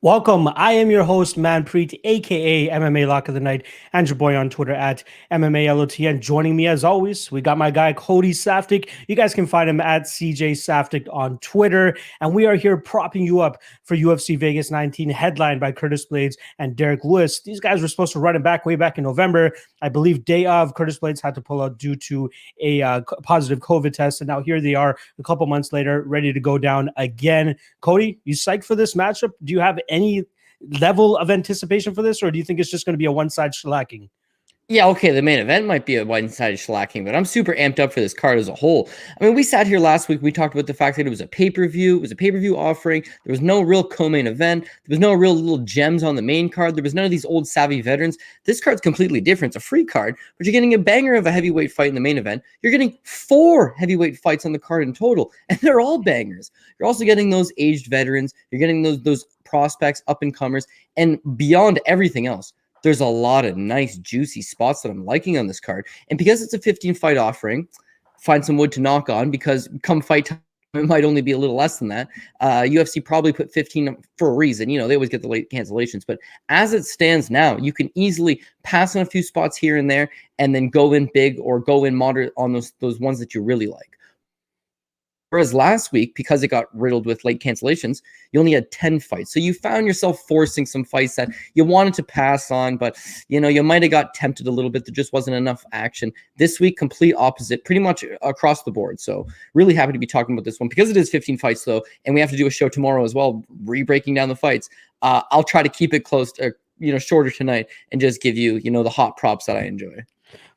Welcome. I am your host, Manpreet, aka MMA Lock of the Night, and your boy on Twitter at MMA LOTN. Joining me as always, we got my guy Cody Saftic. You guys can find him at CJ Saftic on Twitter. And we are here propping you up for UFC Vegas 19, headlined by Curtis Blaydes and Derrick Lewis. These guys were supposed to run it back way back in November. I believe day of, Curtis Blaydes had to pull out due to a positive COVID test. And now here they are a couple months later, ready to go down again. Cody, you psyched for this matchup? Do you have any level of anticipation for this, or do you think it's just going to be a one-side shellacking? Yeah, okay, the main event might be a one-sided shellacking, but I'm super amped up for this card as a whole. I mean, we sat here last week, we talked about the fact that it was a pay-per-view, it was a pay-per-view offering, there was no real co-main event, there was no real little gems on the main card, there was none of these old savvy veterans. This card's completely different. It's a free card, but you're getting a banger of a heavyweight fight in the main event. You're getting 4 heavyweight fights on the card in total, and they're all bangers. You're also getting those aged veterans, you're getting those prospects, up-and-comers, and beyond everything else, there's a lot of nice, juicy spots that I'm liking on this card. And because it's a 15-fight offering, find some wood to knock on, because come fight time, it might only be a little less than that. UFC probably put 15 for a reason. You know, they always get the late cancellations. But as it stands now, you can easily pass on a few spots here and there and then go in big or go in moderate on those ones that you really like. Whereas last week, because it got riddled with late cancellations, you only had 10 fights. So you found yourself forcing some fights that you wanted to pass on, but you know, you might have got tempted a little bit. There just wasn't enough action. This week, complete opposite, pretty much across the board. So really happy to be talking about this one because it is 15 fights though, and we have to do a show tomorrow as well, re-breaking down the fights. I'll try to keep it close to, shorter tonight and just give you, the hot props that I enjoy.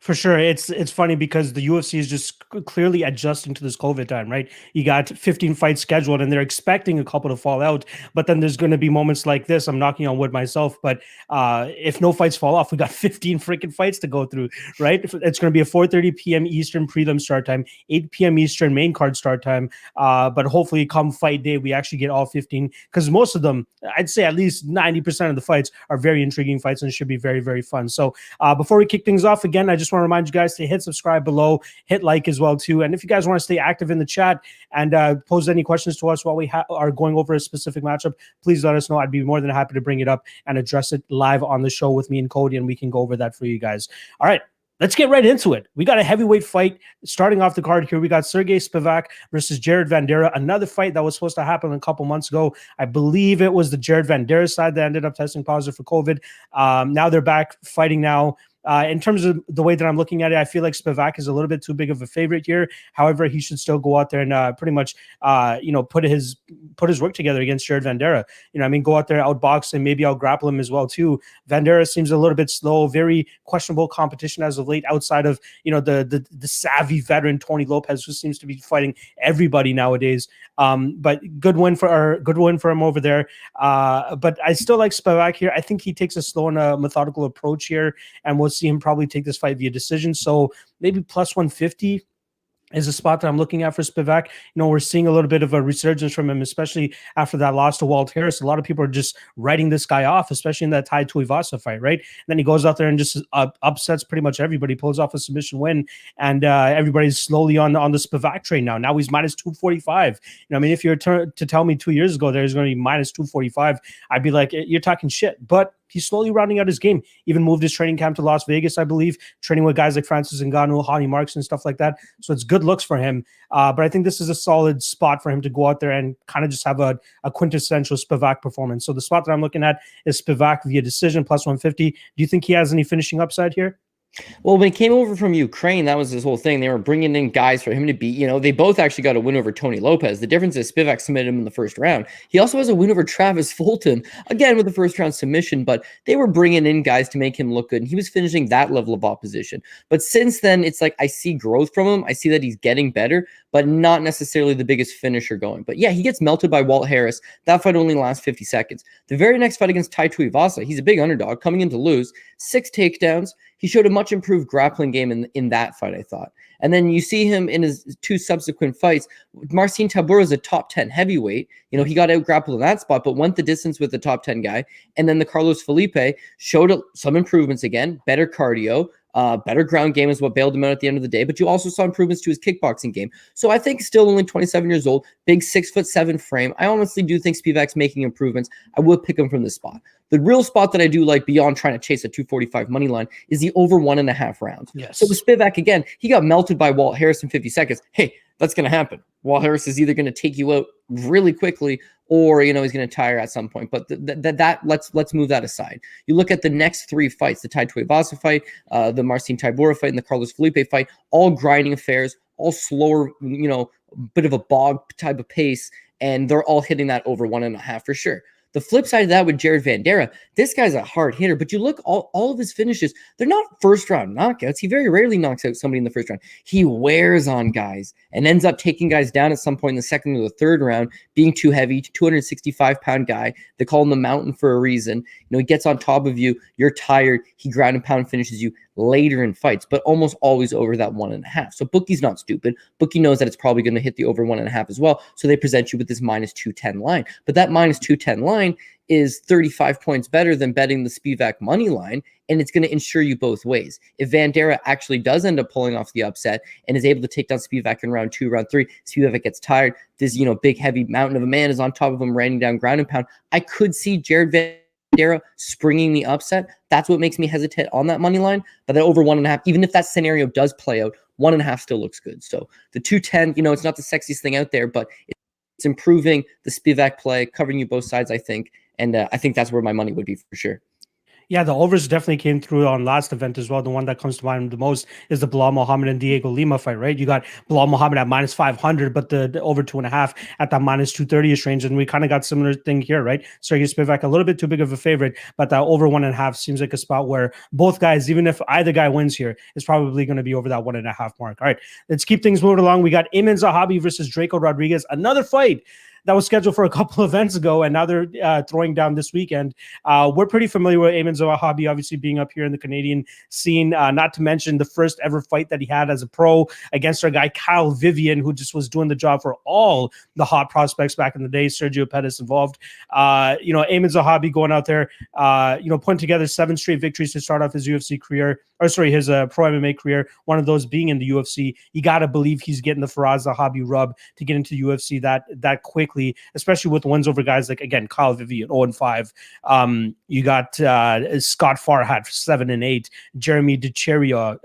For sure. It's funny because the UFC is just clearly adjusting to this COVID time, right? You got 15 fights scheduled and they're expecting a couple to fall out, but then there's going to be moments like this. I'm knocking on wood myself, but if no fights fall off, we got 15 freaking fights to go through, right? It's going to be a 4:30 p.m. Eastern prelim start time, 8 p.m. Eastern main card start time. But hopefully come fight day, we actually get all 15, because most of them, I'd say at least 90% of the fights are very intriguing fights and should be very, very fun. So before we kick things off again, I just want to remind you guys to hit subscribe below, hit like as well too. And if you guys want to stay active in the chat and pose any questions to us while we are going over a specific matchup, please let us know. I'd be more than happy to bring it up and address it live on the show with me and Cody, and we can go over that for you guys. All right. Let's get right into it. We got a heavyweight fight starting off the card here. We got Sergey Spivak versus Jared Vanderaa, another fight that was supposed to happen a couple months ago. I believe it was the Jared Vanderaa side that ended up testing positive for COVID. Now they're back fighting now. In terms of the way that I'm looking at it, I feel like Spivak is a little bit too big of a favorite here. However, he should still go out there and pretty much, put his work together against Jared Vanderaa. Go out there, outbox, and maybe out-grapple him as well too. Vanderaa seems a little bit slow, very questionable competition as of late, outside of the savvy veteran Tony Lopez, who seems to be fighting everybody nowadays. But good win for him over there. But I still like Spivak here. I think he takes a slow and a methodical approach here, and we'll see him probably take this fight via decision. So maybe plus 150 is a spot that I'm looking at for Spivak. We're seeing a little bit of a resurgence from him, especially after that loss to Walt Harris. A lot of people are just writing this guy off, especially in that Tai Tuivasa fight, right? And then he goes out there and just upsets pretty much everybody, pulls off a submission win, and everybody's slowly on the Spivak train now. Now he's minus 245. If you were to tell me 2 years ago there's going to be minus 245, I'd be like, you're talking shit. But he's slowly rounding out his game. Even moved his training camp to Las Vegas, I believe, training with guys like Francis Ngannou, Hani Marks, and stuff like that. So it's good looks for him. But I think this is a solid spot for him to go out there and kind of just have a quintessential Spivak performance. So the spot that I'm looking at is Spivak via decision, plus 150. Do you think he has any finishing upside here? Well, when he came over from Ukraine, that was his whole thing. They were bringing in guys for him to beat. They both actually got a win over Tony Lopez. The difference is Spivak submitted him in the first round. He also has a win over Travis Fulton, again with the first round submission, but they were bringing in guys to make him look good, and he was finishing that level of opposition. But since then, it's like I see growth from him. I see that he's getting better, but not necessarily the biggest finisher going. But yeah, he gets melted by Walt Harris. That fight only lasts 50 seconds. The very next fight against Tai Tuivasa, he's a big underdog, coming in to lose, 6 takedowns. He showed a much improved grappling game in that fight, I thought. And then you see him in his 2 subsequent fights. Marcin Tybura is a top 10 heavyweight. He got out grappled in that spot, but went the distance with the top 10 guy. And then the Carlos Felipe showed some improvements again, better cardio, Better ground game is what bailed him out at the end of the day, but you also saw improvements to his kickboxing game. So I think still only 27 years old, big 6'7" frame. I honestly do think Spivak's making improvements. I would pick him from this spot. The real spot that I do like beyond trying to chase a 245 money line is the over 1.5 rounds. Yes. So with Spivak, again, he got melted by Walt Harris in 50 seconds. Hey, that's going to happen. Walt Harris is either going to take you out really quickly or, he's going to tire at some point. But let's move that aside. You look at the next 3 fights, the Tai Tuivasa fight, the Marcin Tybura fight, and the Carlos Felipe fight, all grinding affairs, all slower, bit of a bog type of pace, and they're all hitting that over 1.5 for sure. The flip side of that with Jared Vanderaa, this guy's a hard hitter, but you look, all of his finishes, they're not first-round knockouts. He very rarely knocks out somebody in the first round. He wears on guys and ends up taking guys down at some point in the second or the third round, being too heavy, 265-pound guy. They call him the Mountain for a reason. He gets on top of you. You're tired. He ground and pound finishes you later in fights, but almost always over that 1.5. So bookie's not stupid. Bookie knows that it's probably going to hit the over 1.5 as well. So they present you with this minus 210 line. But that minus 210 line is 35 points better than betting the Spivak money line, and it's going to ensure you both ways. If Vanderaa actually does end up pulling off the upset and is able to take down Spivak in round 2, round 3, Spivak gets tired, this big heavy mountain of a man is on top of him, raining down ground and pound, I could see Jared Vanderaa springing the upset. That's what makes me hesitate on that money line. But that over 1.5, even if that scenario does play out, 1.5 still looks good. So the 210, it's not the sexiest thing out there, but it's improving the Spivak play, covering you both sides, I think. And I think that's where my money would be for sure. Yeah, the overs definitely came through on last event as well. The one that comes to mind the most is the Bilal Muhammad and Diego Lima fight, right? You got Bilal Muhammad at minus 500, but the over 2.5 at that minus 230-ish range. And we kind of got similar thing here, right? Sergey Spivak, a little bit too big of a favorite, but that over 1.5 seems like a spot where both guys, even if either guy wins here, is probably going to be over that 1.5 mark. All right, let's keep things moving along. We got Ayman Zahabi versus Draco Rodriguez, another fight that was scheduled for a couple of events ago, and now they're throwing down this weekend. We're pretty familiar with Ayman Zahabi, obviously being up here in the Canadian scene, not to mention the first ever fight that he had as a pro against our guy Kyle Vivian, who just was doing the job for all the hot prospects back in the day, Sergio Pettis involved. Ayman Zahabi going out there, putting together 7 straight victories to start off his UFC career, his pro MMA career, one of those being in the UFC. You got to believe he's getting the Faraz Zahabi rub to get into the UFC that quickly, especially with wins over guys like, again, Kyle Vivian 0-5. You got Scott Farhat 7-8, Jeremy DiCerio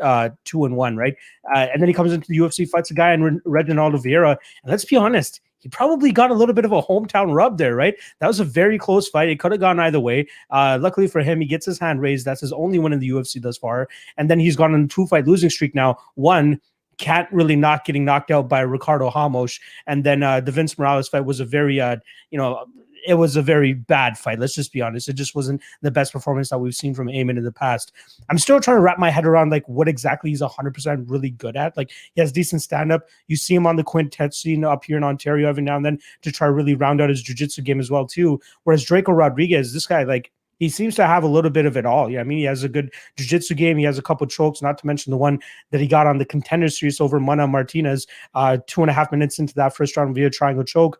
2-1, right? And then he comes into the UFC, fights a guy in Reginaldo Vieira, and let's be honest, he probably got a little bit of a hometown rub there, right? That was a very close fight. It could have gone either way. Luckily for him, he gets his hand raised. That's his only win in the UFC thus far. And then he's gone on a 2-fight losing streak now. One, can't really not getting knocked out by Ricardo Ramos. And then the Vince Morales fight was a very, it was a very bad fight. Let's just be honest. It just wasn't the best performance that we've seen from Ayman in the past. I'm still trying to wrap my head around like what exactly he's 100% really good at. Like he has decent stand-up. You see him on the quintet scene up here in Ontario every now and then to try to really round out his jiu-jitsu game as well too. Whereas Draco Rodriguez, this guy, like, he seems to have a little bit of it all. Yeah, I mean, he has a good jiu-jitsu game. He has a couple chokes, not to mention the one that he got on the Contender Series over Mana Martinez, 2.5 minutes into that first round via triangle choke.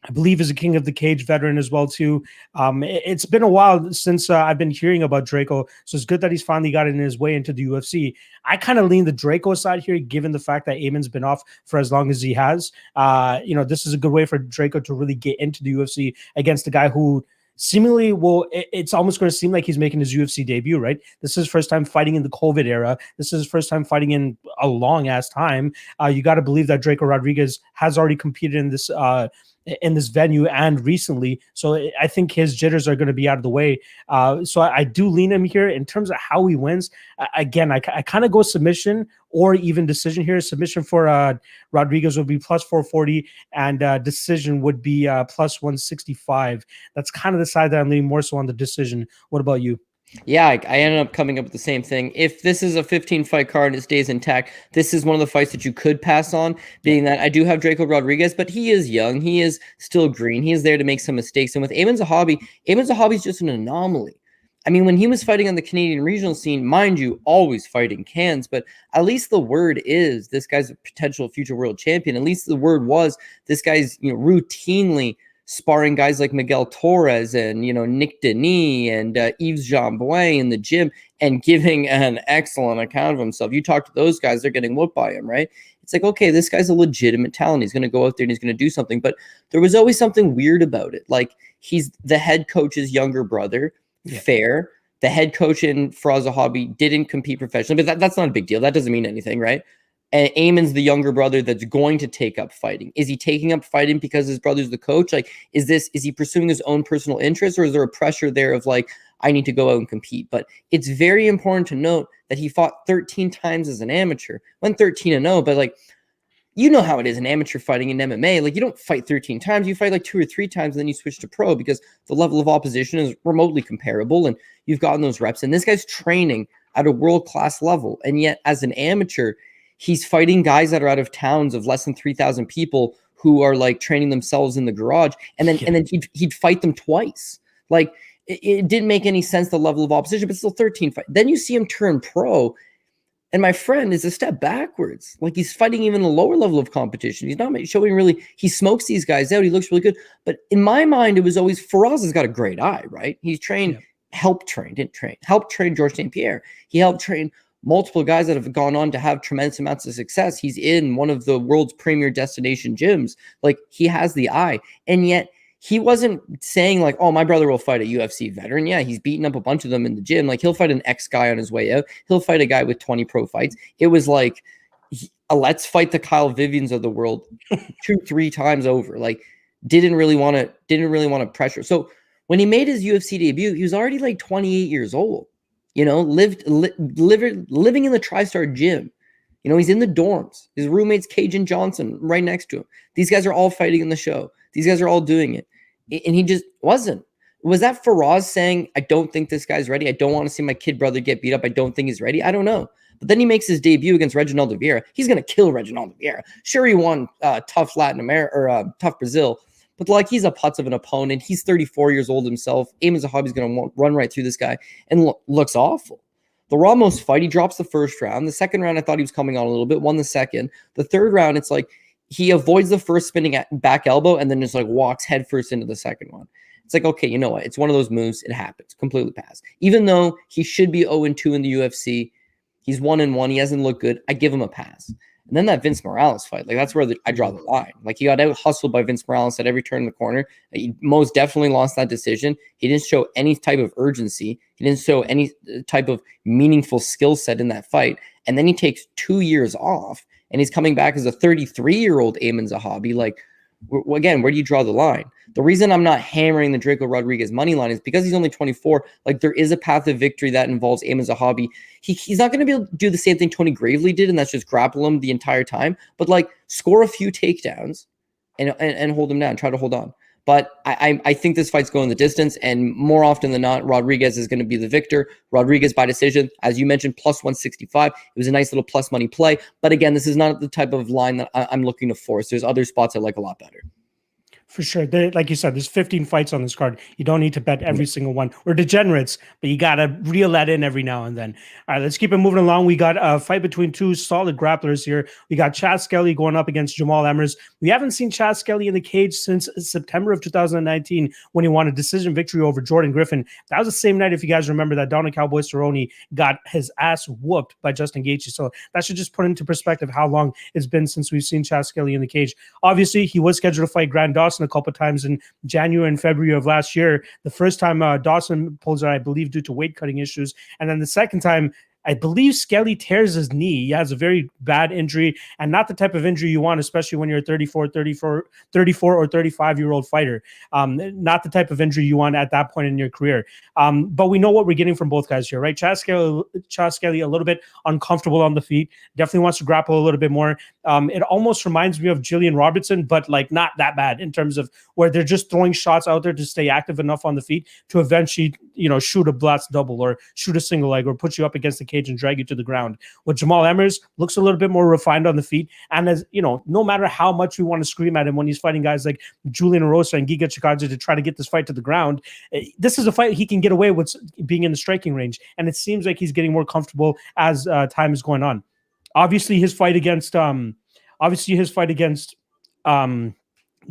I believe is a King of the Cage veteran as well too. It's been a while since I've been hearing about Draco, so it's good that he's finally gotten his way into the UFC. I kind of lean the Draco side here, given the fact that Ayman's been off for as long as he has. This is a good way for Draco to really get into the UFC against a guy who seemingly it's almost going to seem like he's making his UFC debut, right? This is his first time fighting in the COVID era. This is his first time fighting in a long ass time. You got to believe that Draco Rodriguez has already competed in this venue and recently. So I think his jitters are going to be out of the way. So I do lean him here in terms of how he wins. Again, I kind of go submission or even decision here. Submission for Rodriguez would be plus 440 and decision would be plus 165. That's kind of the side that I'm leaning more so on the decision. What about you? Yeah, I ended up coming up with the same thing. If this is a 15-fight card and it stays intact, this is one of the fights that you could pass on, being that I do have Draco Rodriguez, but he is young. He is still green. He is there to make some mistakes. And with Ayman Zahabi is just an anomaly. I mean, when he was fighting on the Canadian regional scene, mind you, always fighting cans, but at least the word is this guy's a potential future world champion. At least the word was this guy's routinely sparring guys like Miguel Torres and, Nick Denis and Yves Jambouin in the gym and giving an excellent account of himself. You talk to those guys, they're getting whooped by him, right? It's like, okay, this guy's a legitimate talent. He's going to go out there and he's going to do something. But there was always something weird about it. Like, he's the head coach's younger brother. Yeah. Fair. The head coach in Zahabi didn't compete professionally, but that's not a big deal. That doesn't mean anything, right? And Eamon's the younger brother that's going to take up fighting. Is he taking up fighting because his brother's the coach? Like, is he pursuing his own personal interest, or is there a pressure there of like, I need to go out and compete? But it's very important to note that he fought 13 times as an amateur. Went 13-0, but like, you know how it is in amateur fighting in MMA. Like, you don't fight 13 times. You fight like 2 or 3 times, and then you switch to pro because the level of opposition is remotely comparable, and you've gotten those reps. And this guy's training at a world-class level. And yet, as an amateur, he's fighting guys that are out of towns of less than 3,000 people who are like training themselves in the garage. And then he'd fight them twice. Like, it didn't make any sense, the level of opposition, but still 13 fight. Then you see him turn pro. And my friend is a step backwards. Like, he's fighting even a lower level of competition. He's not showing really, he smokes these guys out. He looks really good. But in my mind, it was always, Faraz has got a great eye, right? He's trained, helped train George St. Pierre. He helped train multiple guys that have gone on to have tremendous amounts of success. He's in one of the world's premier destination gyms. Like, he has the eye. And yet, he wasn't saying like, oh, my brother will fight a UFC veteran. Yeah, he's beaten up a bunch of them in the gym. Like, he'll fight an ex guy on his way out. He'll fight a guy with 20 pro fights. It was like, let's fight the Kyle Vivians of the world 2-3 times over. Like, didn't really want to pressure. So when he made his UFC debut, he was already like 28 years old. Living in the TriStar gym. He's in the dorms. His roommate's Cajun Johnson right next to him. These guys are all fighting in the show. These guys are all doing it. And he just wasn't. Was that Faraz saying, I don't think this guy's ready? I don't want to see my kid brother get beat up. I don't think he's ready. I don't know. But then he makes his debut against Reginaldo Vieira. He's going to kill Reginaldo Vieira. Sure, he won tough Latin America or tough Brazil. But like, he's a putz of an opponent. He's 34 years old himself. Eamon Zahabi's going to run right through this guy and looks awful. The Ramos fight, he drops the first round. The second round, I thought he was coming on a little bit, won the second. The third round, it's like he avoids the first spinning back elbow and then just like walks headfirst into the second one. It's like, okay, you know what? It's one of those moves. It happens. Completely pass. Even though he should be 0-2 in the UFC, he's 1-1. He hasn't looked good. I give him a pass. And then that Vince Morales fight, like, that's where I draw the line. Like, he got out hustled by Vince Morales at every turn in the corner. He most definitely lost that decision. He didn't show any type of urgency. He didn't show any type of meaningful skill set in that fight. And then he takes 2 years off, and he's coming back as a 33-year-old Eamon Zahabi. Like, again, where do you draw the line? The reason I'm not hammering the Draco Rodriguez money line is because he's only 24. Like, there is a path of victory that involves Eamon Zahabi. He's not going to be able to do the same thing Tony Gravely did, and that's just grapple him the entire time. But like, score a few takedowns and hold him down. Try to hold on. But I think this fight's going the distance, and more often than not, Rodriguez is going to be the victor. Rodriguez by decision, as you mentioned, plus 165. It was a nice little plus money play. But again, this is not the type of line that I'm looking to force. There's other spots I like a lot better. For sure. Like you said, there's 15 fights on this card. You don't need to bet every single one. We're degenerates, but you got to reel that in every now and then. All right, let's keep it moving along. We got a fight between two solid grapplers here. We got Chad Skelly going up against Jamal Emmers. We haven't seen Chad Skelly in the cage since September of 2019 when he won a decision victory over Jordan Griffin. That was the same night, if you guys remember, that Donald Cowboy Cerrone got his ass whooped by Justin Gaethje. So that should just put into perspective how long it's been since we've seen Chad Skelly in the cage. Obviously, he was scheduled to fight Grant Dawson a couple times in January and February of last year. The first time Dawson pulls out, I believe, due to weight cutting issues. And then the second time, I believe Skelly tears his knee. He has a very bad injury, and not the type of injury you want, especially when you're a 34 or 35-year-old fighter. Not the type of injury you want at that point in your career. But we know what we're getting from both guys here, right? Chad Skelly a little bit uncomfortable on the feet. Definitely wants to grapple a little bit more. It almost reminds me of Jillian Robertson, but like not that bad in terms of where they're just throwing shots out there to stay active enough on the feet to eventually, shoot a blast double or shoot a single leg or put you up against the cage and drag you to the ground. With Jamal Emmers, looks a little bit more refined on the feet. And as no matter how much we want to scream at him when he's fighting guys like Julian Erosa and Giga Chikadze to try to get this fight to the ground, this is a fight he can get away with being in the striking range. And it seems like he's getting more comfortable as time is going on. Obviously, his fight against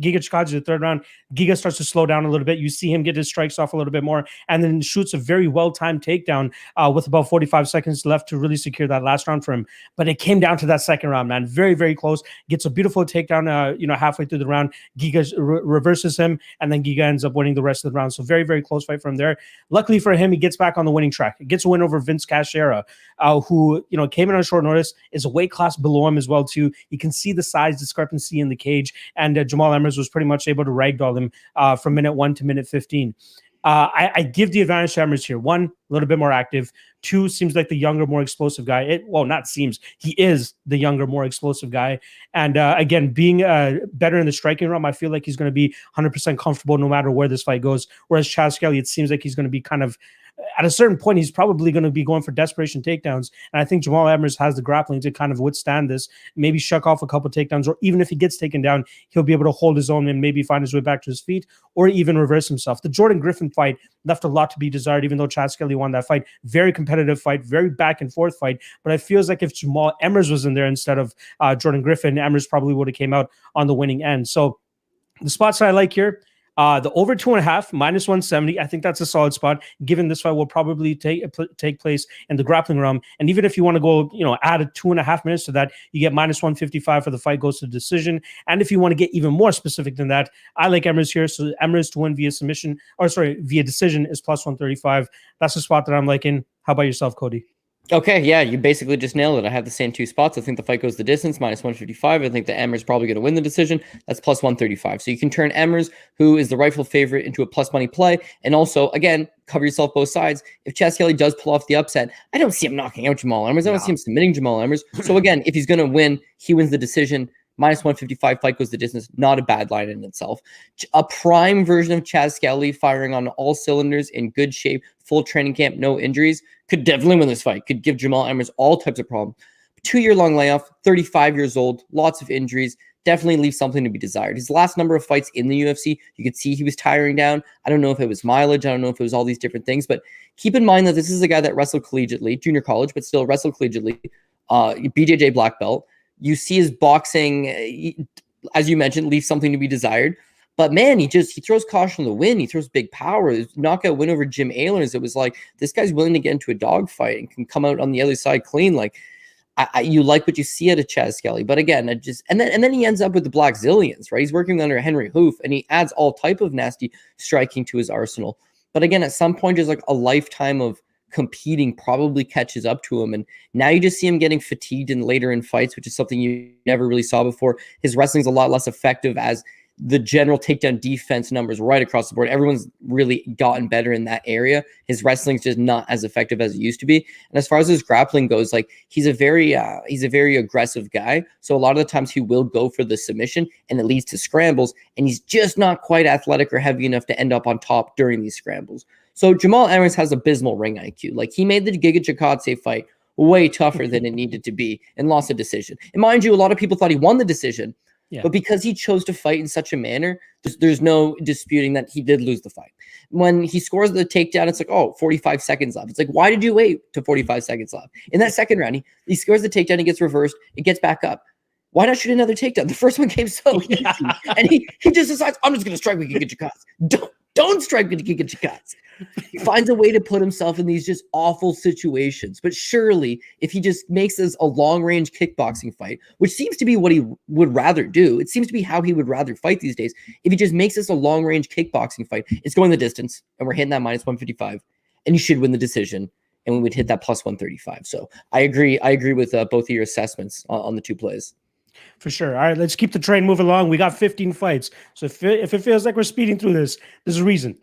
Giga Chikadze, the third round, Giga starts to slow down a little bit. You see him get his strikes off a little bit more, and then shoots a very well-timed takedown with about 45 seconds left to really secure that last round for him. But it came down to that second round, man. Very, very close. Gets a beautiful takedown, halfway through the round. Giga reverses him, and then Giga ends up winning the rest of the round. So very, very close fight from there. Luckily for him, he gets back on the winning track. He gets a win over Vince Castaneda, who came in on short notice, is a weight class below him as well too. You can see the size discrepancy in the cage, and Jamal Emmers was pretty much able to ragdoll him from minute 1 to minute 15. I give the advantage to Emmers here. 1, a little bit more active. 2, seems like the younger, more explosive guy. Not seems. He is the younger, more explosive guy. And again, being better in the striking realm, I feel like he's going to be 100% comfortable no matter where this fight goes. Whereas Chaz Skelly, it seems like he's going to be kind of, at a certain point, he's probably going to be going for desperation takedowns. And I think Jamal Emmers has the grappling to kind of withstand this, maybe shuck off a couple takedowns, or even if he gets taken down, he'll be able to hold his own and maybe find his way back to his feet, or even reverse himself. The Jordan Griffin fight left a lot to be desired, even though Chaz Skelly won that fight. Very competitive fight, very back and forth fight. But it feels like if Jamal Emmers was in there instead of Jordan Griffin, Emmers probably would have came out on the winning end. So the spots I like here, the over 2.5 minus 170. I think that's a solid spot, given this fight will probably take place in the grappling realm. And even if you want to go, add a 2.5 minutes to that, you get minus 155 for the fight goes to decision. And if you want to get even more specific than that, I like Emmers here. So Emmers to win via decision is plus 135. That's the spot that I'm liking. How about yourself, Cody? Okay, yeah, you basically just nailed it. I have the same 2 spots. I think the fight goes the distance, minus 155. I think the Emmers probably going to win the decision. That's plus 135. So you can turn Emmers, who is the rightful favorite, into a plus money play. And also, again, cover yourself both sides. If Chaz Skelly does pull off the upset, I don't see him knocking out Jamal Emmers. I don't see him submitting Jamal Emmers. So again, if he's going to win, he wins the decision. Minus 155, fight goes the distance. Not a bad line in itself. A prime version of Chaz Skelly, firing on all cylinders, in good shape, full training camp, no injuries, could definitely win this fight. Could give Jamal Emmers all types of problems. 2-year-long layoff, 35 years old, lots of injuries, definitely leaves something to be desired. His last number of fights in the UFC, you could see he was tiring down. I don't know if it was mileage. I don't know if it was all these different things. But keep in mind that this is a guy that wrestled collegiately, junior college, but still wrestled collegiately, BJJ black belt. You see his boxing, as you mentioned, leaves something to be desired. But man, he throws caution to the wind. He throws big power. His knockout win over Jim Ehlers, it was like, this guy's willing to get into a dogfight and can come out on the other side clean. Like, you like what you see out of Chaz Skelly. But again, and then he ends up with the Black Zillions, right? He's working under Henry Hoof, and he adds all type of nasty striking to his arsenal. But again, at some point, just like a lifetime of competing probably catches up to him, and now you just see him getting fatigued later in fights, which is something you never really saw before. His wrestling's a lot less effective, as the general takedown defense numbers right across the board, everyone's really gotten better in that area. His wrestling's just not as effective as it used to be. And as far as his grappling goes, like, he's a very aggressive guy. So a lot of the times he will go for the submission, and it leads to scrambles, and he's just not quite athletic or heavy enough to end up on top during these scrambles. So Jamal Emmers has abysmal ring IQ. Like, he made the Giga Chikadze fight way tougher than it needed to be and lost a decision. And mind you, a lot of people thought he won the decision. Yeah. But because he chose to fight in such a manner, there's no disputing that he did lose the fight. When he scores the takedown, it's like, 45 seconds left. It's like, why did you wait to 45 seconds left? In that second round, he scores the takedown, he gets reversed, it gets back up. Why not shoot another takedown? The first one came so easy. And he just decides, I'm just going to strike with Giga Chikadze. Don't strike with Giga Chikadze. He finds a way to put himself in these just awful situations. But surely, if he just makes this a long-range kickboxing fight, which seems to be what he would rather do, it seems to be how he would rather fight these days. If he just makes this a long-range kickboxing fight, it's going the distance, and we're hitting that minus 155, and he should win the decision, and we would hit that plus 135. So I agree with both of your assessments on the 2 plays. For sure. All right, let's keep the train moving along. We got 15 fights. So if it feels like we're speeding through this, there's a reason.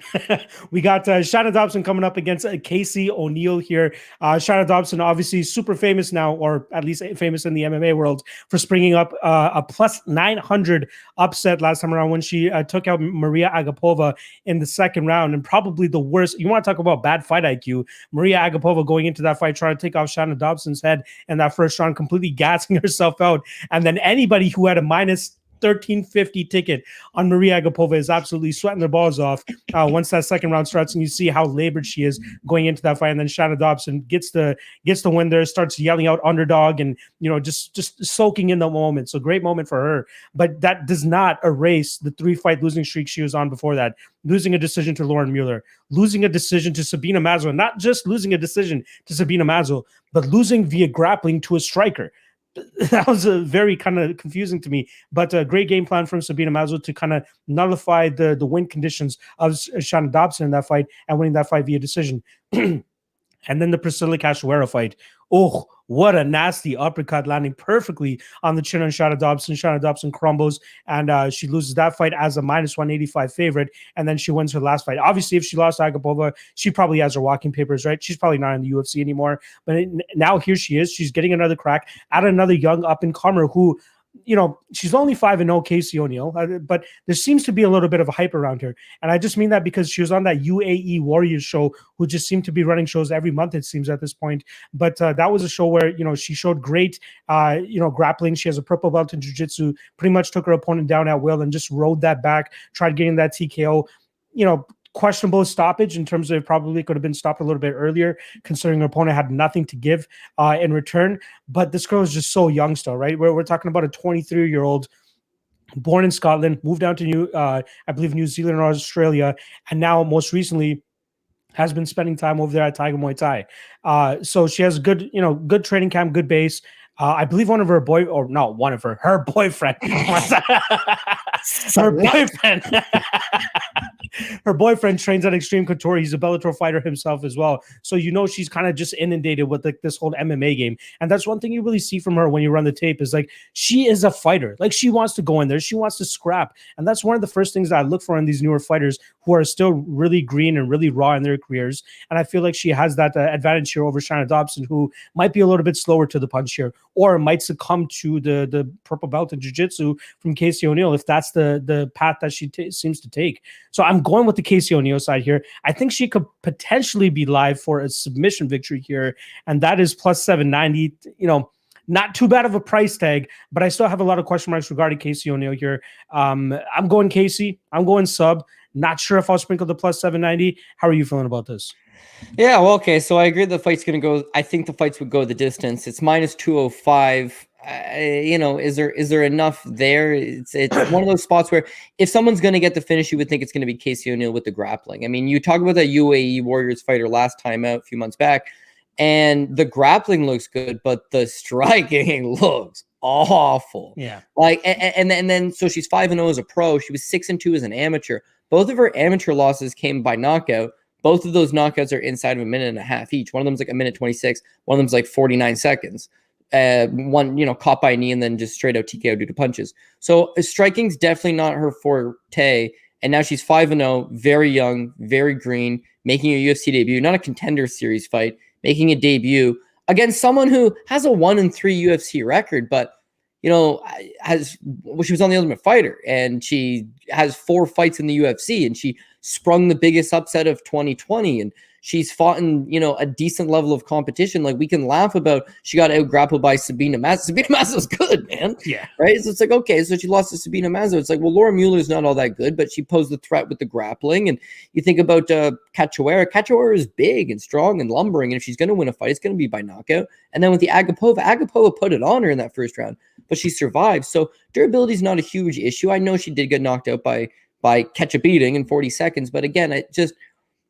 We got Shanna Dobson coming up against Casey O'Neill here. Shanna Dobson, obviously super famous now, or at least famous in the MMA world, for springing up a plus 900 upset last time around when she took out Maria Agapova in the second round. And probably the worst. You want to talk about bad fight IQ. Maria Agapova going into that fight, trying to take off Shanna Dobson's head in that first round, completely gassing herself out. And then anybody who had a minus 1350 ticket on Maria Agapova is absolutely sweating their balls off once that second round starts, and you see how labored she is going into that fight. And then Shanna Dobson gets the win there, starts yelling out underdog, and just soaking in the moment. So great moment for her, but that does not erase the 3-fight losing streak she was on before that. Losing a decision to Lauren Mueller, losing a decision to Sabina Mazo, not just losing a decision to Sabina Mazo, but losing via grappling to a striker. That was a very kind of confusing to me, but a great game plan from Sabina Mazo to kind of nullify the win conditions of Shanna Dobson in that fight and winning that fight via decision. And then the Priscilla Cachoeira fight. Oh, what a nasty uppercut landing perfectly on the chin on Shanna Dobson. Shanna Dobson crumbles, and she loses that fight as a -185 favorite, and then she wins her last fight. Obviously, if she lost to Agapova, she probably has her walking papers, right? She's probably not in the UFC anymore. But now here she is. She's getting another crack at another young up-and-comer who, she's only 5-0, Casey O'Neill, but there seems to be a little bit of a hype around her. And I just mean that because she was on that UAE Warriors show, who just seem to be running shows every month, it seems, at this point. But that was a show where, she showed great, grappling. She has a purple belt in jiu-jitsu, pretty much took her opponent down at will and just rode that back, tried getting that TKO, questionable stoppage in terms of it probably could have been stopped a little bit earlier, considering her opponent had nothing to give in return. But this girl is just so young still, right? We're talking about a 23-year-old born in Scotland, moved down to I believe New Zealand or Australia, and now most recently has been spending time over there at Tiger Muay Thai. So she has good training camp, good base. I believe her boyfriend, her boyfriend. Her boyfriend trains at Extreme Couture. He's a Bellator fighter himself as well. So she's kind of just inundated with this whole MMA game. And that's one thing you really see from her when you run the tape is she is a fighter. She wants to go in there. She wants to scrap. And that's one of the first things that I look for in these newer fighters who are still really green and really raw in their careers. And I feel like she has that advantage here over Shanna Dobson, who might be a little bit slower to the punch here, or might succumb to the purple belt in jiu-jitsu from Casey O'Neill if that's the path that she seems to take. So I'm going with the Casey O'Neill side here. I think she could potentially be live for a submission victory here, and that is plus 790. Not too bad of a price tag, but I still have a lot of question marks regarding Casey O'Neill here. I'm going Casey. I'm going sub. Not sure if I'll sprinkle the plus 790. How are you feeling about this? Yeah, well, okay. So I agree the fight's going to go. I think the fights would go the distance. It's -205. Is there enough there? It's one of those spots where if someone's going to get the finish, you would think it's going to be Casey O'Neill with the grappling. I mean, you talk about that UAE Warriors fighter last time out a few months back, and the grappling looks good, but the striking looks awful. Yeah. And then so she's 5-0 as a pro. She was 6-2 as an amateur. Both of her amateur losses came by knockout. Both of those knockouts are inside of a minute and a half each. One of them's like a minute 26. One of them's like 49 seconds. One, caught by a knee and then just straight out TKO due to punches. So striking's definitely not her forte. And now she's 5-0, very young, very green, making a UFC debut, not a contender series fight, making a debut against someone who has a 1-3 UFC record, but she was on the Ultimate Fighter, and she has 4 fights in the UFC, and she sprung the biggest upset of 2020, and she's fought in, a decent level of competition. We can laugh about she got out grappled by Sabina Mazo. Sabina Mazo's good, man. Yeah. Right? So it's okay, so she lost to Sabina Mazo. It's Laura Mueller's not all that good, but she posed the threat with the grappling. And you think about Cachoeira. Cachoeira is big and strong and lumbering, and if she's going to win a fight, it's going to be by knockout. And then with the Agapova put it on her in that first round, but she survived. So durability is not a huge issue. I know she did get knocked out by catch a beating in 40 seconds, but again,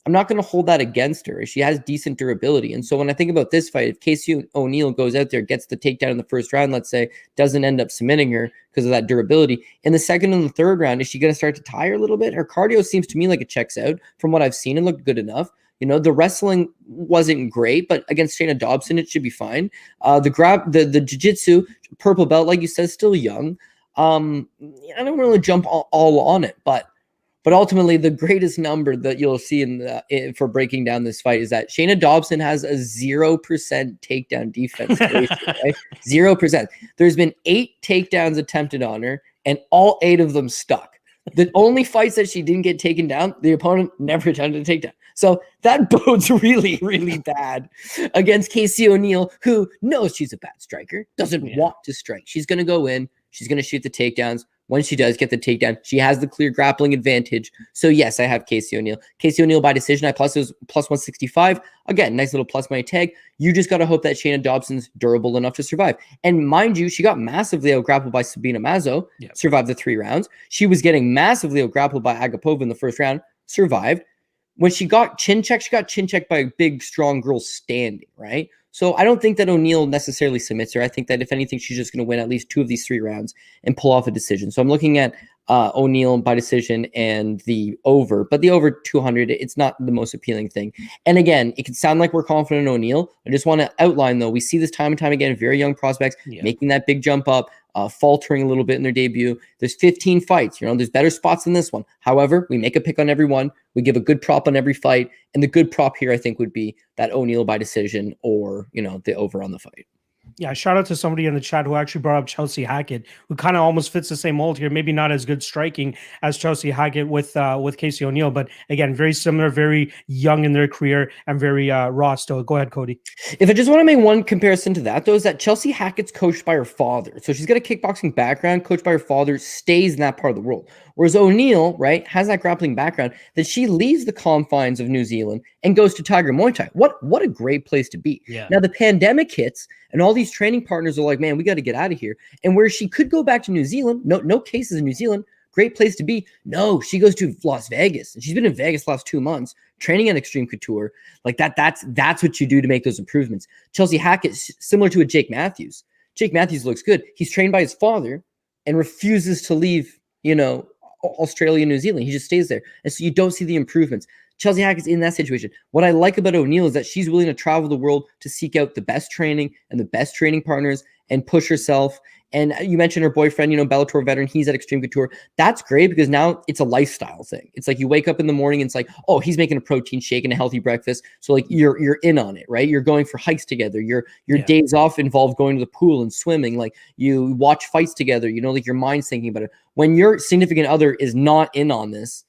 I'm not going to hold that against her. She has decent durability. And so when I think about this fight, if Casey O'Neill goes out there, gets the takedown in the first round, let's say, doesn't end up submitting her because of that durability, in the second and the third round, is she going to start to tire a little bit? Her cardio seems to me like it checks out from what I've seen and looked good enough. The wrestling wasn't great, but against Shanna Dobson, it should be fine. The jiu-jitsu, purple belt, like you said, still young. I don't really jump all on it, but ultimately, the greatest number that you'll see for breaking down this fight is that Shanna Dobson has a 0% takedown defense ratio, right? 0%. There's been 8 takedowns attempted on her, and all 8 of them stuck. The only fights that she didn't get taken down, the opponent never attempted a takedown. So that bodes really, really bad against Casey O'Neill, who knows she's a bad striker, doesn't want to strike. She's going to go in. She's going to shoot the takedowns. when she does get the takedown, she has the clear grappling advantage. So yes, I have Casey O'Neill. Casey O'Neill by decision. I plus 165. Again, nice little plus money tag. You just got to hope that Shayna Dobson's durable enough to survive. And mind you, she got massively out-grappled by Sabina Mazo, survived the 3 rounds. She was getting massively out-grappled by Agapova in the first round, survived. When she got chin checked by a big, strong girl standing, right? So I don't think that O'Neill necessarily submits her. I think that if anything, she's just going to win at least 2 of these 3 rounds and pull off a decision. So I'm looking at O'Neill by decision and the over, but the over 200, it's not the most appealing thing. And again, it can sound like we're confident in O'Neill. I just want to outline, though, we see this time and time again, very young prospects making that big jump up, faltering a little bit in their debut. There's 15 fights, there's better spots than this one. However, we make a pick on every one. We give a good prop on every fight. And the good prop here, I think, would be that O'Neill by decision or, the over on the fight. Yeah, shout out to somebody in the chat who actually brought up Chelsea Hackett, who kind of almost fits the same mold here. Maybe not as good striking as Chelsea Hackett with Casey O'Neill, but again, very similar, very young in their career and very raw still. Go ahead, Cody. If I just want to make one comparison to that, though, is that Chelsea Hackett's coached by her father. So she's got a kickboxing background, coached by her father, stays in that part of the world. Whereas O'Neill, right, has that grappling background that she leaves the confines of New Zealand and goes to Tiger Muay Thai. What a great place to be. Yeah. Now the pandemic hits and all these training partners are like, man, we got to get out of here. And where she could go back to New Zealand, no cases in New Zealand, great place to be. No, she goes to Las Vegas. And she's been in Vegas the last 2 months training at Extreme Couture. Like that's what you do to make those improvements. Chelsea Hackett's similar to a Jake Matthews. Jake Matthews looks good. He's trained by his father and refuses to leave, Australia, New Zealand. He just stays there. And so you don't see the improvements. Chelsea Hackett's in that situation. What I like about O'Neill is that she's willing to travel the world to seek out the best training and the best training partners and push herself. And you mentioned her boyfriend, Bellator veteran, he's at Extreme Couture. That's great because now it's a lifestyle thing. It's like you wake up in the morning and it's like, oh, he's making a protein shake and a healthy breakfast. So like you're in on it, right? You're going for hikes together. Your days off involve going to the pool and swimming. Like you watch fights together, like your mind's thinking about it. When your significant other is not in on this,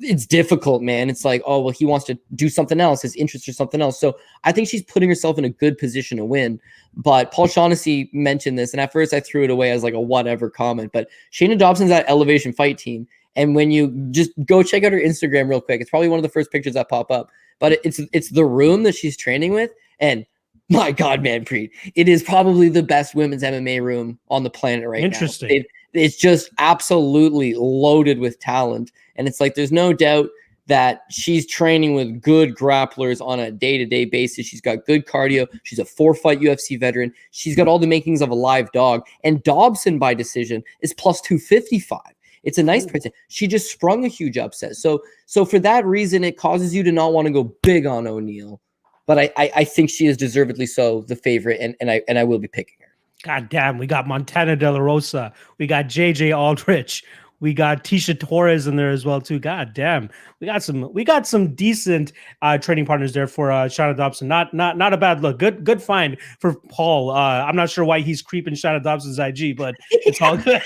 it's difficult, man. It's like, oh, well, he wants to do something else. His interests are something else. So I think she's putting herself in a good position to win. But Paul Shaughnessy mentioned this, and at first I threw it away as like a whatever comment. But Shayna Dobson's at Elevation Fight Team. And when you just go check out her Instagram real quick, it's probably one of the first pictures that pop up. But it's the room that she's training with. And my God, Manpreet, it is probably the best women's MMA room on the planet right now. Interesting. It's just absolutely loaded with talent. And it's like, there's no doubt that she's training with good grapplers on a day-to-day basis. She's got good cardio. She's a 4-fight UFC veteran. She's got all the makings of a live dog. And Dobson by decision is plus 255. It's a nice price. She just sprung a huge upset. So for that reason, it causes you to not want to go big on O'Neill. But I think she is deservedly so the favorite, and I will be picking her. God damn, we got Montana De La Rosa. We got JJ Aldrich. We got Tisha Torres in there as well too. God damn, we got some decent training partners there for Shayna Dobson. Not a bad look. Good find for Paul. I'm not sure why he's creeping Shayna Dobson's IG, but it's all good.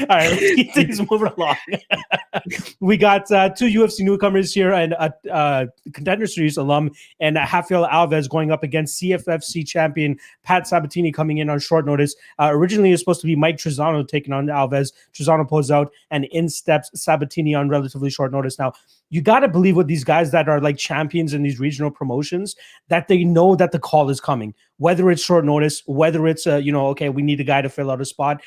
All right, let's keep things moving along. We got 2 UFC newcomers here and a Contender Series alum and Rafael Alves going up against CFFC champion Pat Sabatini coming in on short notice. Originally, it was supposed to be Mike Trizano taking on Alves. Trizano pulls out, and in steps Sabatini on relatively short notice. Now, you got to believe with these guys that are like champions in these regional promotions that they know that the call is coming, whether it's short notice, whether it's, okay, we need a guy to fill out a spot.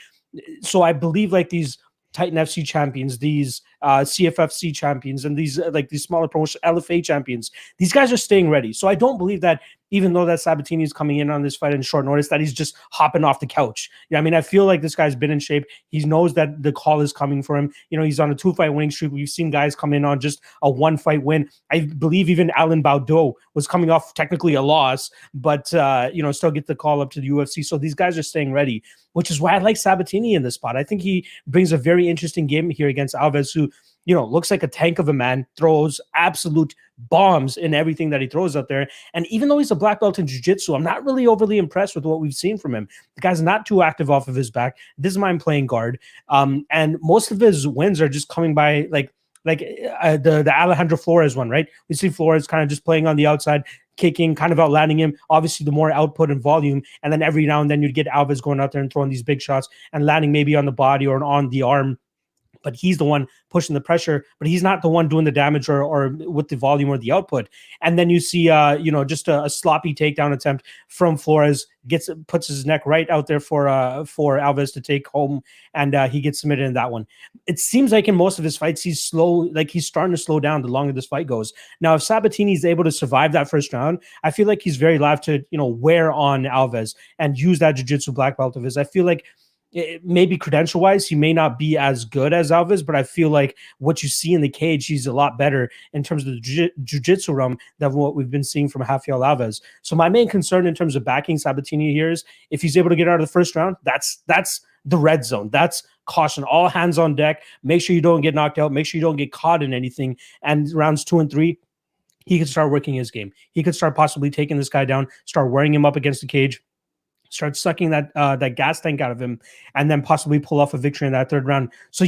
So I believe like these Titan FC champions, these CFFC champions, and these these smaller promotion LFA champions, these guys are staying ready. So I don't believe that even though that Sabatini is coming in on this fight in short notice, that he's just hopping off the couch. Yeah, I mean, I feel like this guy's been in shape. He knows that the call is coming for him. He's on a 2-fight winning streak. We've seen guys come in on just a 1-fight win. I believe even Alan Baudot was coming off technically a loss, but still get the call up to the UFC. So these guys are staying ready, which is why I like Sabatini in this spot. I think he brings a very interesting game here against Alves, who looks like a tank of a man, throws absolute bombs in everything that he throws out there. And even though he's a black belt in jiu-jitsu, I'm not really overly impressed with what we've seen from him. The guy's not too active off of his back. Doesn't mind playing guard. And most of his wins are just coming by the Alejandro Flores one, right? We see Flores kind of just playing on the outside, kicking, kind of outlanding him. Obviously, the more output and volume, and then every now and then you'd get Alves going out there and throwing these big shots and landing maybe on the body or on the arm. But he's the one pushing the pressure, but he's not the one doing the damage or with the volume or the output. And then you see, just a sloppy takedown attempt from Flores, puts his neck right out there for Alves to take home, and he gets submitted in that one. It seems like in most of his fights, he's slow, like he's starting to slow down the longer this fight goes. Now, if Sabatini is able to survive that first round, I feel like he's very live to, wear on Alves and use that jiu-jitsu black belt of his. I feel like maybe credential-wise, he may not be as good as Alves, but I feel like what you see in the cage, he's a lot better in terms of the jiu-jitsu realm than what we've been seeing from Rafael Alves. So my main concern in terms of backing Sabatini here is if he's able to get out of the first round, that's the red zone. That's caution. All hands on deck. Make sure you don't get knocked out. Make sure you don't get caught in anything. And rounds 2 and 3, he could start working his game. He could start possibly taking this guy down, start wearing him up against the cage, start sucking that gas tank out of him, and then possibly pull off a victory in that third round. So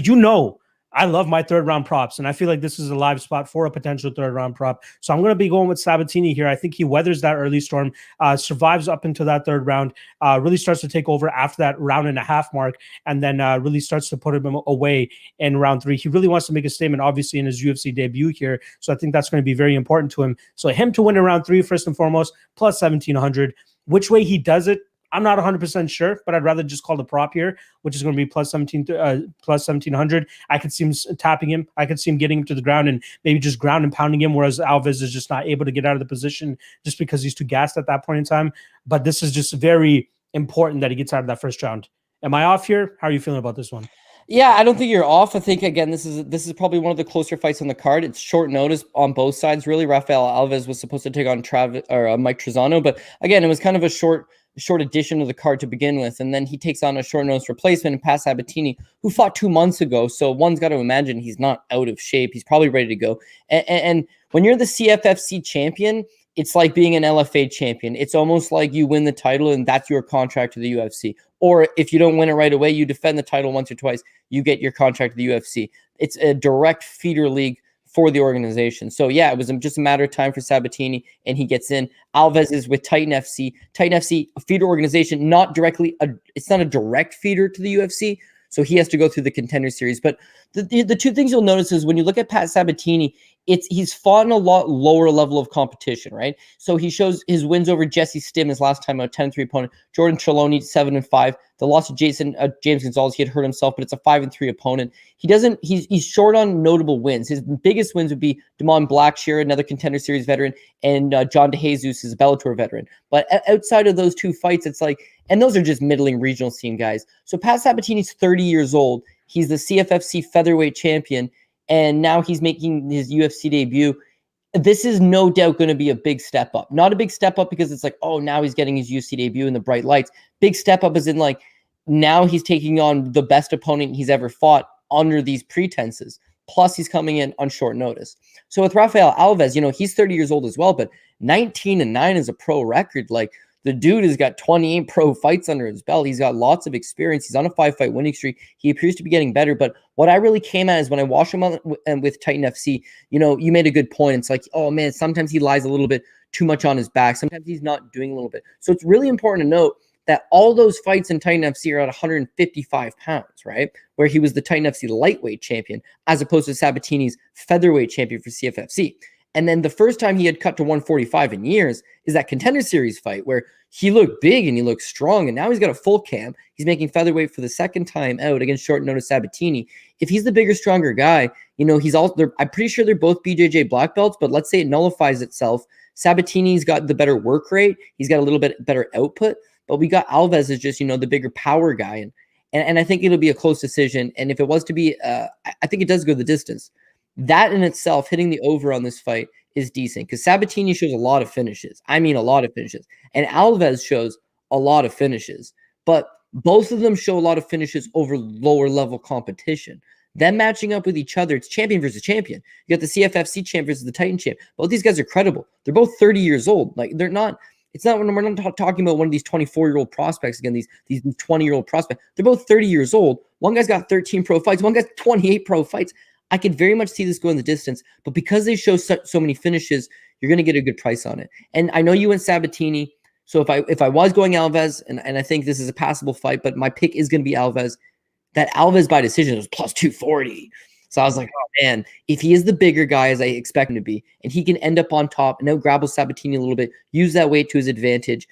I love my third round props, and I feel like this is a live spot for a potential third round prop. So I'm going to be going with Sabatini here. I think he weathers that early storm, survives up into that third round, really starts to take over after that round and a half mark, and then really starts to put him away in round 3. He really wants to make a statement, obviously, in his UFC debut here. So I think that's going to be very important to him. So him to win in round 3, first and foremost, plus 1,700. Which way he does it, I'm not 100% sure, but I'd rather just call the prop here, which is going to be plus 1,700. I could see him tapping him. I could see him getting him to the ground and maybe just ground and pounding him, whereas Alves is just not able to get out of the position just because he's too gassed at that point in time. But this is just very important that he gets out of that first round. Am I off here? How are you feeling about this one? Yeah, I don't think you're off. I think, again, this is probably one of the closer fights on the card. It's short notice on both sides, really. Rafael Alves was supposed to take on Mike Trizano, but again, it was kind of a short addition to the card to begin with, and then he takes on a short notice replacement in Pat Sabatini, who fought 2 months ago. So one's got to imagine he's not out of shape. He's probably ready to go. And when you're the CFFC champion, it's like being an LFA champion. It's almost like you win the title and that's your contract to the UFC. Or if you don't win it right away, you defend the title once or twice, you get your contract to the UFC. It's a direct feeder league for the organization. So yeah, it was just a matter of time for Sabatini, and he gets in. Alves is with Titan FC. Titan FC, a feeder organization, it's not a direct feeder to the UFC, so he has to go through the Contender Series. But the two things you'll notice is when you look at Pat Sabatini, he's fought in a lot lower level of competition, right? So he shows his wins over Jesse Stim his last time, a 10-3 opponent. Jordan Trelawney, 7-5. The loss of James Gonzalez, he had hurt himself, but it's a 5-3 opponent. He's short on notable wins. His biggest wins would be Damon Blackshear, another Contender Series veteran, and John DeJesus is a Bellator veteran. But outside of those two fights, it's like, and those are just middling regional scene guys. So Pat Sabatini's 30 years old. He's the CFFC featherweight champion, and now he's making his UFC debut. This is no doubt going to be a big step up. Not a big step up because it's like, oh, now he's getting his UFC debut in the bright lights. Big step up is in like, now he's taking on the best opponent he's ever fought under these pretenses. Plus, he's coming in on short notice. So with Rafael Alves, he's 30 years old as well, but 19-9 is a pro record. Like, the dude has got 28 pro fights under his belt. He's got lots of experience. He's on a 5-fight winning streak. He appears to be getting better. But what I really came at is when I watched him with Titan FC, you made a good point. It's like, oh, man, sometimes he lies a little bit too much on his back. Sometimes he's not doing a little bit. So it's really important to note that all those fights in Titan FC are at 155 pounds, right? Where he was the Titan FC lightweight champion, as opposed to Sabatini's featherweight champion for CFFC. And then the first time he had cut to 145 in years is that Contender Series fight where he looked big and he looked strong, and now he's got a full camp. He's making featherweight for the second time out against short notice Sabatini. If he's the bigger, stronger guy, he's also. I'm pretty sure they're both BJJ black belts, but let's say it nullifies itself. Sabatini's got the better work rate. He's got a little bit better output, but we got Alves as just the bigger power guy, and I think it'll be a close decision. And if it was to be, I think it does go the distance. That in itself, hitting the over on this fight is decent because Sabatini shows a lot of finishes. I mean, a lot of finishes. And Alves shows a lot of finishes. But both of them show a lot of finishes over lower level competition. Them matching up with each other, it's champion versus champion. You got the CFFC champ versus the Titan champ. Both these guys are credible. They're both 30 years old. Like, they're not. It's not when we're not talking about one of these 24-year-old prospects again, these 20-year-old prospects. They're both 30 years old. One guy's got 13 pro fights. One guy's 28 pro fights. I could very much see this going the distance, but because they show so many finishes, you're going to get a good price on it. And I know you went Sabatini. So if I was going Alves, and I think this is a passable fight, but my pick is going to be Alves, that Alves by decision was plus 240. So I was like, oh man, if he is the bigger guy as I expect him to be, and he can end up on top and now grapple Sabatini a little bit, use that weight to his advantage,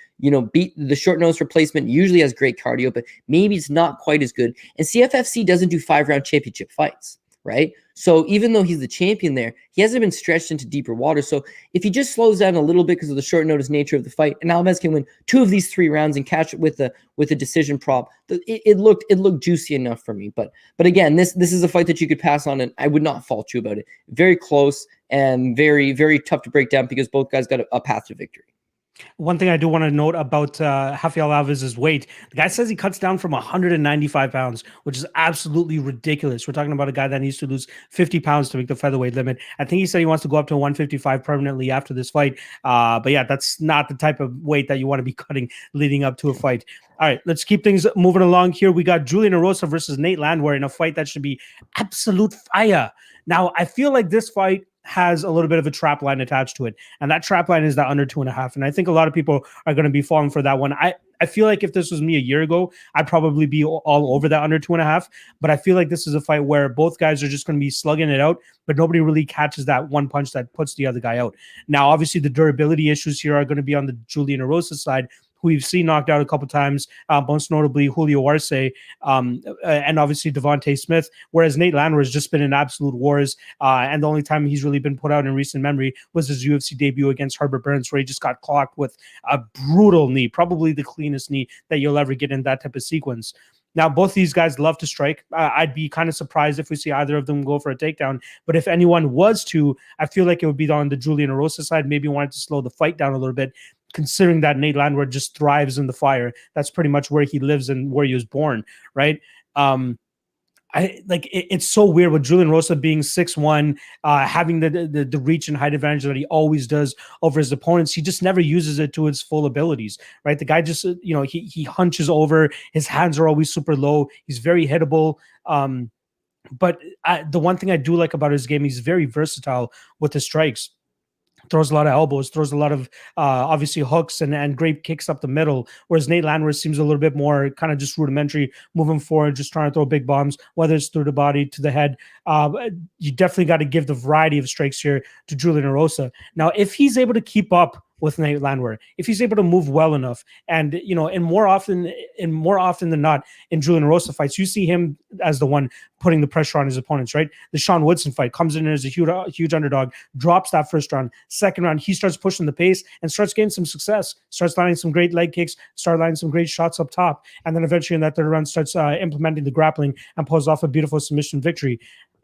beat the short nose replacement, usually has great cardio, but maybe it's not quite as good. And CFFC doesn't do 5-round championship fights, right? So even though he's the champion there, he hasn't been stretched into deeper water. So if he just slows down a little bit because of the short notice nature of the fight, and Alves can win 2 of these 3 rounds and catch it with a decision prop, it looked juicy enough for me. But again, this is a fight that you could pass on, and I would not fault you about it. Very close and very, very tough to break down because both guys got a path to victory. One thing I do want to note about Rafael Alves' weight, the guy says he cuts down from 195 pounds, which is absolutely ridiculous. We're talking about a guy that needs to lose 50 pounds to make the featherweight limit. I think he said he wants to go up to 155 permanently after this fight. But yeah, that's not the type of weight that you want to be cutting leading up to a fight. All right, let's keep things moving along here. We got Julian Erosa versus Nate Landwehr in a fight that should be absolute fire. Now, I feel like this fight has a little bit of a trap line attached to it. And that trap line is that under 2.5. And I think a lot of people are going to be falling for that one. I feel like if this was me a year ago, I'd probably be all over that under 2.5. But I feel like this is a fight where both guys are just going to be slugging it out, but nobody really catches that one punch that puts the other guy out. Now, obviously, the durability issues here are going to be on the Julian Erosa side, who we've seen knocked out a couple times, most notably Julio Arce, and obviously Devontae Smith, whereas Nate Landwehr has just been in absolute wars, and the only time he's really been put out in recent memory was his UFC debut against Herbert Burns, where he just got clocked with a brutal knee, probably the cleanest knee that you'll ever get in that type of sequence. Now, both these guys love to strike. I'd be kind of surprised if we see either of them go for a takedown. But if anyone was to, I feel like it would be on the Julian Erosa side, maybe wanted to slow the fight down a little bit, considering that Nate Landwehr just thrives in the fire. That's pretty much where he lives and where he was born, right? It's so weird with Julian Erosa being 6'1", having the reach and height advantage that he always does over his opponents. He just never uses it to its full abilities, right? The guy just, he hunches over. His hands are always super low. He's very hittable. But the one thing I do like about his game, he's very versatile with his strikes. Throws a lot of elbows, throws a lot of obviously hooks and great kicks up the middle, whereas Nate Landwehr seems a little bit more kind of just rudimentary, moving forward, just trying to throw big bombs, whether it's through the body, to the head. You definitely got to give the variety of strikes here to Julian Erosa. Now, if he's able to keep up with Nate Landwehr, if he's able to move well enough, and more often than not in Julian Erosa fights, you see him as the one putting the pressure on his opponents, right? The Sean Woodson fight comes in as a huge underdog, drops that first round. Second round, he starts pushing the pace and starts getting some success, starts landing some great leg kicks, starts landing some great shots up top, and then eventually in that third round starts implementing the grappling and pulls off a beautiful submission victory.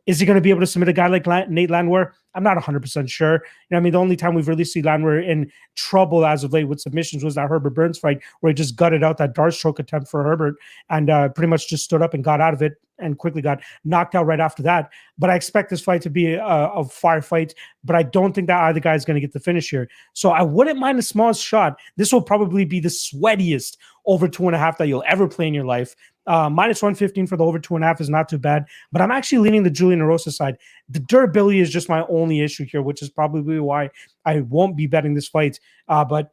Is he going to be able to submit a guy like Nate Landwehr? I'm not 100% sure. The only time we've really seen Landwehr in trouble as of late with submissions was that Herbert Burns fight, where he just gutted out that dart stroke attempt for Herbert and pretty much just stood up and got out of it and quickly got knocked out right after that. But I expect this fight to be a fire fight, but I don't think that either guy is going to get the finish here. So I wouldn't mind the smallest shot. This will probably be the sweatiest over 2.5 that you'll ever play in your life. Minus 115 for the over 2.5 is not too bad, but I'm actually leaning the Julian Erosa side. The durability is just my only issue here, which is probably why I won't be betting this fight. But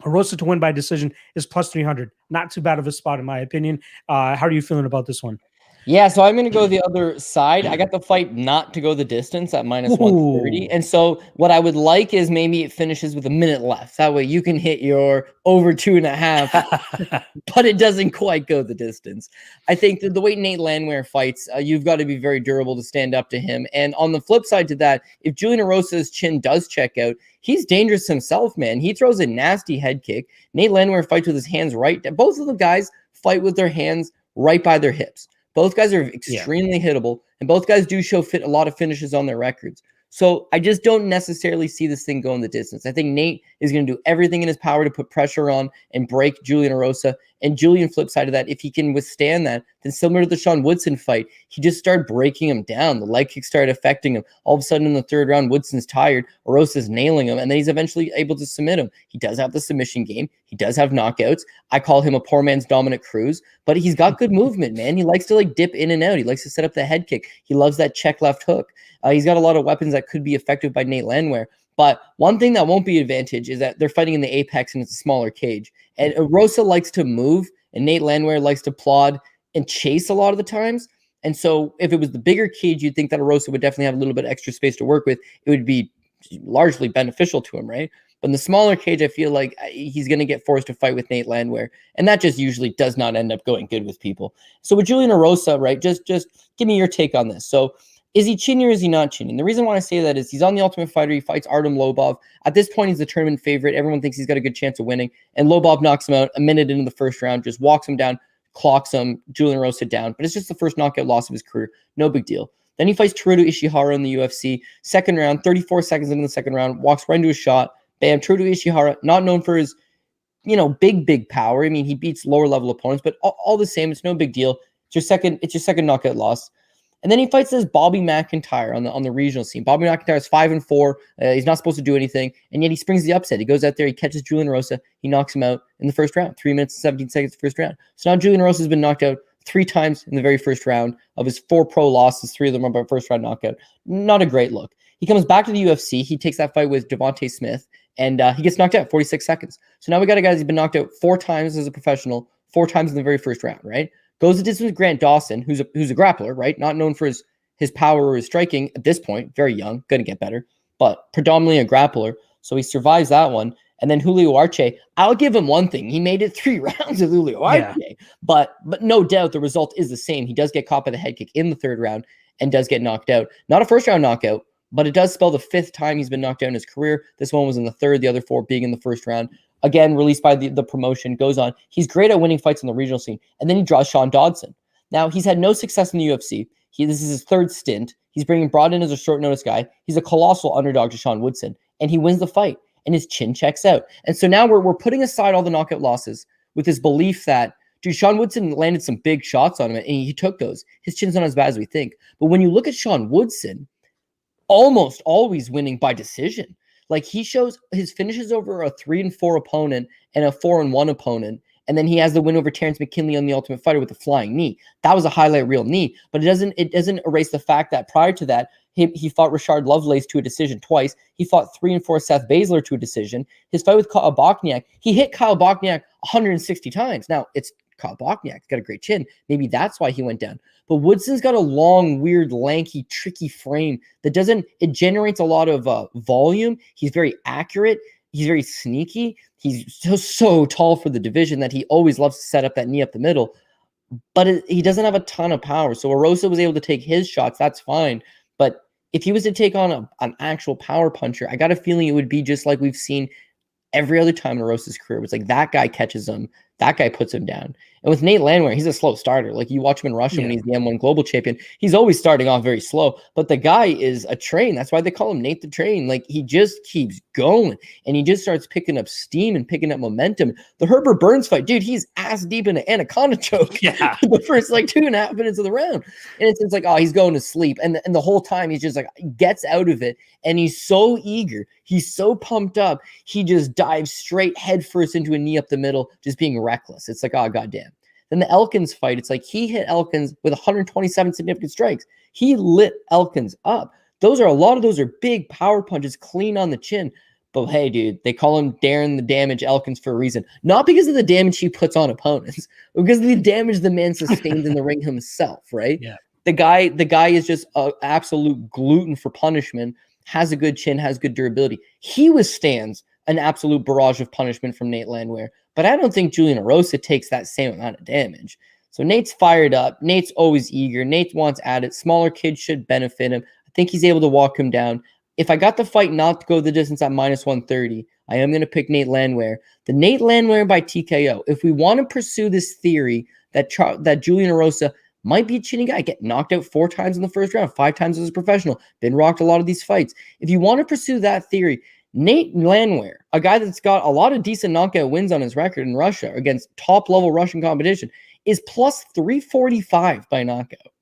Erosa to win by decision is plus 300. Not too bad of a spot, in my opinion. How are you feeling about this one? Yeah, so I'm going to go the other side. I got the fight not to go the distance at minus 130. And so what I would like is maybe it finishes with a minute left. That way you can hit your over 2.5, but it doesn't quite go the distance. I think that the way Nate Landwehr fights, you've got to be very durable to stand up to him. And on the flip side to that, if Julian Erosa's chin does check out, he's dangerous himself, man. He throws a nasty head kick. Nate Landwehr fights with his hands right. Both of the guys fight with their hands right by their hips. Both guys are extremely hittable, and both guys do show a lot of finishes on their records. So I just don't necessarily see this thing going the distance. I think Nate is going to do everything in his power to put pressure on and break Julian Erosa. And Julian, flip side of that, if he can withstand that, then similar to the Sean Woodson fight, he just started breaking him down. The leg kicks started affecting him. All of a sudden in the third round, Woodson's tired. Erosa's nailing him, and then he's eventually able to submit him. He does have the submission game. He does have knockouts. I call him a poor man's Dominic Cruz, but he's got good movement, man. He likes to like dip in and out. He likes to set up the head kick. He loves that check left hook. He's got a lot of weapons that could be effective by Nate Landwehr. But one thing that won't be an advantage is that they're fighting in the apex and it's a smaller cage. And Rosa likes to move, and Nate Landwehr likes to plod and chase a lot of the times. And so if it was the bigger cage, you'd think that Rosa would definitely have a little bit extra space to work with. It would be largely beneficial to him, right? But in the smaller cage, I feel like he's going to get forced to fight with Nate Landwehr. And that just usually does not end up going good with people. So with Julian Erosa, right, just give me your take on this. So is he chinny or is he not chinny? The reason why I say that is he's on the Ultimate Fighter. He fights Artem Lobov. At this point, he's the tournament favorite. Everyone thinks he's got a good chance of winning. And Lobov knocks him out a minute into the first round, just walks him down, clocks him, Julian Erosa down. But it's just the first knockout loss of his career. No big deal. Then he fights Teruto Ishihara in the UFC. Second round, 34 seconds into the second round, walks right into a shot. Bam, Teruto Ishihara, not known for his, big power. I mean, he beats lower level opponents, but all the same, it's no big deal. It's your second knockout loss. And then he fights this Bobby McIntyre on the regional scene. Bobby McIntyre is 5-4. He's not supposed to do anything, and yet he springs the upset. He goes out there, he catches Julian Erosa, he knocks him out in the first round. 3 minutes and 17 seconds the first round. So now Julian Erosa has been knocked out 3 times in the very first round. Of his 4 pro losses, 3 of them are by first round knockout. Not a great look. He comes back to the UFC. He takes that fight with Devontae Smith, and he gets knocked out 46 seconds. So now we got a guy who's been knocked out 4 times as a professional, 4 times in the very first round, right? Goes the distance with Grant Dawson, who's a grappler, right? Not known for his power or his striking at this point, very young, going to get better, but predominantly a grappler. So he survives that one. And then Julio Arce, I'll give him one thing. He made it 3 rounds with Julio Arce, but no doubt the result is the same. He does get caught by the head kick in the third round and does get knocked out. Not a first round knockout, but it does spell the 5th time he's been knocked out in his career. This one was in the third, the other 4 being in the first round. Again, released by the promotion, goes on. He's great at winning fights in the regional scene. And then he draws Sean Dodson. Now, he's had no success in the UFC. This is his 3rd stint. He's brought in as a short notice guy. He's a colossal underdog to Sean Woodson, and he wins the fight, and his chin checks out. And so now we're putting aside all the knockout losses with this belief that, dude, Sean Woodson landed some big shots on him, and he took those. His chin's not as bad as we think. But when you look at Sean Woodson, almost always winning by decision. Like, he shows his finishes over a 3-4 opponent and a 4-1 opponent. And then he has the win over Terrence McKinley on the Ultimate Fighter with a flying knee. That was a highlight reel knee, but it doesn't erase the fact that prior to that, he fought Rashard Lovelace to a decision twice. He fought 3-4 Seth Baszler to a decision. His fight with Kyle Bochniak, he hit Kyle Bochniak 160 times. Now, it's Kyle Bochniak. He's got a great chin. Maybe that's why he went down. But Woodson's got a long, weird, lanky, tricky frame that it generates a lot of volume. He's very accurate. He's very sneaky. He's so tall for the division that he always loves to set up that knee up the middle. But he doesn't have a ton of power. So Erosa was able to take his shots. That's fine. But if he was to take on an actual power puncher, I got a feeling it would be just like we've seen every other time in Erosa's career. It was like that guy catches him. That guy puts him down. And with Nate Landwehr, he's a slow starter. Like, you watch him in Russia when he's the M1 global champion. He's always starting off very slow, but the guy is a train. That's why they call him Nate the Train. Like, he just keeps going, and he just starts picking up steam and picking up momentum. The Herbert Burns fight, dude, he's ass deep in an anaconda choke the first 2.5 minutes of the round. And it's like, oh, he's going to sleep. And the whole time he's just like, gets out of it, and he's so eager. He's so pumped up. He just dives straight headfirst into a knee up the middle, just being reckless. It's like, oh, goddamn. Then the Elkins fight, it's like he hit Elkins with 127 significant strikes. He lit Elkins up. A lot of those are big power punches, clean on the chin. But hey, dude, they call him Darren the Damage Elkins for a reason. Not because of the damage he puts on opponents, but because of the damage the man sustains in the ring himself, right? Yeah. The guy is just an absolute gluten for punishment, has a good chin, has good durability. He withstands an absolute barrage of punishment from Nate Landwehr. But I don't think Julian Erosa takes that same amount of damage. So Nate's fired up. Nate's always eager. Nate wants at it. Smaller kids should benefit him. I think he's able to walk him down. If I got the fight not to go the distance at -130, I am going to pick Nate Landwehr. The Nate Landwehr by TKO. If we want to pursue this theory that Julian Erosa might be a chinny guy, get knocked out 4 times in the first round, 5 times as a professional, been rocked a lot of these fights. If you want to pursue that theory, Nate Landwehr, a guy that's got a lot of decent knockout wins on his record in Russia against top-level Russian competition, is plus 345 by knockout.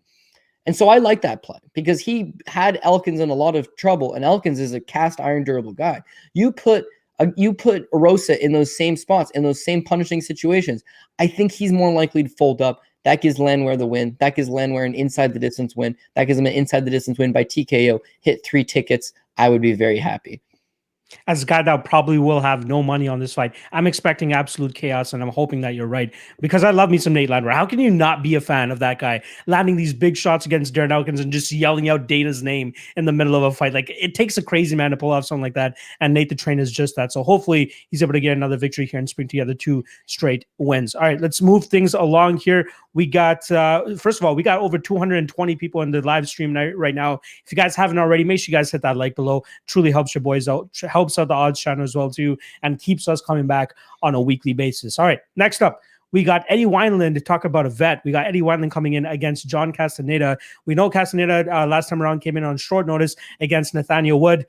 And so I like that play because he had Elkins in a lot of trouble, and Elkins is a cast iron durable guy. You put Erosa in those same spots, in those same punishing situations, I think he's more likely to fold up. That gives Landwehr the win. That gives Landwehr an inside the distance win. That gives him an inside the distance win by TKO. Hit 3 tickets. I would be very happy. As a guy that probably will have no money on this fight, I'm expecting absolute chaos, and I'm hoping that you're right because I love me some Nate Landwehr. How can you not be a fan of that guy landing these big shots against Darren Elkins and just yelling out Dana's name in the middle of a fight? Like, it takes a crazy man to pull off something like that, and Nate the Train is just that. So hopefully he's able to get another victory here and string together 2 straight wins. All right, let's move things along here. We got, first of all, we got over 220 people in the live stream right now. If you guys haven't already, make sure you guys hit that like below. Truly helps your boys out, helps out the odds channel as well too, and keeps us coming back on a weekly basis. All right, next up, we got Eddie Wineland to talk about a vet. We got Eddie Wineland coming in against John Castaneda. We know Castaneda last time around came in on short notice against Nathaniel Wood.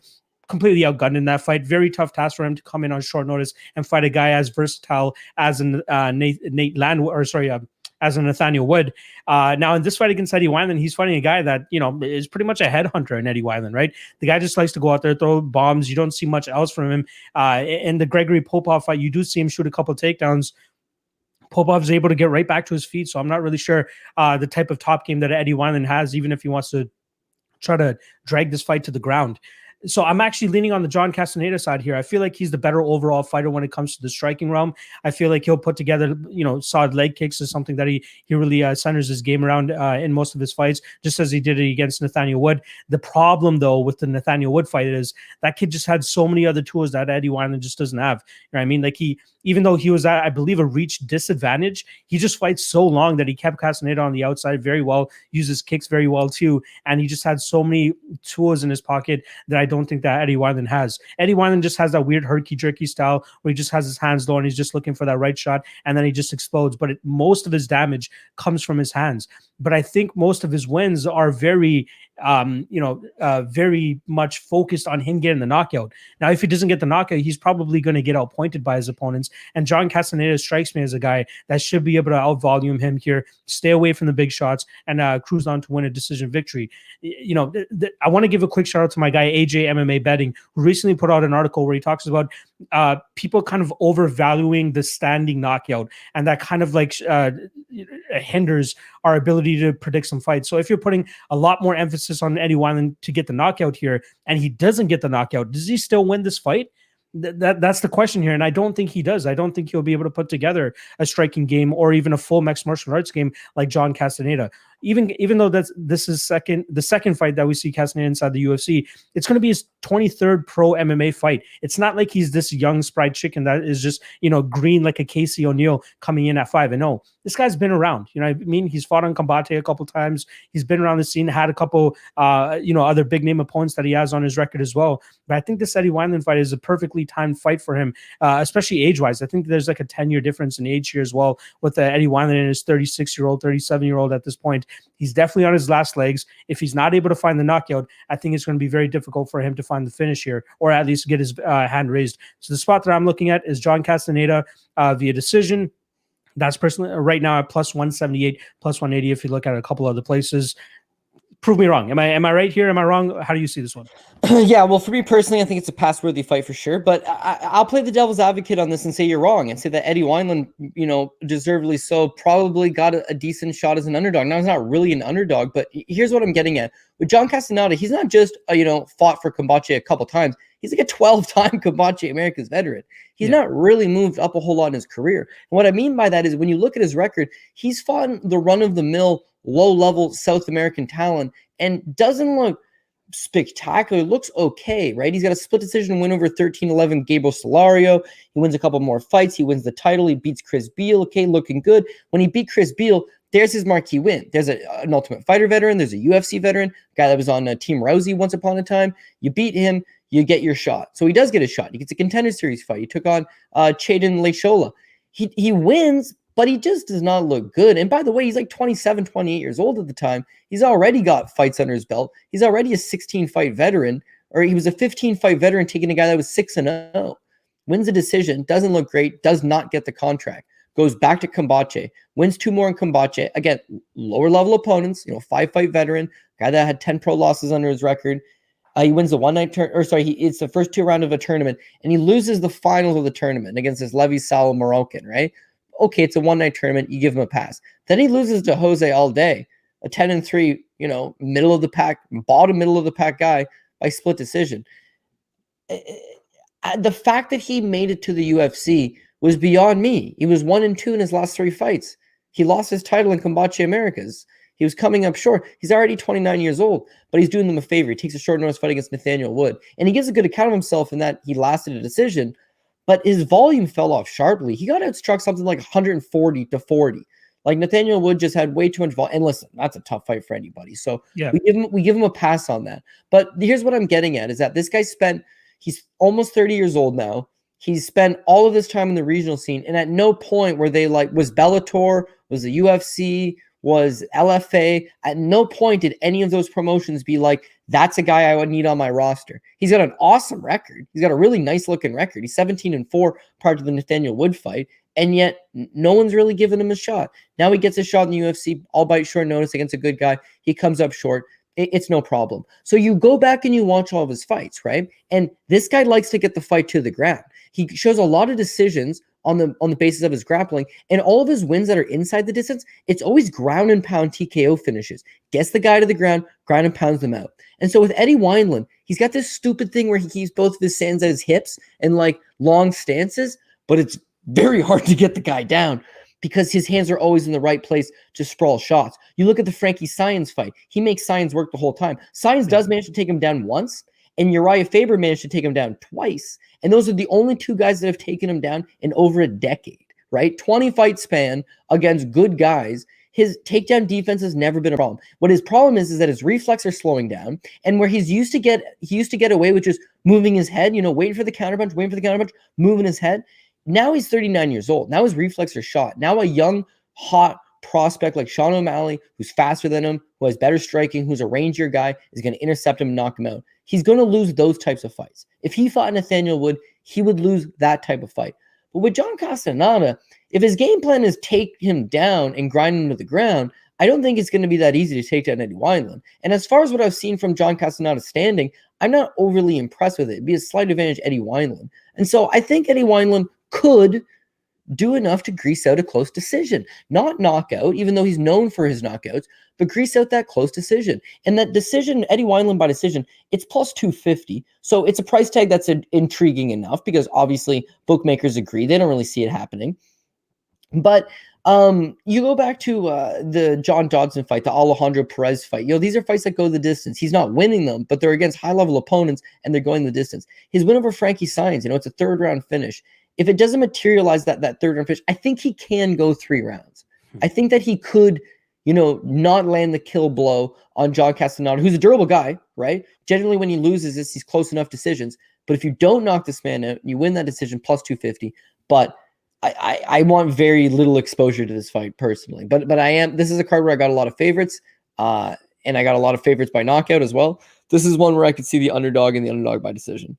Completely outgunned in that fight. Very tough task for him to come in on short notice and fight a guy as versatile as Nate Landwehr, or sorry, as a Nathaniel Wood. Now in this fight against Eddie Wineland, he's fighting a guy that, you know, is pretty much a headhunter in Eddie Wineland, right? The guy just likes to go out there, throw bombs. You don't see much else from him. In the Gregory Popov fight, you do see him shoot a couple takedowns. Popov's able to get right back to his feet. So I'm not really sure the type of top game that Eddie Wineland has, even if he wants to try to drag this fight to the ground. So I'm actually leaning on the John Castaneda side here. I feel like he's the better overall fighter when it comes to the striking realm. I feel like he'll put together, you know, solid leg kicks is something that he really centers his game around in most of his fights, just as he did it against Nathaniel Wood. The problem, though, with the Nathaniel Wood fight is that kid just had so many other tools that Eddie Wineland just doesn't have. You know what I mean? Like, even though he was at, I believe, a reach disadvantage, he just fights so long that he kept Castaneda on the outside very well, uses kicks very well too, and he just had so many tools in his pocket that I don't think that Eddie Wineland has. Eddie Wineland just has that weird herky-jerky style where he just has his hands low and he's just looking for that right shot, and then he just explodes. But most of his damage comes from his hands. But I think most of his wins are very, very much focused on him getting the knockout. Now, if he doesn't get the knockout, he's probably going to get outpointed by his opponents. And John Castaneda strikes me as a guy that should be able to outvolume him here, stay away from the big shots, and cruise on to win a decision victory. You know, I want to give a quick shout out to my guy, AJ MMA Betting, who recently put out an article where he talks about people kind of overvaluing the standing knockout, and that kind of like hinders our ability to predict some fights. So if you're putting a lot more emphasis on Eddie Wineland to get the knockout here, and he doesn't get the knockout, does he still win this fight? That's the question here, and I don't think he does. I don't think he'll be able to put together a striking game or even a full mixed martial arts game like John Castaneda. Even though this is the second fight that we see Castaneda inside the UFC, it's going to be his 23rd pro MMA fight. It's not like he's this young spry chicken that is just, green like a Casey O'Neill coming in at 5-0. This guy's been around. You know what I mean? He's fought on Combate a couple times. He's been around the scene, had a couple, other big name opponents that he has on his record as well. But I think this Eddie Wineland fight is a perfectly timed fight for him, especially age-wise. I think there's like a 10-year difference in age here as well with Eddie Wineland and his 36-year-old, 37-year-old at this point. He's definitely on his last legs. If he's not able to find the knockout, I think it's going to be very difficult for him to find the finish here, or at least get his hand raised. So the spot that I'm looking at is John Castaneda via decision. That's personally right now at plus 178, plus 180 if you look at a couple other places. Prove me wrong. Am I right here? Am I wrong? How do you see this one? Yeah, well, for me personally, I think it's a pass-worthy fight for sure. But I'll play the devil's advocate on this and say you're wrong and say that Eddie Wineland, deservedly so, probably got a decent shot as an underdog. Now, he's not really an underdog, but here's what I'm getting at. With John Castaneda, he's not just, fought for Combate a couple times. He's like a 12-time Combate Americas veteran. He's not really moved up a whole lot in his career. And what I mean by that is when you look at his record, he's fought the run-of-the-mill, low-level South American talent and doesn't look spectacular. Looks okay, right? He's got a split decision win over 13-11 Gabriel Solario. He wins a couple more fights. He wins the title. He beats Chris Beal. Okay, looking good. When he beat Chris Beal, there's his marquee win. There's an Ultimate Fighter veteran. There's a UFC veteran, a guy that was on Team Rousey once upon a time. You beat him, you get your shot. So he does get a shot. He gets a Contender Series fight. He took on Chaden Leishola. He wins, but he just does not look good. And by the way, he's like 27, 28 years old at the time. He's already got fights under his belt. He's already a 16-fight veteran, or he was a 15-fight veteran taking a guy that was 6-0. Wins a decision, doesn't look great, does not get the contract. Goes back to Kombache, wins 2 more in Kombache. Again, lower level opponents, 5-fight veteran, guy that had 10 pro losses under his record. He wins the one-night it's the first 2 rounds of a tournament, and he loses the finals of the tournament against this Levi Sal Moroccan, right? Okay, it's a one-night tournament, you give him a pass. Then he loses to Jose Alde, a 10-3, middle of the pack, bottom middle of the pack guy by split decision. The fact that he made it to the UFC was beyond me. He was 1-2 in his last 3 fights. He lost his title in Kombache Americas. He was coming up short. He's already 29 years old, but he's doing them a favor. He takes a short notice fight against Nathaniel Wood, and he gives a good account of himself in that he lasted a decision, but his volume fell off sharply. He got outstruck something like 140-40. Like Nathaniel Wood just had way too much volume. And listen, that's a tough fight for anybody. So yeah, we give him a pass on that. But here's what I'm getting at is that this guy he's almost 30 years old now. He's spent all of this time in the regional scene, and at no point were they like, was Bellator, was the UFC, was LFA, at no point did any of those promotions be like, that's a guy I would need on my roster. He's got an awesome record. He's got a really nice looking record. He's 17-4 prior to the Nathaniel Wood fight, and yet no one's really given him a shot. Now he gets a shot in the UFC, all by short notice against a good guy. He comes up short. It's no problem. So you go back and you watch all of his fights, right? And this guy likes to get the fight to the ground. He shows a lot of decisions on the basis of his grappling, and all of his wins that are inside the distance, it's always ground and pound TKO finishes. Gets the guy to the ground and pounds them out. And so with Eddie Wineland, he's got this stupid thing where he keeps both of his hands at his hips and like long stances, but it's very hard to get the guy down because his hands are always in the right place to sprawl shots. You look at the Frankie Saenz fight. He makes Saenz work the whole time. Saenz does manage to take him down once, and Uriah Faber managed to take him down twice. And those are the only 2 guys that have taken him down in over a decade, right? 20-fight span against good guys. His takedown defense has never been a problem. What his problem is that his reflexes are slowing down, and where he used to get away with just moving his head, waiting for the counterpunch, moving his head. Now he's 39 years old. Now his reflexes are shot. Now a young, hot prospect like Sean O'Malley, who's faster than him, who has better striking, who's a rangier guy, is going to intercept him and knock him out. He's going to lose those types of fights. If he fought Nathaniel Wood, he would lose that type of fight. But with John Castaneda, if his game plan is take him down and grind him to the ground, I don't think it's going to be that easy to take down Eddie Wineland. And as far as what I've seen from John Castaneda's standing, I'm not overly impressed with it. It'd be a slight advantage Eddie Wineland. And so I think Eddie Wineland could do enough to grease out a close decision. Not knockout, even though he's known for his knockouts, but grease out that close decision. And that decision, Eddie Wineland by decision, it's plus 250. So it's a price tag that's intriguing enough because obviously bookmakers agree. They don't really see it happening. But you go back to the John Dodson fight, the Alejandro Perez fight. These are fights that go the distance. He's not winning them, but they're against high-level opponents, and they're going the distance. His win over Frankie Saenz, it's a 3rd-round finish. If it doesn't materialize that 3rd-round finish, I think he can go 3 rounds. I think that he could, not land the kill blow on John Castaneda, who's a durable guy, right? Generally, when he loses, he's close enough decisions. But if you don't knock this man out, you win that decision plus 250. But I want very little exposure to this fight personally. But this is a card where I got a lot of favorites, and I got a lot of favorites by knockout as well. This is one where I could see the underdog and the underdog by decision.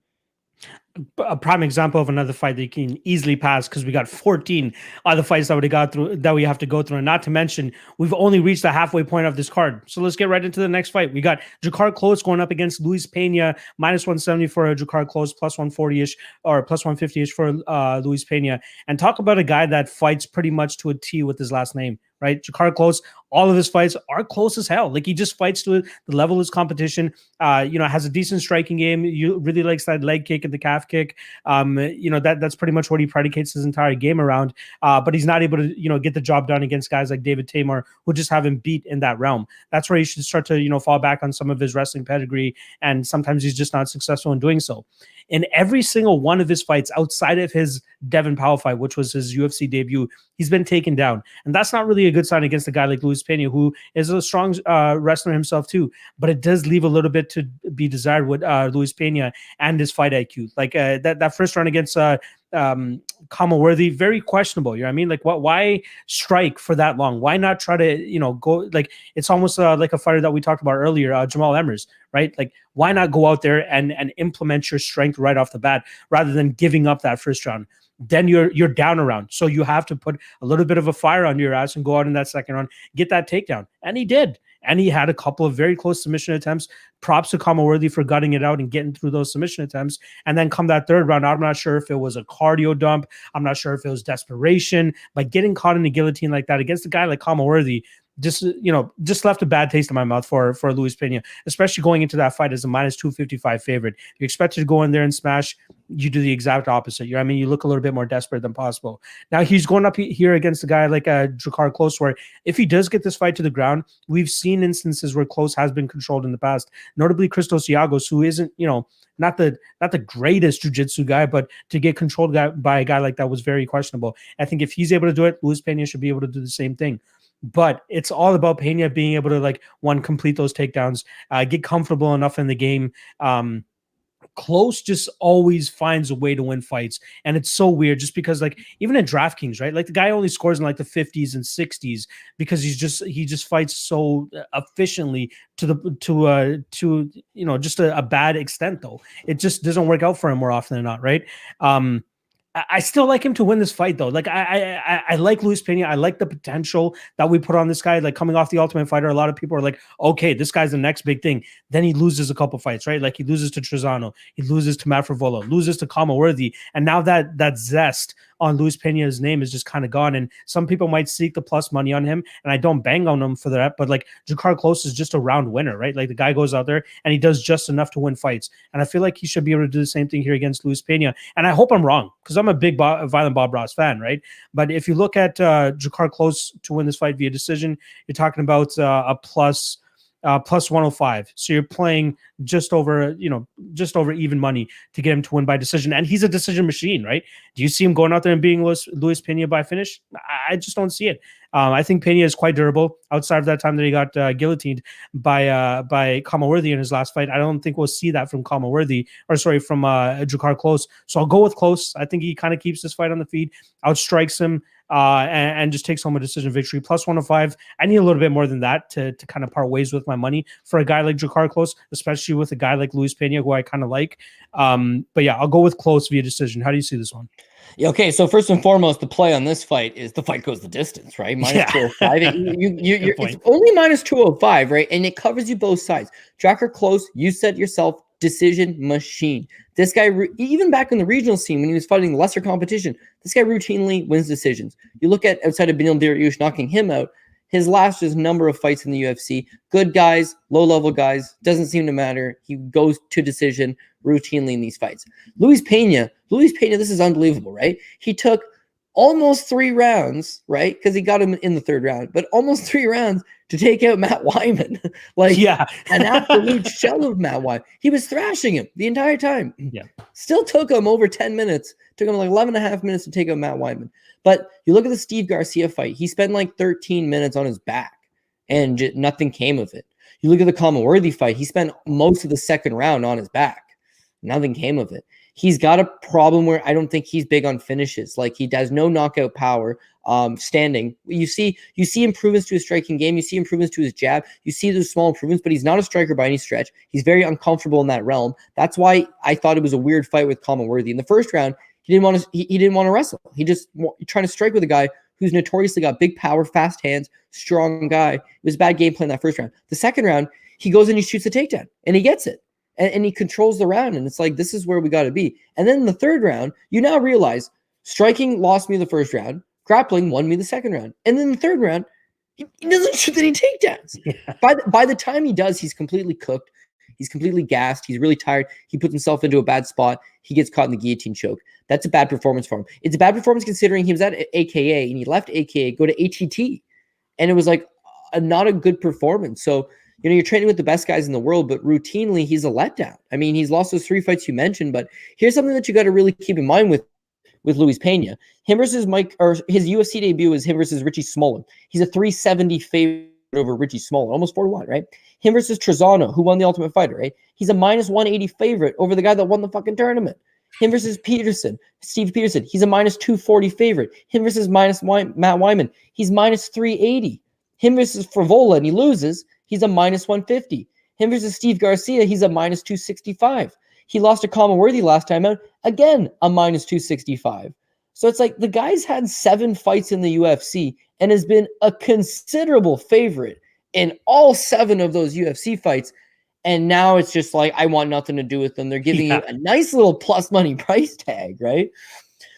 A prime example of another fight that you can easily pass because we got 14 other fights that we have to go through, and not to mention we've only reached the halfway point of this card. So let's get right into the next fight. We got Jakar Klose going up against Luis Pena, minus 170 for Jakar Klose, plus 140-ish or plus 150-ish for Luis Pena. And talk about a guy that fights pretty much to a T with his last name, right? Jakar Klose, all of his fights are close as hell. Like, he just fights to the level of his competition, has a decent striking game. You really likes that leg kick and the calf kick. That's pretty much what he predicates his entire game around. But he's not able to, get the job done against guys like David Tamar, who just have him beat in that realm. That's where he should start to, fall back on some of his wrestling pedigree. And sometimes he's just not successful in doing so. In every single one of his fights outside of his Devin Powell fight, which was his UFC debut, he's been taken down. And that's not really a good sign against a guy like Luis Pena, who is a strong wrestler himself too. But it does leave a little bit to be desired with Luis Pena and his fight IQ. Like that first round against Kama Worthy, very questionable. You know what I mean? Like, why strike for that long? Why not try to, go, like, it's almost like a fighter that we talked about earlier, Jamal Emmers, right? Like, why not go out there and implement your strength right off the bat rather than giving up that first round? Then you're down a round. So you have to put a little bit of a fire on your ass and go out in that second round, get that takedown. And he did. And he had a couple of very close submission attempts. Props to Kama Worthy for gutting it out and getting through those submission attempts. And then come that third round, I'm not sure if it was a cardio dump. I'm not sure if it was desperation. But getting caught in the guillotine like that against a guy like Kama Worthy just left a bad taste in my mouth for Luis Pena, especially going into that fight as a minus 255 favorite. You expected to go in there and smash. You do the exact opposite. You know what I mean? You look a little bit more desperate than possible. Now he's going up here against a guy like Drakkar Klose, where if he does get this fight to the ground, we've seen instances where Klose has been controlled in the past, notably Christos Giagos, who isn't, not the greatest jiu-jitsu guy, but to get controlled by a guy like that was very questionable. I think if he's able to do it, Luis Pena should be able to do the same thing. But it's all about Pena being able to, complete those takedowns, get comfortable enough in the game. Klose just always finds a way to win fights. And it's so weird just because, even in DraftKings, right? Like, the guy only scores in, the 50s and 60s because he just fights so efficiently to just a bad extent, though. It just doesn't work out for him more often than not, right? I still like him to win this fight, though. Like, I like Luis Pena. I like the potential that we put on this guy. Like, coming off the Ultimate Fighter, a lot of people are like, okay, this guy's the next big thing. Then he loses a couple fights, right? Like, he loses to Trezano, he loses to Matt Frevola, loses to Kama Worthy, and now that zest on Luis Pena's name is just kind of gone. And some people might seek the plus money on him, and I don't bang on him for that. But Drakkar Klose is just a round winner, right? Like, the guy goes out there and he does just enough to win fights, and I feel like he should be able to do the same thing here against Luis Pena. And I hope I'm wrong, because I'm a big Violent Bob Ross fan, right? But if you look at Drakkar Klose to win this fight via decision, you're talking about a plus 105. So you're playing just over even money to get him to win by decision. And he's a decision machine, right? Do you see him going out there and being Luis Pena by finish? I just don't see it. I think Pena is quite durable outside of that time that he got guillotined by Kama Worthy in his last fight. I don't think we'll see that from Drakkar Klose. So I'll go with Klose. I think he kind of keeps this fight on the feet, outstrikes him, and just takes home a decision victory. Plus 105. I need a little bit more than that to kind of part ways with my money for a guy like Drakkar Klose, especially with a guy like Luis Pena, who I kind of like. But yeah, I'll go with Klose via decision. How do you see this one? Yeah, okay, so first and foremost, the play on this fight is the fight goes the distance, right? Minus 205. It's only minus 205, right? And it covers you both sides. Drakkar Klose, you said yourself, decision machine. This guy, even back in the regional scene when he was fighting lesser competition, this guy routinely wins decisions. You look at outside of Beneil Dariush knocking him out, his last number of fights in the UFC, good guys, low-level guys, doesn't seem to matter. He goes to decision routinely in these fights. Luis Pena, this is unbelievable, right? He took almost 3 rounds, right? Because he got him in the third round, but almost 3 rounds to take out Matt Wyman. An absolute shell of Matt Wyman. He was thrashing him the entire time. Yeah. Still took him over 10 minutes. Took him 11 and a half minutes to take out Matt Wyman. But you look at the Steve Garcia fight. He spent 13 minutes on his back, and nothing came of it. You look at the Kama Worthy fight. He spent most of the second round on his back. Nothing came of it. He's got a problem where I don't think he's big on finishes. He does no knockout power. Standing. You see improvements to his striking game. You see improvements to his jab. You see those small improvements, but he's not a striker by any stretch. He's very uncomfortable in that realm. That's why I thought it was a weird fight with Kama Worthy. In the first round, he didn't want to wrestle. He just trying to strike with a guy who's notoriously got big power, fast hands, strong guy. It was a bad game plan that first round. The second round, he goes and he shoots a takedown, and he gets it. And he controls the round, and it's this is where we got to be. And then in the third round, you now realize striking lost me the first round, grappling won me the second round. And then the third round, he doesn't shoot any takedowns. Yeah. By the time he does, he's completely cooked. He's completely gassed. He's really tired. He puts himself into a bad spot. He gets caught in the guillotine choke. That's a bad performance for him. It's a bad performance considering he was at AKA, and he left AKA, go to ATT. And it was not a good performance. So, you're training with the best guys in the world, but routinely he's a letdown. I mean, he's lost those 3 fights you mentioned, but here's something that you got to really keep in mind with Luis Pena. Him versus his UFC debut is him versus Richie Smolin. He's a 370 favorite over Richie Smolin, almost 4-1, right? Him versus Trezano, who won the Ultimate Fighter, right? He's a minus 180 favorite over the guy that won the fucking tournament. Him versus Peterson, Steve Peterson, he's a minus 240 favorite. Him versus Matt Wyman, he's minus 380. Him versus Frivola, and he loses, he's a minus 150. Him versus Steve Garcia, he's a minus 265. He lost to Common Worthy last time out, again, a minus 265. So it's like the guy's had 7 fights in the UFC and has been a considerable favorite in all 7 of those UFC fights. And now it's just like, I want nothing to do with them. They're giving you a nice little plus money price tag, right?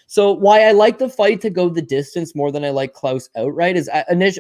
So why I like the fight to go the distance more than I like Klose outright is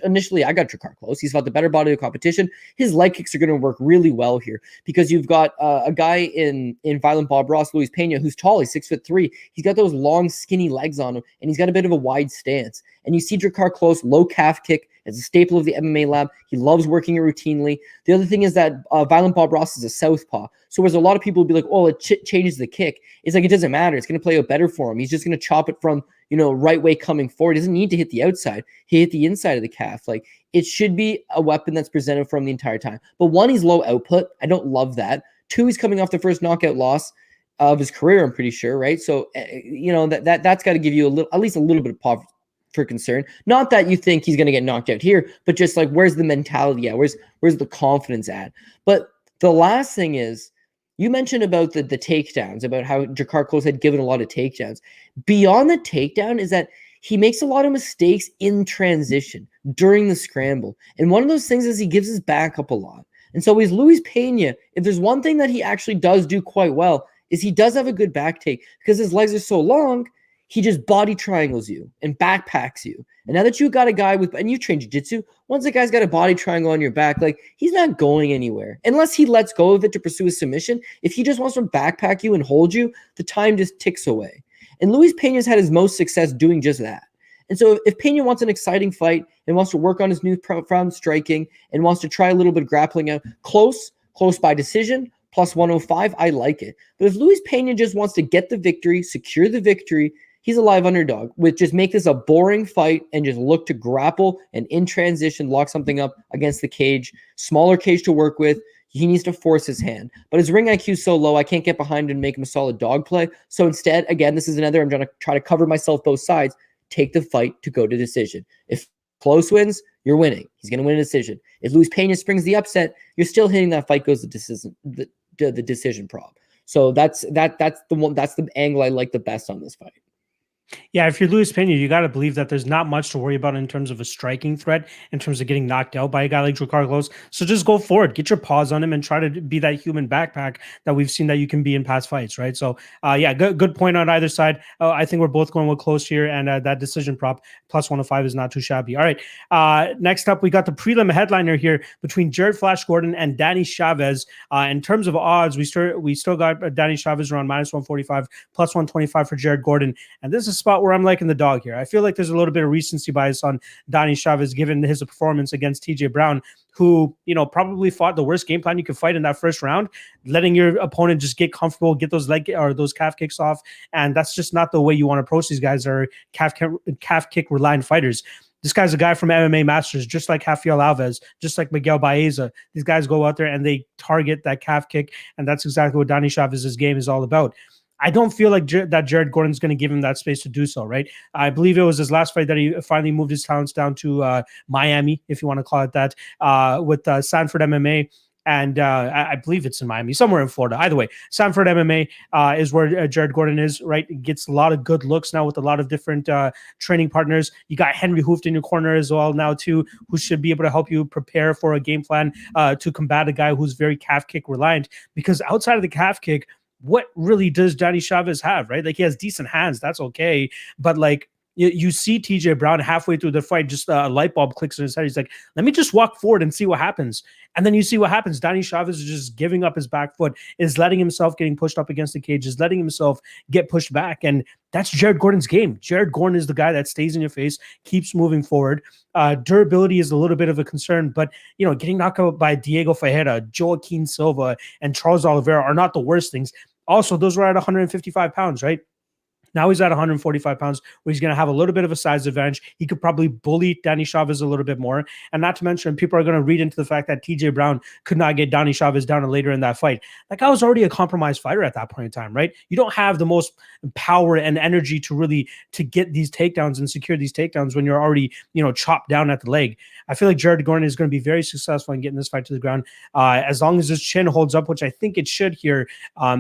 initially I got Drakkar Klose. He's got the better body of competition. His leg kicks are going to work really well here because you've got a guy in Violent Bob Ross, Luis Pena, who's tall. He's 6'3". He's got those long, skinny legs on him, and he's got a bit of a wide stance. And you see Drakkar Klose, low calf kick, as a staple of the MMA lab. He loves working it routinely. The other thing is that Violent Bob Ross is a southpaw. So whereas a lot of people will be like, oh, it changes the kick. It's like, it doesn't matter. It's going to play out better for him. He's just going to chop it from, right way coming forward. He doesn't need to hit the outside. He hit the inside of the calf. Like, it should be a weapon that's presented for him the entire time. But 1, he's low output. I don't love that. 2, he's coming off the first knockout loss of his career, I'm pretty sure, right? So, that's got to give you at least a little bit of pause for concern. Not that you think he's going to get knocked out here, but just like, where's the mentality at? Where's the confidence at? But the last thing is, you mentioned about the takedowns, about how Drakkar Klose had given a lot of takedowns. Beyond the takedown is that he makes a lot of mistakes in transition during the scramble. And one of those things is he gives his back up a lot. And so with Luis Pena, if there's one thing that he actually does do quite well, is he does have a good back take because his legs are so long. He just body triangles you and backpacks you. And now that you got a guy and you train jiu-jitsu, once a guy's got a body triangle on your back, like, he's not going anywhere unless he lets go of it to pursue a submission. If he just wants to backpack you and hold you, the time just ticks away. And Luis Pena's had his most success doing just that. And so if Pena wants an exciting fight and wants to work on his newfound striking and wants to try a little bit of grappling out, close by decision, plus 105, I like it. But if Luis Pena just wants to get the victory, secure the victory, he's a live underdog. With just make this a boring fight and just look to grapple and in transition, lock something up against the cage. Smaller cage to work with. He needs to force his hand. But his ring IQ is so low, I can't get behind and make him a solid dog play. So instead, again, this is another, I'm going to try to cover myself both sides. Take the fight to go to decision. If Klose wins, you're winning. He's going to win a decision. If Luis Pena springs the upset, you're still hitting that fight goes to decision, the decision prop. So that's the angle I like the best on this fight. Yeah, if you're Luis Pena, you got to believe that there's not much to worry about in terms of a striking threat, in terms of getting knocked out by a guy like Drakkar Klose. So just go forward, get your paws on him, and try to be that human backpack that we've seen that you can be in past fights, right? So, yeah, good point on either side. I think we're both going with Klose here, and that decision prop plus 105 is not too shabby. All right, next up, we got the prelim headliner here between Jared Flash Gordon and Danny Chavez. In terms of odds, we still got Danny Chavez around minus 145, plus 125 for Jared Gordon, and this is a spot where I'm liking the dog here. I feel like there's a little bit of recency bias on Danny Chavez given his performance against TJ Brown, who, probably fought the worst game plan you could fight in that first round, letting your opponent just get comfortable, get those those calf kicks off. And that's just not the way you want to approach these guys that are calf kick reliant fighters. This guy's a guy from MMA Masters, just like Rafael Alves, just like Miguel Baeza. These guys go out there and they target that calf kick, and that's exactly what Danny Chavez's game is all about. I don't feel like that Jared Gordon's going to give him that space to do so, right? I believe it was his last fight that he finally moved his talents down to Miami, if you want to call it that, with Sanford MMA. And I believe it's in Miami, somewhere in Florida. Either way, Sanford MMA is where Jared Gordon is, right? He gets a lot of good looks now with a lot of different training partners. You got Henry Hooft in your corner as well now, too, who should be able to help you prepare for a game plan to combat a guy who's very calf kick reliant. Because outside of the calf kick, what really does Danny Chavez have, right? Like, he has decent hands. That's okay. But like, you see TJ Brown halfway through the fight, just a light bulb clicks in his head. He's like, let me just walk forward and see what happens. And then you see what happens. Danny Chavez is just giving up his back foot, is letting himself getting pushed up against the cage, is letting himself get pushed back. And that's Jared Gordon's game. Jared Gordon is the guy that stays in your face, keeps moving forward. Durability is a little bit of a concern, but, getting knocked out by Diego Ferreira, Joaquin Silva, and Charles Oliveira are not the worst things. Also, those were at 155 pounds, right? Now he's at 145 pounds, where he's going to have a little bit of a size advantage. He could probably bully Danny Chavez a little bit more. And not to mention, people are going to read into the fact that TJ Brown could not get Danny Chavez down later in that fight. That guy was already a compromised fighter at that point in time, right? You don't have the most power and energy to get these takedowns and secure these takedowns when you're already, chopped down at the leg. I feel like Jared Gordon is going to be very successful in getting this fight to the ground. As long as his chin holds up, which I think it should here,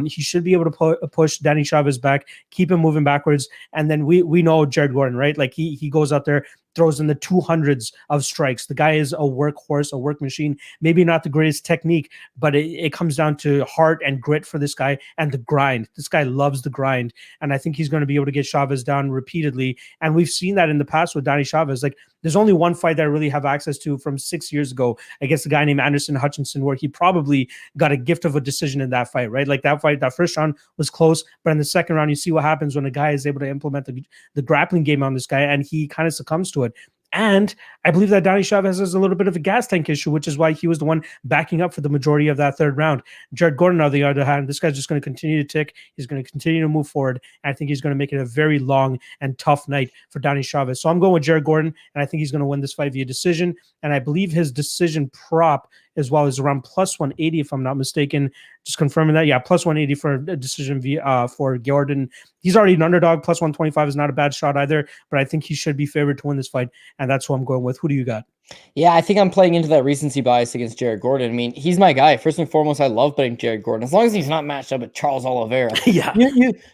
he should be able to push Danny Chavez back, keep him moving backwards. And then we know Jared Gordon, right? Like he goes out there, throws in the 200s of strikes. The guy is a workhorse, a work machine. Maybe not the greatest technique, but it comes down to heart and grit for this guy and the grind. This guy loves the grind. And I think he's going to be able to get Chavez down repeatedly. And we've seen that in the past with Danny Chavez. Like, there's only one fight that I really have access to from 6 years ago against a guy named Anderson Hutchinson, where he probably got a gift of a decision in that fight, right? Like that fight, that first round was close, but in the second round, you see what happens when a guy is able to implement the grappling game on this guy, and he kind of succumbs to it. And I believe that Danny Chavez has a little bit of a gas tank issue, which is why he was the one backing up for the majority of that third round. Jared Gordon, on the other hand, this guy's just going to continue to tick. He's going to continue to move forward. And I think he's going to make it a very long and tough night for Danny Chavez. So I'm going with Jared Gordon, and I think he's going to win this fight via decision. And I believe his decision prop as well is around plus 180, if I'm not mistaken. Just confirming that. Yeah, plus 180 for a decision for Gordon. He's already an underdog. Plus 125 is not a bad shot either, but I think he should be favored to win this fight, and that's who I'm going with. Who do you got? Yeah, I think I'm playing into that recency bias against Jared Gordon. I mean, he's my guy. First and foremost, I love betting Jared Gordon, as long as he's not matched up with Charles Oliveira. Yeah.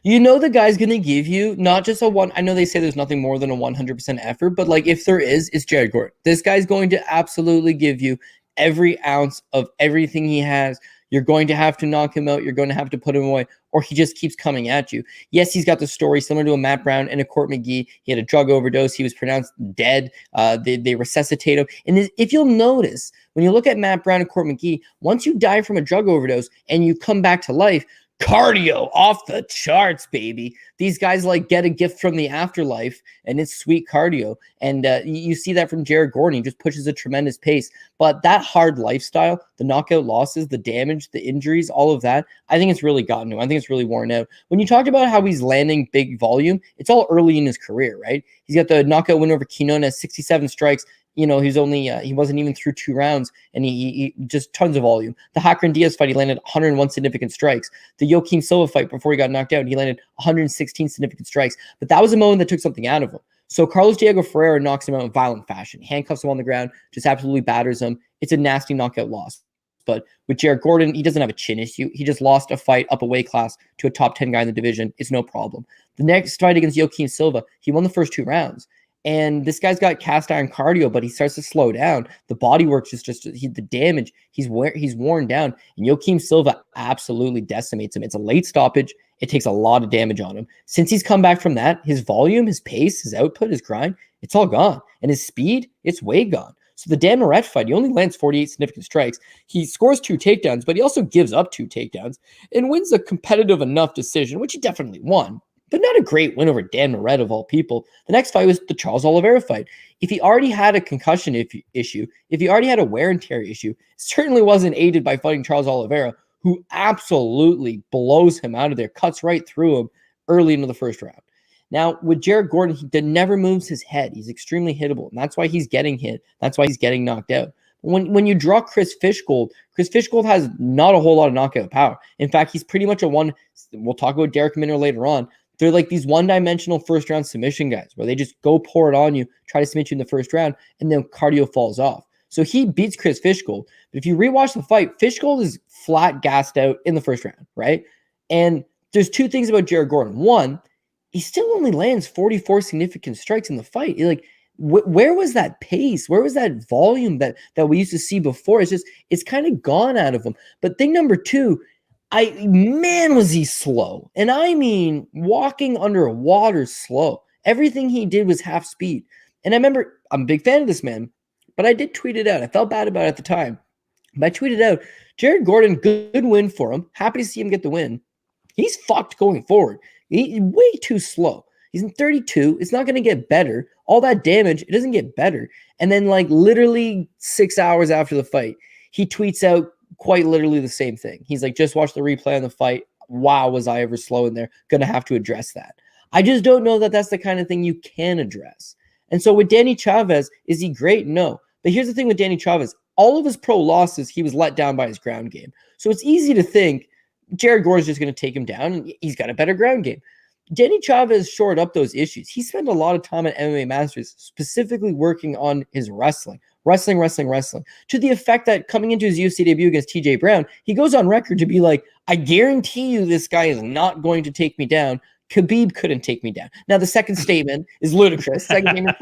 You know the guy's going to give you not just a one. I know they say there's nothing more than a 100% effort, but like if there is, it's Jared Gordon. This guy's going to absolutely give you every ounce of everything he has. You're going to have to knock him out. You're going to have to put him away, or he just keeps coming at you. Yes, he's got the story similar to a Matt Brown and a Court McGee. He had a drug overdose. He was pronounced dead. They resuscitate him. And if you'll notice, when you look at Matt Brown and Court McGee, once you die from a drug overdose and you come back to life, cardio off the charts, baby. These guys like get a gift from the afterlife, and it's sweet cardio. And you see that from Jared Gordon. He just pushes a tremendous pace. But that hard lifestyle, the knockout losses, the damage, the injuries, all of that, I think it's really gotten to him. I think it's really worn out. When you talked about how he's landing big volume, it's all early in his career, right? He's got the knockout win over Quinona, 67 strikes. He wasn't even through 2 rounds, and he just tons of volume. The Hakron Diaz fight, he landed 101 significant strikes. The Joaquim Silva fight before he got knocked out, he landed 116 significant strikes. But that was a moment that took something out of him. So Carlos Diego Ferreira knocks him out in violent fashion, handcuffs him on the ground, just absolutely batters him. It's a nasty knockout loss. But with Jared Gordon, he doesn't have a chin issue. He just lost a fight up a weight class to a top 10 guy in the division. It's no problem. The next fight against Joaquim Silva, he won the first 2 rounds. And this guy's got cast iron cardio, but he starts to slow down. The body work the damage. He's worn down. And Joaquim Silva absolutely decimates him. It's a late stoppage. It takes a lot of damage on him. Since he's come back from that, his volume, his pace, his output, his grind, it's all gone. And his speed, it's way gone. So the Dan Moret fight, he only lands 48 significant strikes. He scores 2 takedowns, but he also gives up 2 takedowns and wins a competitive enough decision, which he definitely won. But not a great win over Dan Moret of all people. The next fight was the Charles Oliveira fight. If he already had a concussion issue, if he already had a wear and tear issue, certainly wasn't aided by fighting Charles Oliveira, who absolutely blows him out of there, cuts right through him early into the first round. Now, with Jared Gordon, he never moves his head. He's extremely hittable, and that's why he's getting hit. That's why he's getting knocked out. When you draw Chris Fishgold has not a whole lot of knockout power. In fact, he's pretty much a one. We'll talk about Derrick Minner later on. They're like these one-dimensional first-round submission guys where they just go pour it on you, try to submit you in the first round, and then cardio falls off. So he beats Chris Fishgold. But if you rewatch the fight, Fishgold is flat gassed out in the first round, right? And there's 2 things about Jared Gordon. One, he still only lands 44 significant strikes in the fight. Where was that pace? Where was that volume that we used to see before? It's kind of gone out of him. But thing number 2, was he slow. And I mean, walking underwater slow. Everything he did was half speed. And I remember, I'm a big fan of this man, but I did tweet it out. I felt bad about it at the time. But I tweeted out, Jared Gordon, good win for him. Happy to see him get the win. He's fucked going forward. He's way too slow. He's in 32. It's not going to get better. All that damage, it doesn't get better. And then literally 6 hours after the fight, he tweets out quite literally the same thing. He's like, just watch the replay on the fight. Wow, was I ever slow in there? Gonna have to address that. I just don't know that that's the kind of thing you can address. And so with Danny Chavez, is he great? No. But here's the thing with Danny Chavez. All of his pro losses, he was let down by his ground game. So it's easy to think Jared Gore's just going to take him down, and he's got a better ground game. Danny Chavez shored up those issues. He spent a lot of time at MMA Masters specifically working on his wrestling, to the effect that coming into his UFC debut against TJ Brown, he goes on record to be like, I guarantee you this guy is not going to take me down. Khabib couldn't take me down. Now, the second statement is ludicrous. Second statement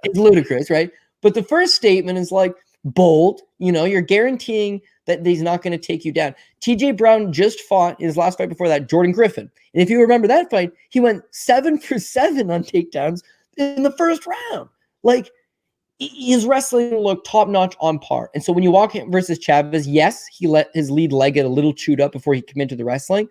is ludicrous, right? But the first statement is like bold. You know, you're guaranteeing that he's not going to take you down. TJ Brown just fought in his last fight before that, Jordan Griffin. And if you remember that fight, he went 7 for 7 on takedowns in the first round. Like, his wrestling looked top-notch on par. And so when you walk in versus Chavez, yes, he let his lead leg get a little chewed up before he committed to the wrestling,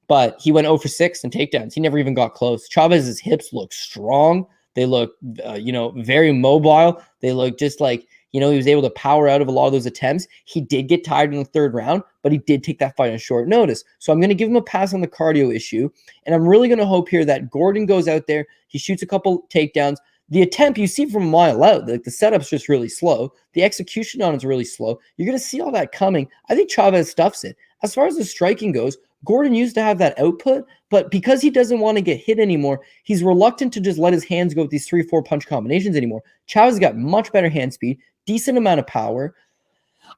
but he went 0 for 6 in takedowns. He never even got close. Chavez's hips look strong. They look, very mobile. They look just like, he was able to power out of a lot of those attempts. He did get tired in the third round, but he did take that fight on short notice. So I'm going to give him a pass on the cardio issue. And I'm really going to hope here that Gordon goes out there. He shoots a couple takedowns. The attempt you see from a mile out, like the setup's just really slow. The execution on it's really slow. You're going to see all that coming. I think Chavez stuffs it. As far as the striking goes, Gordon used to have that output, but because he doesn't want to get hit anymore, he's reluctant to just let his hands go with these 3-4 punch combinations anymore. Chavez got much better hand speed, decent amount of power.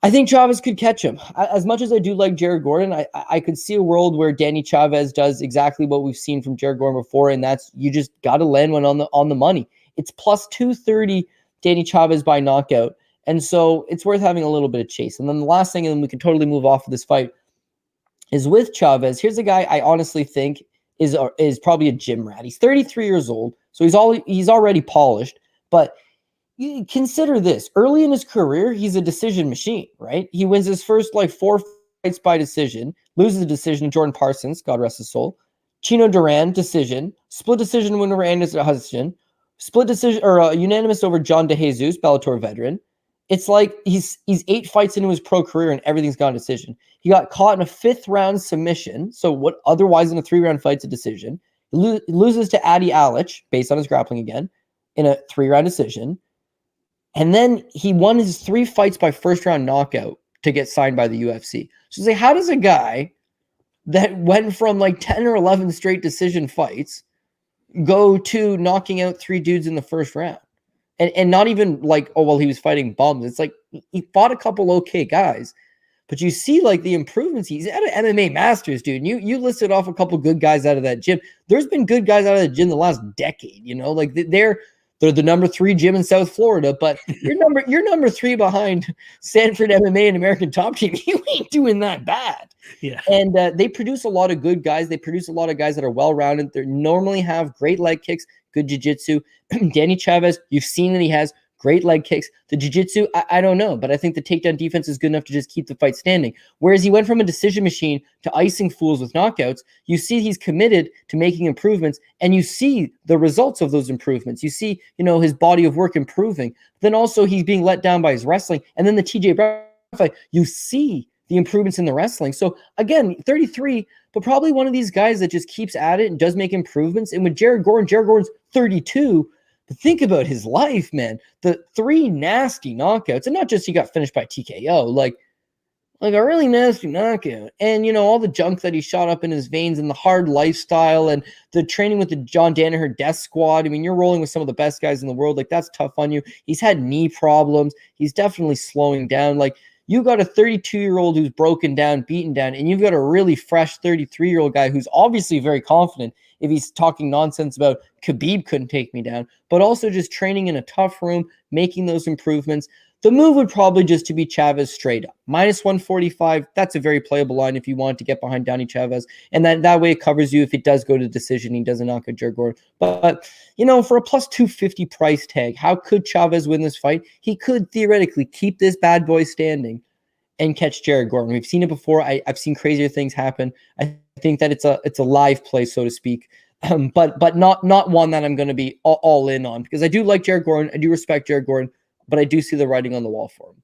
I think Chavez could catch him. As much as I do like Jared Gordon, I could see a world where Danny Chavez does exactly what we've seen from Jared Gordon before, and that's you just got to land one on the money. It's plus 230 Danny Chavez by knockout, and so it's worth having a little bit of chase. And then the last thing, and then we can totally move off of this fight, is with Chavez. Here's a guy I honestly think is probably a gym rat. He's 33 years old, so he's already polished, but you consider this. Early in his career, he's a decision machine, right? He wins his first 4 fights by decision, loses the decision to Jordan Parsons, God rest his soul. Chino Duran, decision. Split decision win over Anderson Hudson. Split decision or unanimous over John DeJesus, Bellator veteran. It's like he's 8 fights into his pro career and everything's gone decision. He got caught in a 5th round submission. So what otherwise in a 3-round fight's a decision. He loses to Adi Alic based on his grappling again in a 3-round decision. And then he won his 3 fights by first-round knockout to get signed by the UFC. So it's like, how does a guy that went from 10 or 11 straight decision fights go to knocking out 3 dudes in the first round? And not even he was fighting bums. It's like he fought a couple okay guys, but you see the improvements. He's at an MMA Masters, dude. And you listed off a couple good guys out of that gym. There's been good guys out of that gym the last decade, they're the number 3 gym in South Florida, but you're number 3 behind Sanford MMA and American Top Team. You ain't doing that bad. Yeah. And they produce a lot of good guys. They produce a lot of guys that are well-rounded. They normally have great leg kicks, good jiu-jitsu. Danny Chavez, you've seen that he has great leg kicks. The jiu-jitsu, I don't know, but I think the takedown defense is good enough to just keep the fight standing. Whereas he went from a decision machine to icing fools with knockouts. You see he's committed to making improvements, and you see the results of those improvements. You see, his body of work improving. Then also he's being let down by his wrestling. And then the TJ Brown fight, you see the improvements in the wrestling. So again, 33, but probably one of these guys that just keeps at it and does make improvements. And with Jared Gordon's 32, but think about his life, man. The 3 nasty knockouts, and not just he got finished by TKO, like a really nasty knockout. And, all the junk that he shot up in his veins and the hard lifestyle and the training with the John Danaher death squad. I mean, you're rolling with some of the best guys in the world. That's tough on you. He's had knee problems. He's definitely slowing down. You got a 32-year-old who's broken down, beaten down, and you've got a really fresh 33-year-old guy who's obviously very confident if he's talking nonsense about Khabib couldn't take me down, but also just training in a tough room, making those improvements. The move would probably just to be Chavez straight up. Minus 145, that's a very playable line if you want to get behind Danny Chavez. And that way it covers you if it does go to decision, he doesn't knock out Jared Gordon. But, for a plus 250 price tag, how could Chavez win this fight? He could theoretically keep this bad boy standing and catch Jared Gordon. We've seen it before. I've seen crazier things happen. I think that it's a live play, so to speak, but not one that I'm going to be all in on, because I do like Jared Gordon. I do respect Jared Gordon, but I do see the writing on the wall for him.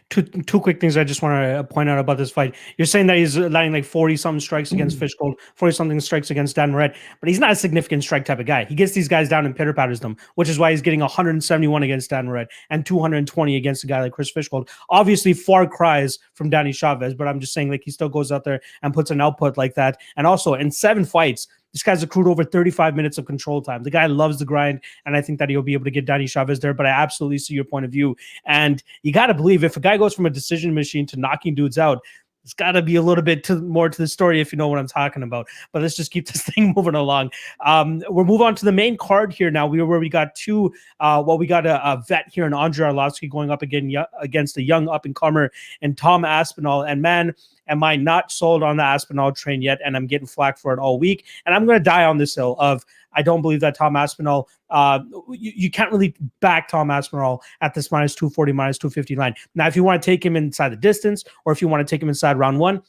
Two quick things I just want to point out about this fight. You're saying that he's landing like 40 something strikes against Fishgold, 40 something strikes against Dan Moret, but he's not a significant strike type of guy. He gets these guys down and pitter patters them, which is why he's getting 171 against Dan Moret and 220 against a guy like Chris Fishgold. Obviously, far cries from Danny Chavez, but I'm just saying like he still goes out there and puts an output like that. And also in 7 fights, this guy's accrued over 35 minutes of control time. The guy loves the grind, and I think that he'll be able to get Danny Chavez there, but I absolutely see your point of view. And you got to believe if a guy goes from a decision machine to knocking dudes out, it's got to be a little bit more to the story if you know what I'm talking about. But let's just keep this thing moving along. We'll move on to the main card here now, where we got we got a vet here in Andre Arlovski going up again against a young up-and-comer and Tom Aspinall. And man, am I not sold on the Aspinall train yet, and I'm getting flack for it all week. And I'm going to die on this hill of I don't believe that Tom Aspinall, you can't really back Tom Aspinall at this minus 240, minus 250 line. Now, if you want to take him inside the distance or if you want to take him inside round 1,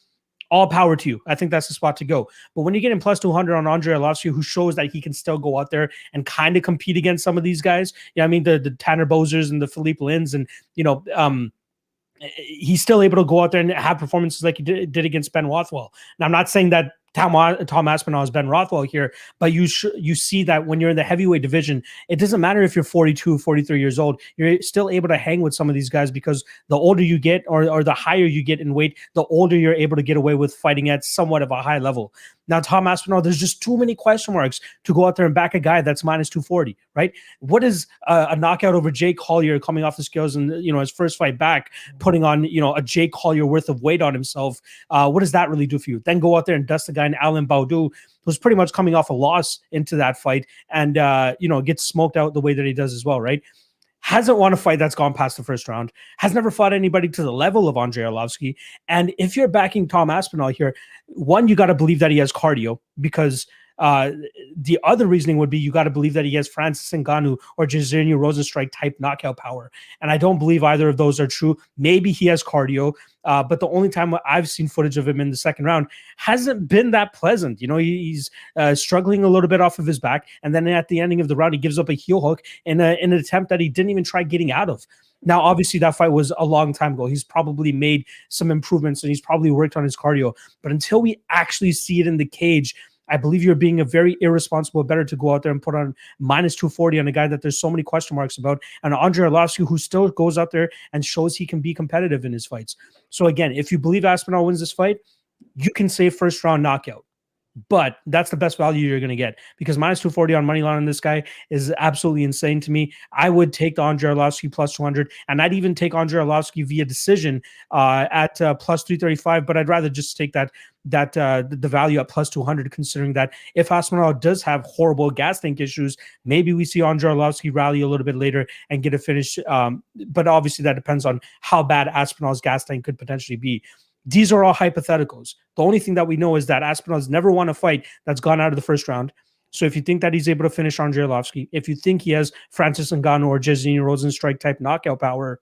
all power to you. I think that's the spot to go. But when you get in plus 200 on Andre Arlovski, who shows that he can still go out there and kind of compete against some of these guys, I mean, the Tanner Bozers and the Philippe Lins and, he's still able to go out there and have performances like he did against Ben Rothwell. Now, I'm not saying that Tom Aspinall is Ben Rothwell here, but you see that when you're in the heavyweight division, it doesn't matter if you're 42, 43 years old, you're still able to hang with some of these guys because the older you get or the higher you get in weight, the older you're able to get away with fighting at somewhat of a high level. Now, Tom Aspinall, there's just too many question marks to go out there and back a guy that's minus 240, right? What is a knockout over Jay Collier coming off the scales and, his first fight back, putting on, a Jay Collier worth of weight on himself? What does that really do for you? Then go out there and dust the guy in Alan Baudou, who's pretty much coming off a loss into that fight and, gets smoked out the way that he does as well, right? Hasn't won a fight that's gone past the first round, has never fought anybody to the level of Andre Arlovski. And if you're backing Tom Aspinall here, one, you got to believe that he has cardio because the other reasoning would be you got to believe that he has Francis Ngannou or Jairzinho Rosenstrike type knockout power. And I don't believe either of those are true. Maybe he has cardio, but the only time I've seen footage of him in the second round hasn't been that pleasant. He's struggling a little bit off of his back. And then at the ending of the round, he gives up a heel hook in an attempt that he didn't even try getting out of. Now, obviously, that fight was a long time ago. He's probably made some improvements and he's probably worked on his cardio. But until we actually see it in the cage, I believe you're being a very irresponsible bettor to go out there and put on minus 240 on a guy that there's so many question marks about. And Andre Arlovski, who still goes out there and shows he can be competitive in his fights. So again, if you believe Aspinall wins this fight, you can say first round knockout. But that's the best value you're going to get because minus 240 on money line on this guy is absolutely insane to me. I would take the Andre Arlovski plus 200, and I'd even take Andre Arlovski via decision at plus 335. But I'd rather just take the value at plus 200, considering that if Aspinall does have horrible gas tank issues, maybe we see Andre Arlovski rally a little bit later and get a finish. But obviously that depends on how bad Aspinall's gas tank could potentially be. These are all hypotheticals. The only thing that we know is that Aspinall's never won a fight that's gone out of the first round. So if you think that he's able to finish Andre Arlovski, if you think he has Francis Ngannou or Jairzinho Rosenstrike type knockout power,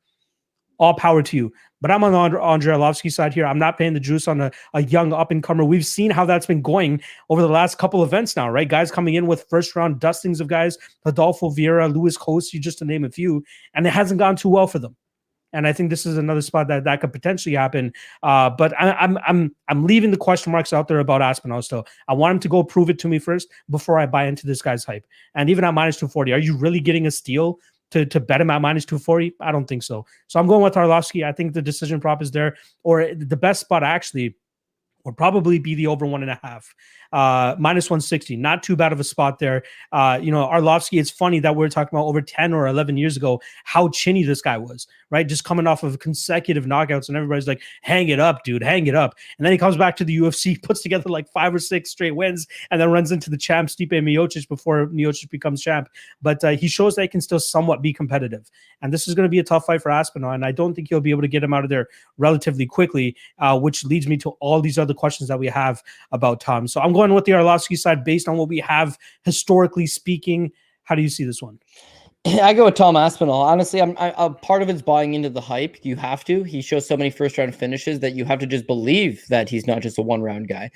all power to you. But I'm on the Andre Arlovski side here. I'm not paying the juice on a young up-and-comer. We've seen how that's been going over the last couple of events now, right? Guys coming in with first-round dustings of guys, Adolfo Vieira, Luis Cosi, just to name a few, and it hasn't gone too well for them. And I think this is another spot that could potentially happen. But I'm leaving the question marks out there about Aspinall still. I want him to go prove it to me first before I buy into this guy's hype. And even at minus 240, are you really getting a steal to bet him at minus 240? I don't think so. So I'm going with Arlovski. I think the decision prop is there. Or the best spot actually would probably be the over 1.5, minus 160. Not too bad of a spot there. Arlovski, it's funny that we're talking about over 10 or 11 years ago, how chinny this guy was, right? Just coming off of consecutive knockouts and everybody's like, hang it up, dude, hang it up. And then he comes back to the UFC, puts together like 5 or 6 straight wins and then runs into the champ Stipe Miocic before Miocic becomes champ. But he shows that he can still somewhat be competitive. And this is going to be a tough fight for Aspinall. And I don't think he'll be able to get him out of there relatively quickly, which leads me to all these other questions that we have about Tom. So I'm going with the Arlovski side based on what we have historically speaking. How do you see this one? I go with Tom Aspinall. Honestly, I'm part of it's buying into the hype. You have to. He shows so many first round finishes that you have to just believe that he's not just a 1-round guy.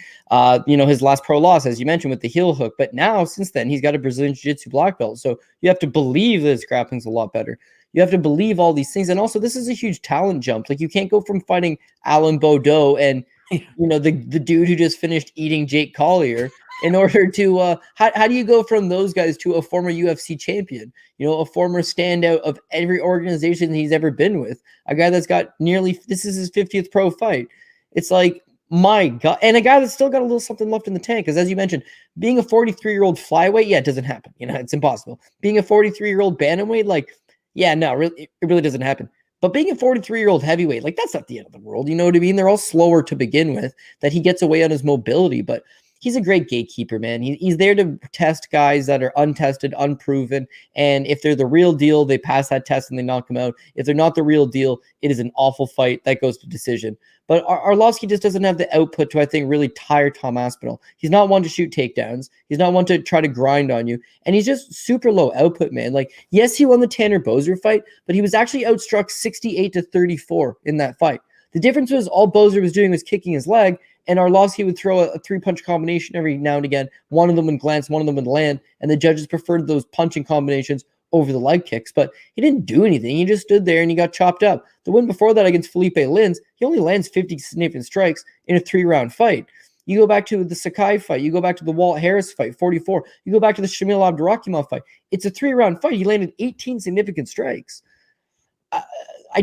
His last pro loss, as you mentioned, with the heel hook, but now since then he's got a Brazilian Jiu-Jitsu black belt. So you have to believe that his grappling's a lot better. You have to believe all these things, and also this is a huge talent jump. Like you can't go from fighting Alan Baudot and the dude who just finished eating Jake Collier in order to how do you go from those guys to a former UFC champion, a former standout of every organization he's ever been with, a guy that's got this is his 50th pro fight. It's like, my God, and a guy that's still got a little something left in the tank, because as you mentioned, being a 43-year-old flyweight, it doesn't happen. It's impossible. Being a 43-year-old bantamweight, it really doesn't happen. But being a 43-year-old heavyweight, that's not the end of the world. You know what I mean? They're all slower to begin with, that he gets away on his mobility, but he's a great gatekeeper, man. He's there to test guys that are untested, unproven. And if they're the real deal, they pass that test and they knock them out. If they're not the real deal, it is an awful fight that goes to decision. But Arlovski just doesn't have the output to, I think, really tire Tom Aspinall. He's not one to shoot takedowns. He's not one to try to grind on you. And he's just super low output, man. Yes, he won the Tanner Boser fight, but he was actually outstruck 68-34 in that fight. The difference was all Boser was doing was kicking his leg, and Arlovski would throw a 3-punch combination every now and again. One of them would glance, one of them would land, and the judges preferred those punching combinations over the leg kicks. But he didn't do anything. He just stood there and he got chopped up. The win before that against Felipe Lins, he only lands 50 significant strikes in a 3-round fight. You go back to the Sakai fight. You go back to the Walt Harris fight, 44. You go back to the Shamil Abdurakhimov fight. It's a 3-round fight. He landed 18 significant strikes.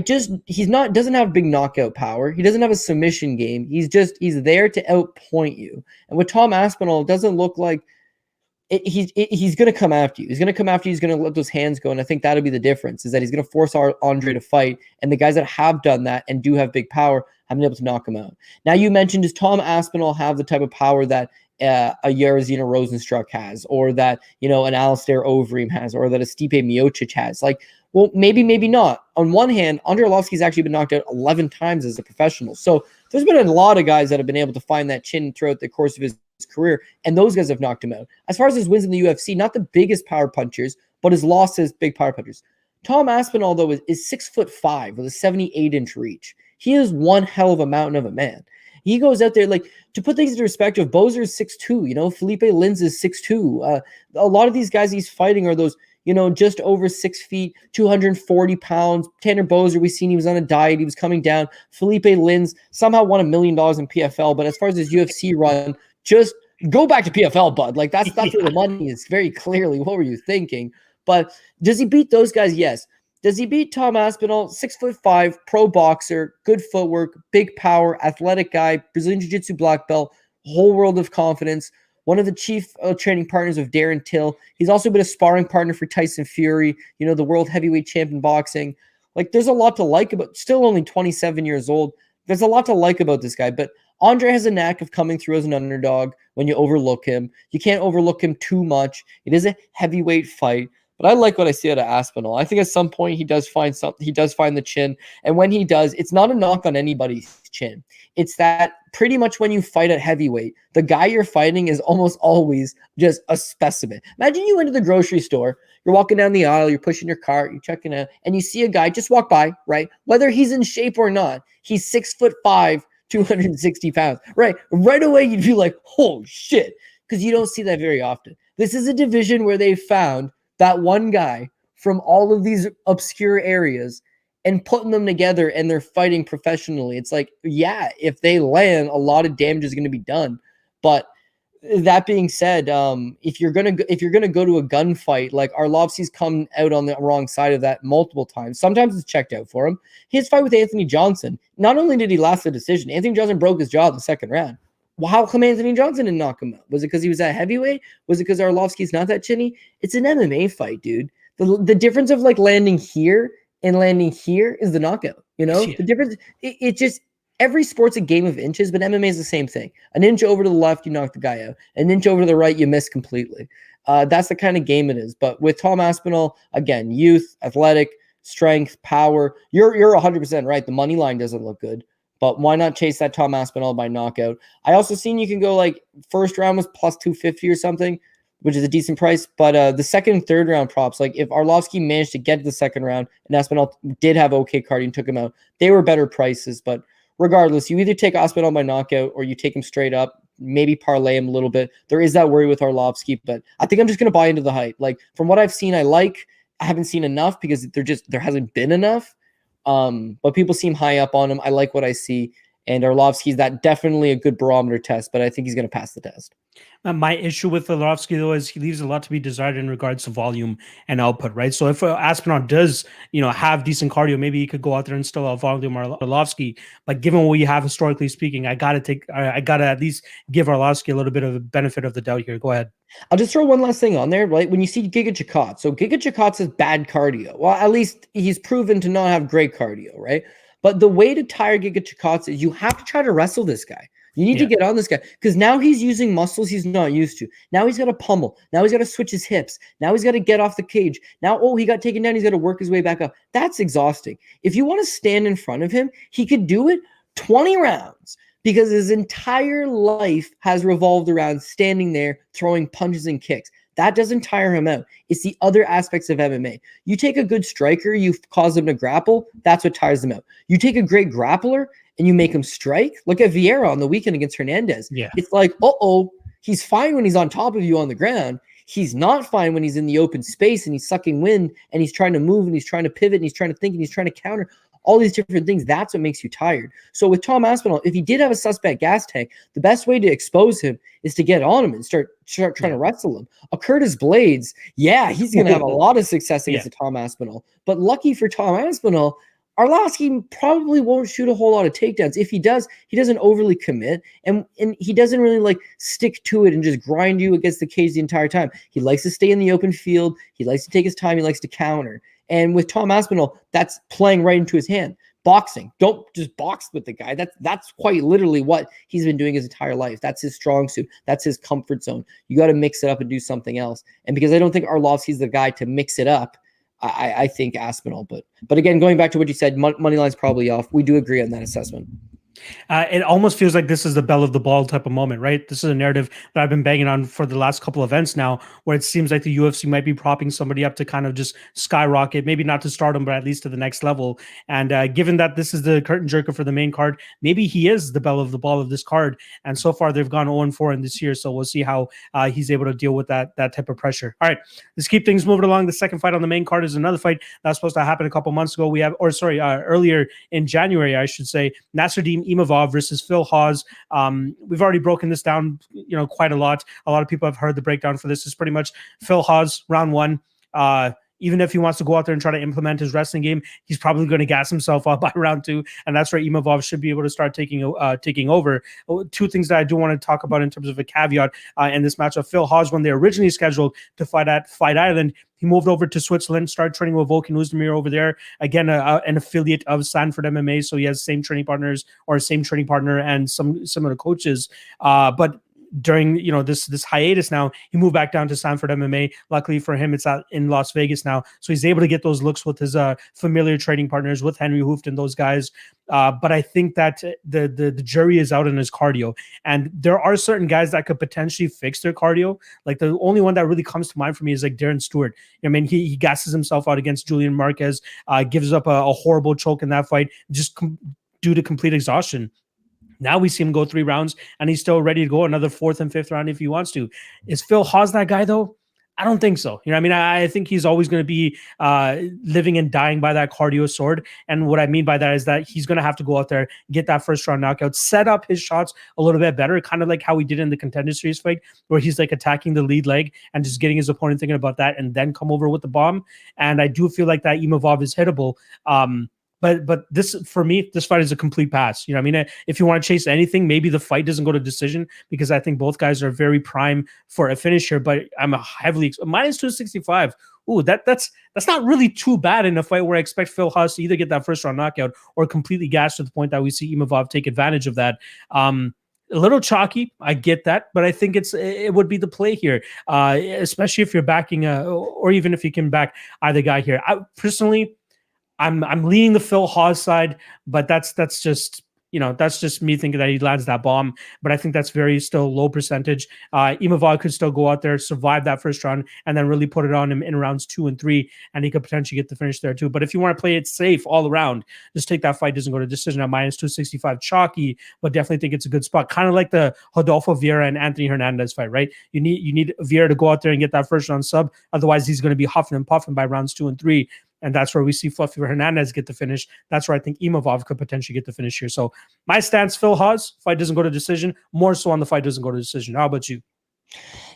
Doesn't have big knockout power. He doesn't have a submission game. He's there to outpoint you. And with Tom Aspinall, it doesn't look like he's going to come after you. He's going to come after you. He's going to let those hands go. And I think that'll be the difference, is that he's going to force Andre to fight. And the guys that have done that and do have big power have been able to knock him out. Now, you mentioned, does Tom Aspinall have the type of power that a Yarazina Rosenstruck has, or that, an Alistair Overeem has, or that a Stipe Miocic has? Well, maybe not. On one hand, Andre Arlovski's actually been knocked out 11 times as a professional. So there's been a lot of guys that have been able to find that chin throughout the course of his career, and those guys have knocked him out. As far as his wins in the UFC, not the biggest power punchers, but his losses, big power punchers. Tom Aspinall, though, is 6'5" with a 78-inch reach. He is one hell of a mountain of a man. He goes out there, to put things into perspective, Boser is 6'2", Felipe Lins is 6'2". A lot of these guys he's fighting are those, just over 6 feet, 240 pounds. Tanner Boser, we've seen he was on a diet. He was coming down. Felipe Lins somehow won $1 million in PFL. But as far as his UFC run, just go back to PFL, bud. That's where the money is, very clearly. What were you thinking? But does he beat those guys? Yes. Does he beat Tom Aspinall? 6'5", pro boxer, good footwork, big power, athletic guy, Brazilian Jiu-Jitsu black belt, whole world of confidence. One of the chief training partners of Darren Till. He's also been a sparring partner for Tyson Fury, the world heavyweight champ in boxing. There's a lot to like about, still only 27 years old. There's a lot to like about this guy, but Andre has a knack of coming through as an underdog when you overlook him. You can't overlook him too much. It is a heavyweight fight, but I like what I see out of Aspinall. I think at some point he does find something. He does find the chin, and when he does, it's not a knock on anybody's chin. It's that pretty much when you fight at heavyweight, the guy you're fighting is almost always just a specimen. Imagine you went to the grocery store, you're walking down the aisle, you're pushing your cart, you're checking out, and you see a guy just walk by, right? Whether he's in shape or not, he's 6'5", 260 pounds, right? Right away, you'd be like, oh shit, because you don't see that very often. This is a division where they found that one guy from all of these obscure areas and putting them together, and they're fighting professionally. It's like, yeah, if they land, a lot of damage is going to be done. But that being said, if you're gonna go to a gunfight, Arlovski's come out on the wrong side of that multiple times. Sometimes it's checked out for him. His fight with Anthony Johnson, not only did he last the decision, Anthony Johnson broke his jaw in the second round. Well, how come Anthony Johnson didn't knock him out? Was it because he was at heavyweight? Was it because Arlovski's not that chinny? It's an MMA fight, dude. The difference of landing here and landing here is the knockout. Yeah. The difference, it just, every sport's a game of inches, but MMA is the same thing. An inch over to the left, you knock the guy out. An inch over to the right, you miss completely. That's the kind of game it is. But with Tom Aspinall, again, youth, athletic, strength, power, you're 100% right. The money line doesn't look good, but why not chase that Tom Aspinall by knockout? I also seen you can go first round was plus 250 or something. which is a decent price. But the second and third round props, like if Arlovski managed to get to the second round and Aspinall did have okay cardio and took him out, they were better prices. But regardless, you either take Aspinall by knockout or you take him straight up, maybe parlay him a little bit. There is that worry with Arlovski, but I think I'm just going to buy into the hype. Like from what I've seen, I haven't seen enough because there hasn't been enough. But people seem high up on him. I like what I see. And Arlovski's that definitely a good barometer test, but I think he's going to pass the test. My issue with Arlovski, though, is he leaves a lot to be desired in regards to volume and output, right? So if Aspinall does, have decent cardio, maybe he could go out there and still out volume Arlovski. But given what we have historically speaking, I gotta at least give Arlovski a little bit of a benefit of the doubt here. Go ahead. I'll just throw one last thing on there, right? When you see Giga Chikadze, so Giga Chikadze has bad cardio. Well, at least he's proven to not have great cardio, right? But the way to tire Giga Chikadze is you have to try to wrestle this guy. You need to get on this guy because now he's using muscles he's not used to. Now he's got to pummel. Now he's got to switch his hips. Now he's got to get off the cage. Now, he got taken down. He's got to work his way back up. That's exhausting. If you want to stand in front of him, he could do it 20 rounds because his entire life has revolved around standing there, throwing punches and kicks. That doesn't tire him out. It's the other aspects of MMA. You take a good striker, you cause him to grapple, that's what tires him out. You take a great grappler and you make him strike. Look at Vieira on the weekend against Hernandez. Yeah. It's like, he's fine when he's on top of you on the ground. He's not fine when he's in the open space and he's sucking wind and he's trying to move and he's trying to pivot and he's trying to think and he's trying to counter. All these different things, that's what makes you tired. So with Tom Aspinall, if he did have a suspect gas tank, the best way to expose him is to get on him and start trying to wrestle him. A Curtis Blaydes, he's going to have a lot of success against a Tom Aspinall. But lucky for Tom Aspinall, Arlovski probably won't shoot a whole lot of takedowns. If he does, he doesn't overly commit, and he doesn't really stick to it and just grind you against the cage the entire time. He likes to stay in the open field. He likes to take his time. He likes to counter. And with Tom Aspinall, that's playing right into his hand. Boxing. Don't just box with the guy. That's quite literally what he's been doing his entire life. That's his strong suit. That's his comfort zone. You got to mix it up and do something else. And because I don't think Arlovski's the guy to mix it up, I think Aspinall. But again, going back to what you said, money line's probably off. We do agree on that assessment. It almost feels like this is the bell of the ball type of moment, right? This is a narrative that I've been banging on for the last couple of events now, where it seems like the UFC might be propping somebody up to kind of just skyrocket, maybe not to stardom, but at least to the next level. And given that this is the curtain jerker for the main card, maybe he is the bell of the ball of this card. And so far, they've gone 0-4 in this year, so we'll see how he's able to deal with that type of pressure. All right, let's keep things moving along. The second fight on the main card is another fight that was supposed to happen a couple months ago. Earlier in January, I should say. Nasruddin Imavov versus Phil Hawes. We've already broken this down, quite a lot. A lot of people have heard the breakdown for this. It's pretty much Phil Hawes, round one. Even if he wants to go out there and try to implement his wrestling game, he's probably going to gas himself up by round two, and that's where Imavov should be able to start taking over. Two things that I do want to talk about in terms of a caveat in this matchup. Phil Hawes, when they originally scheduled to fight at Fight Island, he moved over to Switzerland, started training with Volkan Oezdemir over there. Again, an affiliate of Sanford MMA, so he has same training partner and some similar coaches. But during this hiatus now, he moved back down to Sanford MMA. Luckily for him, it's out in Las Vegas now, so he's able to get those looks with his familiar training partners, with Henry Hooft and those guys. But I think that the jury is out on his cardio, and there are certain guys that could potentially fix their cardio. Like the only one that really comes to mind for me is like Darren Stewart. I mean, he gasses himself out against Julian Marquez, gives up a horrible choke in that fight just due to complete exhaustion. Now we see him go 3 rounds, and he's still ready to go another 4th and 5th round if he wants to. Is Phil Hawes that guy, though? I don't think so. I think he's always going to be living and dying by that cardio sword. And what I mean by that is that he's going to have to go out there, get that first round knockout, set up his shots a little bit better, kind of like how he did in the Contender Series fight, where he's like attacking the lead leg and just getting his opponent thinking about that and then come over with the bomb. And I do feel like that Imavov is hittable. But this, for me, this fight is a complete pass. If you want to chase anything, maybe the fight doesn't go to decision, because I think both guys are very prime for a finish here. But I'm a heavily minus 265. Ooh, that's not really too bad in a fight where I expect Phil Hawes to either get that first round knockout or completely gas to the point that we see Imavov take advantage of that. A little chalky, I get that, but I think it would be the play here, especially if you're backing or even if you can back either guy here. I'm leaning the Phil Hawes side, but that's just that's just me thinking that he lands that bomb, but I think that's very still low percentage. Imavov could still go out there, survive that first round, and then really put it on him in rounds 2 and 3, and he could potentially get the finish there too. But if you want to play it safe all around, just take that fight doesn't go to decision at minus 265 chalky, but definitely think it's a good spot. Kind of like the Rodolfo Vieira and Anthony Hernandez fight, right? You need Vieira to go out there and get that first round sub. Otherwise, he's going to be huffing and puffing by rounds 2 and 3. And that's where we see Fluffy Hernandez get the finish. That's where I think Imavov could potentially get the finish here. So my stance, Phil Hawes, fight doesn't go to decision. More so on the fight doesn't go to decision. How about you?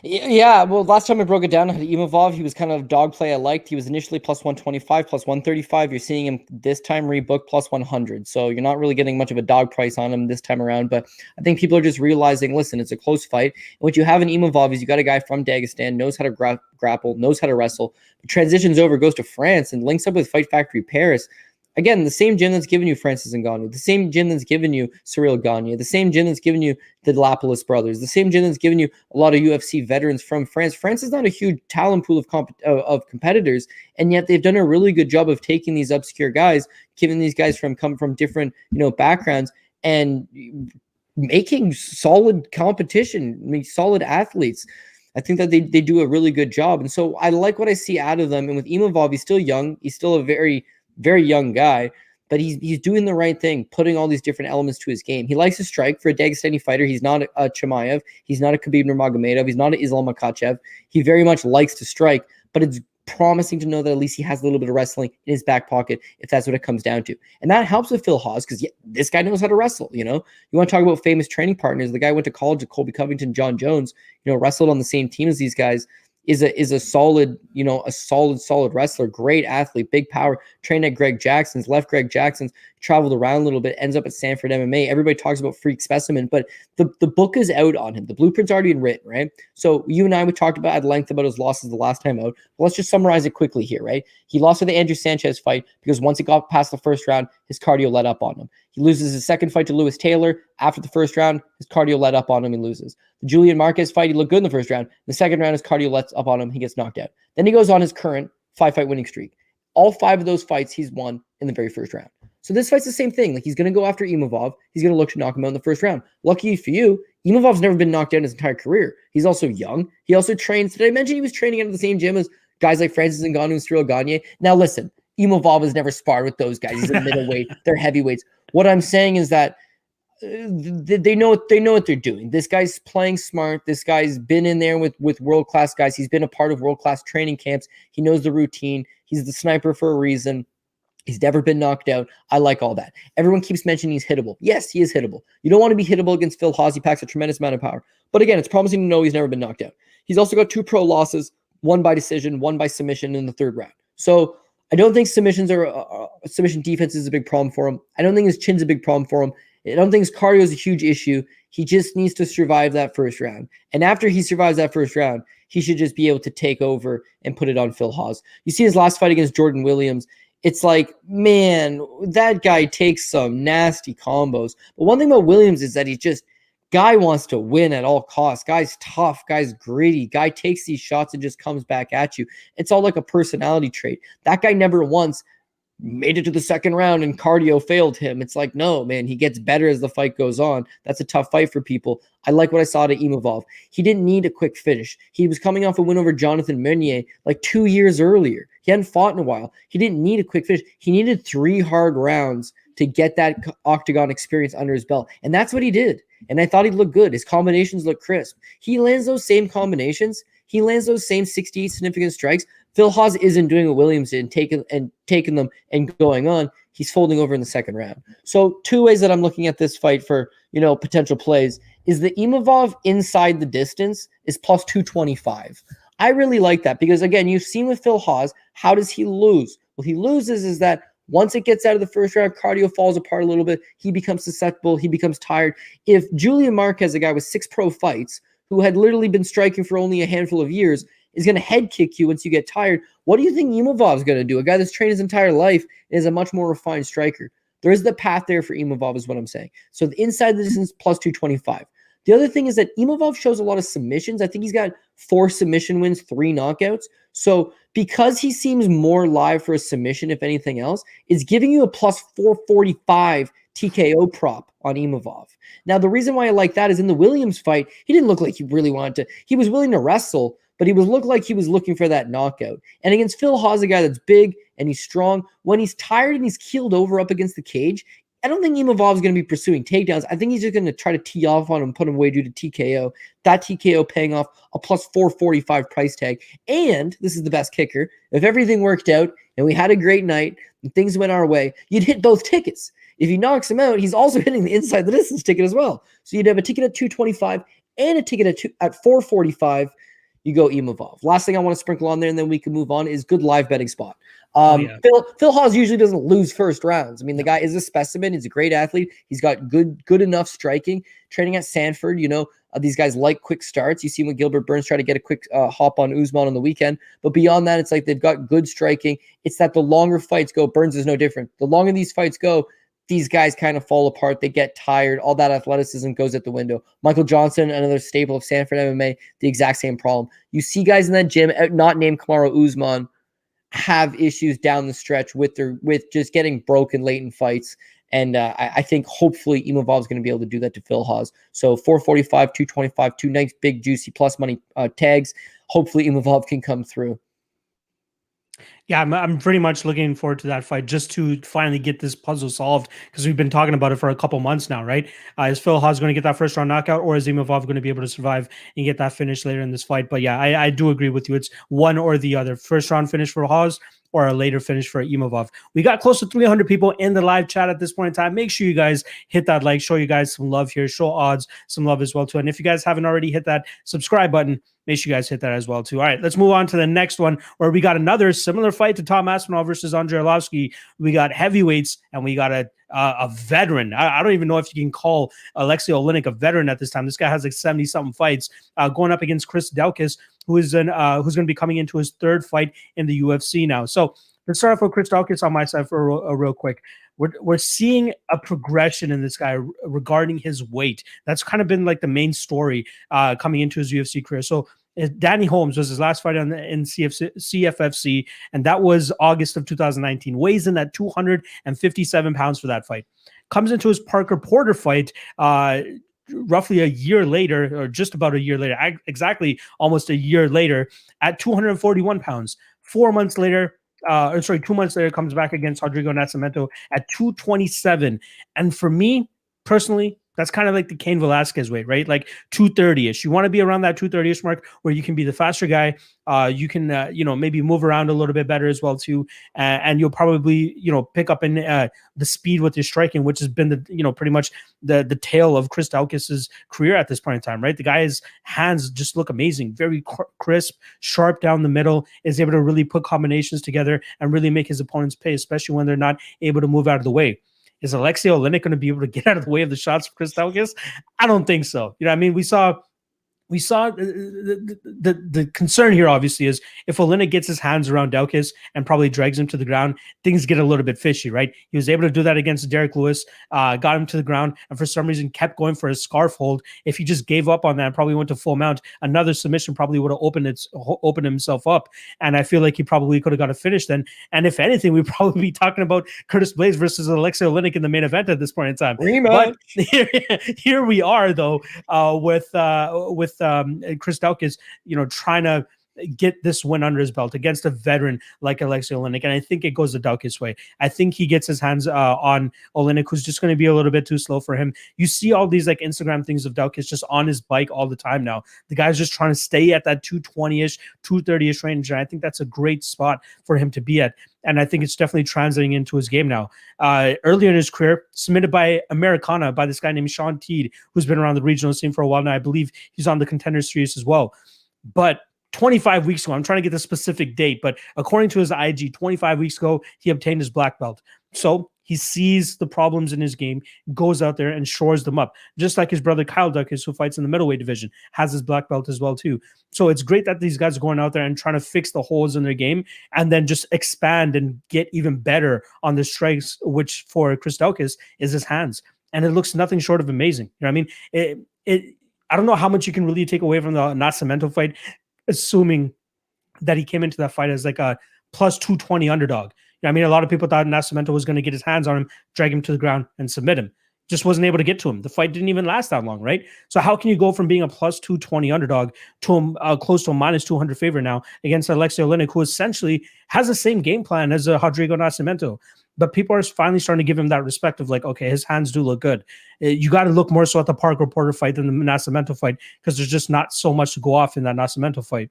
Yeah, well, last time I broke it down, I had Imavov. He was kind of dog play I liked. He was initially plus 125, plus 135. You're seeing him this time rebook plus 100. So you're not really getting much of a dog price on him this time around. But I think people are just realizing, listen, it's a close fight. And what you have in Imavov is you got a guy from Dagestan, knows how to grapple, knows how to wrestle, transitions over, goes to France, and links up with Fight Factory Paris. Again, the same gym that's given you Francis Ngannou, the same gym that's given you Cyril Gane, the same gym that's given you the Lapalus brothers, the same gym that's given you a lot of UFC veterans from France. France is not a huge talent pool of competitors, and yet they've done a really good job of taking these obscure guys, giving these guys come from different backgrounds, and making solid competition, solid athletes. I think that they do a really good job, and so I like what I see out of them. And with Imavov, he's still young. He's still a very young guy, but he's doing the right thing, putting all these different elements to his game. He likes to strike. For a Dagestani fighter, he's not a Chimaev, he's not a Khabib Nurmagomedov, he's not an Islam Makhachev. He very much likes to strike, but it's promising to know that at least he has a little bit of wrestling in his back pocket if that's what it comes down to. And that helps with Phil Hawes because this guy knows how to wrestle. You want to talk about famous training partners. The guy went to college with Colby Covington, John Jones, wrestled on the same team as these guys. Is a solid, solid wrestler, great athlete, big power, trained at Greg Jackson's, left Greg Jackson's, traveled around a little bit, ends up at Sanford MMA. Everybody talks about freak specimen, but the book is out on him. The blueprint's already been written, right? So you and I, we talked about at length about his losses the last time out. Well, let's just summarize it quickly here, right? He lost to the Andrew Sanchez fight because once he got past the first round, his cardio let up on him. He loses his second fight to Lewis Taylor. After the first round, his cardio let up on him and loses. The Julian Marquez fight, he looked good in the first round. The second round, his cardio lets up on him. He gets knocked out. Then he goes on his current 5-fight winning streak. All 5 of those fights he's won in the very first round. So this fight's the same thing. Like, he's going to go after Imavov. He's going to look to knock him out in the first round. Lucky for you, Imavov's never been knocked out in his entire career. He's also young. He also trains. Did I mention he was training at the same gym as guys like Francis Ngannou and Cyril Gane? Now listen, Imavov has never sparred with those guys. He's a middleweight. They're heavyweights. What I'm saying is that they know what they're doing. This guy's playing smart. This guy's been in there with world-class guys. He's been a part of world-class training camps. He knows the routine. He's the sniper for a reason. He's never been knocked out. I like all that. Everyone keeps mentioning he's hittable. Yes, he is hittable. You don't want to be hittable against Phil Hawes. He packs a tremendous amount of power. But again, it's promising to know he's never been knocked out. He's also got 2 pro losses, 1 by decision, 1 by submission in the third round. So I don't think submission defense is a big problem for him. I don't think his chin's a big problem for him. I don't think his cardio is a huge issue. He just needs to survive that first round. And after he survives that first round, he should just be able to take over and put it on Phil Hawes. You see his last fight against Jordan Williams. It's like, man, that guy takes some nasty combos. But one thing about Williams is that guy wants to win at all costs. Guy's tough. Guy's gritty. Guy takes these shots and just comes back at you. It's all like a personality trait. That guy never once made it to the second round and cardio failed him. It's like, no, man, he gets better as the fight goes on. That's a tough fight for people. I like what I saw to Imavov. He didn't need a quick finish. He was coming off a win over Jonathan Meunier like 2 years earlier. He hadn't fought in a while. He didn't need a quick finish. He needed 3 hard rounds to get that octagon experience under his belt. And that's what he did. And I thought he looked good. His combinations look crisp. He lands those same combinations. He lands those same 68 significant strikes. Phil Hawes isn't doing what Williams did, taking them and going on. He's folding over in the second round. So 2 ways that I'm looking at this fight for, potential plays is the Imavov inside the distance is plus 225. I really like that because, again, you've seen with Phil Hawes, how does he lose? What he loses is that once it gets out of the first round, cardio falls apart a little bit. He becomes susceptible. He becomes tired. If Julian Marquez, a guy with 6 pro fights, who had literally been striking for only a handful of years, is going to head kick you once you get tired, what do you think Imavov is going to do? A guy that's trained his entire life is a much more refined striker. There is the path there for Imavov is what I'm saying. So the inside the distance plus 225. The other thing is that Imavov shows a lot of submissions. I think he's got 4 submission wins, 3 knockouts. So because he seems more live for a submission, if anything else, it's giving you a plus 445 TKO prop on Imavov. Now, the reason why I like that is in the Williams fight, he didn't look like he really wanted to. He was willing to wrestle, but he looked like he was looking for that knockout. And against Phil Hawes, a guy that's big and he's strong, when he's tired and he's keeled over up against the cage, I don't think Imavov is going to be pursuing takedowns. I think he's just going to try to tee off on him, put him away due to TKO. That TKO paying off a plus 445 price tag. And this is the best kicker. If everything worked out and we had a great night and things went our way, you'd hit both tickets. If he knocks him out, he's also hitting the inside the distance ticket as well. So you'd have a ticket at 225 and a ticket at 445. You go Imavov. Last thing I want to sprinkle on there, and then we can move on, is good live betting spot. Phil Hawes usually doesn't lose first rounds. I mean, the guy is a specimen. He's a great athlete. He's got good enough striking. Training at Sanford, these guys like quick starts. You see when Gilbert Burns try to get a quick hop on Usman on the weekend. But beyond that, it's like they've got good striking. It's that the longer fights go, Burns is no different. The longer these fights go, these guys kind of fall apart. They get tired. All that athleticism goes out the window. Michael Johnson, another staple of Sanford MMA, the exact same problem. You see guys in that gym, not named Kamaru Usman, have issues down the stretch with just getting broken late in fights. And I think hopefully Imavov is going to be able to do that to Phil Hawes. So 445, 225, two nice big juicy plus money tags. Hopefully Imavov can come through. Yeah, I'm pretty much looking forward to that fight just to finally get this puzzle solved, because we've been talking about it for a couple months now, right? Is Phil Hawes going to get that first round knockout, or is Imavov going to be able to survive and get that finish later in this fight? But yeah, I do agree with you. It's one or the other. First round finish for Hawes or a later finish for Imavov. We got close to 300 people in the live chat at this point in time. Make sure you guys hit that like, show you guys some love here, show odds some love as well too. And if you guys haven't already hit that subscribe button, make sure you guys hit that as well too. All right, let's move on to the next one, where we got another similar fight to Tom Aspinall versus Andre Arlovski. We got heavyweights and we got a veteran. I don't even know if you can call Alexei Oleinik a veteran at this time. This guy has like 70-something fights, going up against Chris Daukaus, who's going to be coming into his third fight in the UFC now. So let's start off with Chris Daukaus on my side for a real quick. We're seeing a progression in this guy regarding his weight. That's kind of been like the main story coming into his UFC career. So Danny Holmes was his last fight in CFFC, and that was August of 2019. Weighs in at 257 pounds for that fight. Comes into his Parker Porter fight roughly a year later, or just about a year later, exactly almost a year later, at 241 pounds. 2 months later, comes back against Rodrigo Nascimento at 227. And for me, personally, that's kind of like the Cain Velasquez weight, right? Like 230-ish. You want to be around that 230-ish mark where you can be the faster guy. You can, maybe move around a little bit better as well too. And you'll probably, pick up in the speed with your striking, which has been the, pretty much the tail of Chris Daukaus's career at this point in time, right? The guy's hands just look amazing, very crisp, sharp down the middle, is able to really put combinations together and really make his opponents pay, especially when they're not able to move out of the way. Is Alexei Oleinik going to be able to get out of the way of the shots of Chris Daukaus? I don't think so. I mean, we saw the concern here obviously is if Oleinik gets his hands around Daukaus and probably drags him to the ground, things get a little bit fishy, right? He was able to do that against Derrick Lewis, got him to the ground, and for some reason kept going for his scarf hold. If he just gave up on that and probably went to full mount, another submission probably would have opened himself up, and I feel like he probably could have got a finish then. And if anything, we'd probably be talking about Curtis Blaydes versus Alexei Oleinik in the main event at this point in time. But here we are though, with Chris Daukaus, trying to get this win under his belt against a veteran like Alexei Oleinik. And I think it goes the Daukaus way. I think he gets his hands on Oleinik, who's just going to be a little bit too slow for him. You see all these like Instagram things of Daukaus just on his bike all the time now. The guy's just trying to stay at that 220-ish, 230-ish range. And I think that's a great spot for him to be at. And I think it's definitely translating into his game now. Earlier in his career, submitted by Americana by this guy named Sean Teed, who's been around the regional scene for a while now. I believe he's on the Contender Series as well. But 25 weeks ago, I'm trying to get the specific date, but according to his IG, 25 weeks ago, he obtained his black belt. So he sees the problems in his game, goes out there and shores them up. Just like his brother Kyle Daukaus, who fights in the middleweight division, has his black belt as well too. So it's great that these guys are going out there and trying to fix the holes in their game and then just expand and get even better on the strikes, which for Chris Daukaus is his hands. And it looks nothing short of amazing. You know what I mean? I don't know how much you can really take away from the Nascimento fight, assuming that he came into that fight as like a plus 220 underdog. I mean, a lot of people thought Nascimento was going to get his hands on him, drag him to the ground, and submit him. Just wasn't able to get to him. The fight didn't even last that long, right? So how can you go from being a plus 220 underdog to close to a minus 200 favorite now against Alexei Oleinik, who essentially has the same game plan as Rodrigo Nascimento? But people are finally starting to give him that respect of like, okay, his hands do look good. You got to look more so at the Parker Porter fight than the Nascimento fight, because there's just not so much to go off in that Nascimento fight.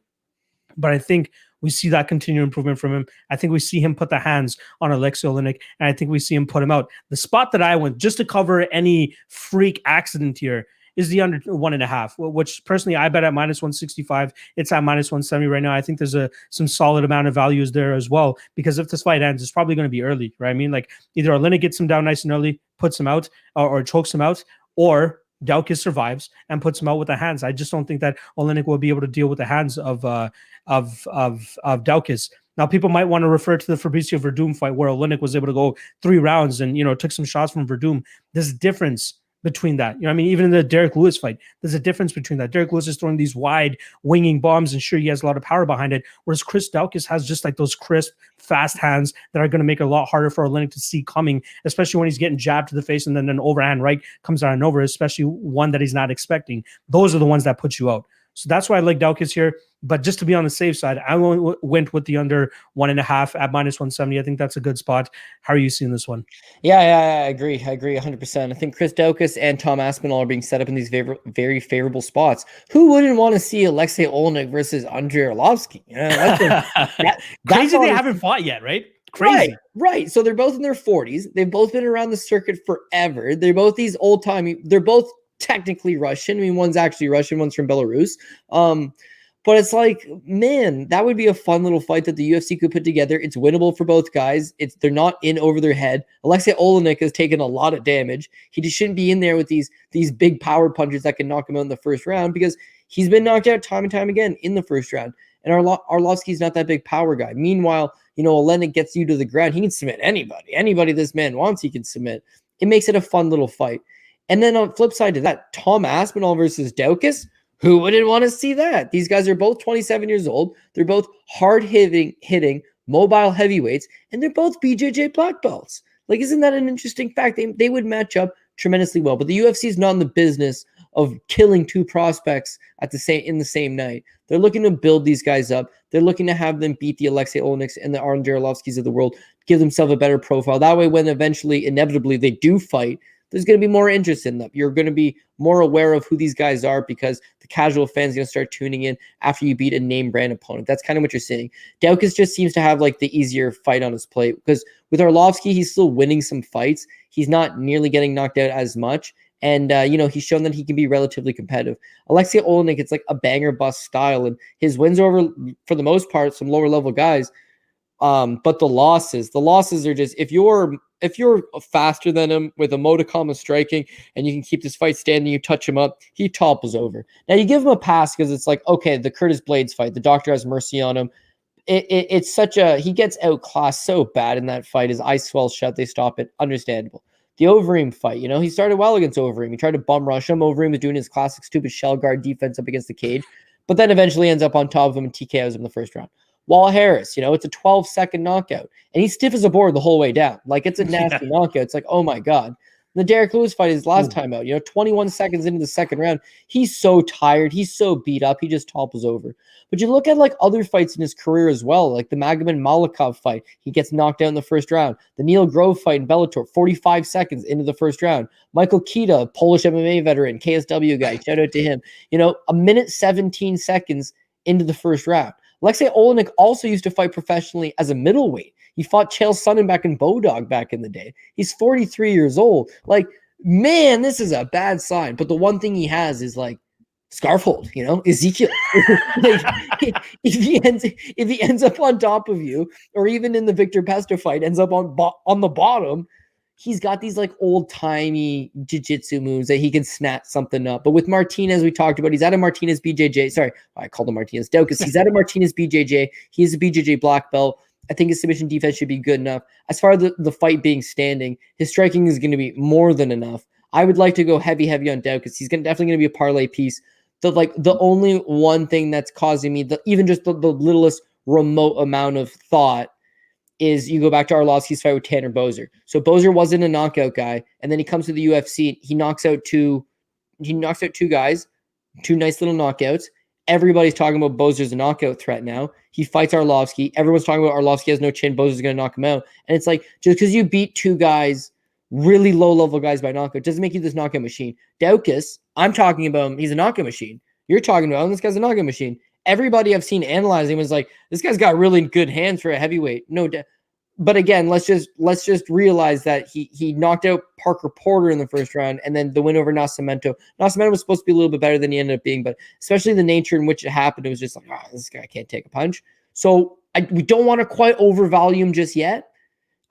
But I think we see that continued improvement from him. I think we see him put the hands on Alexei Oleinik, and I think we see him put him out. The spot that I went, just to cover any freak accident here, is the under 1.5, which personally I bet at minus 165. It's at minus 170 right now. I think there's some solid amount of values there as well, because if this fight ends, it's probably going to be early, right? I mean, like either Oleinik gets him down nice and early, puts him out, or chokes him out, or Daukaus survives and puts him out with the hands. I just don't think that Oleinik will be able to deal with the hands of Daukaus. Now, people might want to refer to the Fabricio Verdum fight where Oleinik was able to go 3 rounds and, took some shots from Verdum. There's a difference between that. I mean, even in the Derrick Lewis fight, there's a difference between that. Derrick Lewis is throwing these wide winging bombs, and sure, he has a lot of power behind it, whereas Chris Daukaus has just like those crisp, fast hands that are going to make it a lot harder for Oleinik to see coming, especially when he's getting jabbed to the face and then an overhand right comes out and over, especially one that he's not expecting. Those are the ones that put you out. So that's why I like Daukaus here. But just to be on the safe side, I went with the under 1.5 at minus 170. I think that's a good spot. How are you seeing this one? Yeah, I agree. I agree 100%. I think Chris Daukaus and Tom Aspinall are being set up in these very favorable spots. Who wouldn't want to see Alexei Oleinik versus Andrei Arlovski? Crazy they haven't fought yet, right? Crazy. Right. So they're both in their 40s. They've both been around the circuit forever. They're both these old-timey. They're both technically Russian. I mean, one's actually Russian, one's from Belarus. But it's like, man, that would be a fun little fight that the UFC could put together. It's winnable for both guys. They're not in over their head. Alexei Oleinik has taken a lot of damage. He just shouldn't be in there with these big power punches that can knock him out in the first round, because he's been knocked out time and time again in the first round. And Arlovski's not that big power guy. Meanwhile, Oleinik gets you to the ground. He can submit anybody. Anybody this man wants, he can submit. It makes it a fun little fight. And then on the flip side to that, Tom Aspinall versus Daukaus. Who wouldn't want to see that? These guys are both 27 years old. They're both hard-hitting, mobile heavyweights, and they're both BJJ black belts. Like, isn't that an interesting fact? They would match up tremendously well. But the UFC is not in the business of killing 2 prospects in the same night. They're looking to build these guys up. They're looking to have them beat the Alexei Oleinik's and the Andrei Arlovskis of the world, give themselves a better profile. That way, when eventually, inevitably, they do fight, there's going to be more interest in them. You're going to be more aware of who these guys are, because the casual fans are going to start tuning in after you beat a name brand opponent. That's kind of what you're seeing. Daukaus just seems to have like the easier fight on his plate, because with Arlovski, he's still winning some fights. He's not nearly getting knocked out as much. And, he's shown that he can be relatively competitive. Alexei Oleinik, it's like a banger bust style, and his wins over, for the most part, some lower level guys. But the losses are just, if you're faster than him with a modicum of striking and you can keep this fight standing, you touch him up, he topples over. Now you give him a pass because it's like, okay, the Curtis Blaydes fight, the doctor has mercy on him. It's he gets outclassed so bad in that fight. His eyes swell shut. They stop it. Understandable. The Overeem fight, he started well against Overeem. He tried to bum rush him. Overeem was doing his classic stupid shell guard defense up against the cage, but then eventually ends up on top of him and TKOs him in the first round. Wall Harris, it's a 12-second knockout, and he's stiff as a board the whole way down. Like, it's a nasty knockout. It's like, oh my God. The Derrick Lewis fight, his last time out, 21 seconds into the second round, he's so tired. He's so beat up. He just topples over. But you look at like other fights in his career as well, like the Magomed Malikov fight. He gets knocked out in the first round. The Neil Grove fight in Bellator, 45 seconds into the first round. Michael Kita, Polish MMA veteran, KSW guy, shout out to him. A minute 17 seconds into the first round. Alexei Oleinik also used to fight professionally as a middleweight. He fought Chael Sonnen back in Bodog back in the day. He's 43 years old. Like, man, this is a bad sign. But the one thing he has is like scarf hold, Ezekiel. Like, if he ends up on top of you, or even in the Victor Pesta fight, ends up on the bottom, he's got these like old-timey jiu-jitsu moves that he can snap something up. But with Martinez, we talked about, he's out of Martinez BJJ. Sorry, I called him Martinez Daukaus. He's out of Martinez BJJ. He is a BJJ black belt. I think his submission defense should be good enough. As far as the fight being standing, his striking is going to be more than enough. I would like to go heavy on Daukaus. He's definitely going to be a parlay piece. The only one thing that's causing me, even just the littlest remote amount of thought, is you go back to Arlovski's fight with Tanner Boser. So Boser wasn't a knockout guy, and then he comes to the UFC. He knocks out two guys, two nice little knockouts. Everybody's talking about Boser's a knockout threat now. He fights Arlovski. Everyone's talking about Arlovski has no chin. Boser's going to knock him out. And it's like, just because you beat two guys, really low-level guys by knockout, doesn't make you this knockout machine. Daukaus, I'm talking about him. He's a knockout machine. You're talking about him. This guy's a knockout machine. Everybody I've seen analyzing was like, this guy's got really good hands for a heavyweight. No, but again, let's just realize that he knocked out Parker Porter in the first round, and then the win over Nascimento. Nascimento was supposed to be a little bit better than he ended up being, but especially the nature in which it happened, it was just like, this guy can't take a punch. So we don't want to quite overvalue him just yet.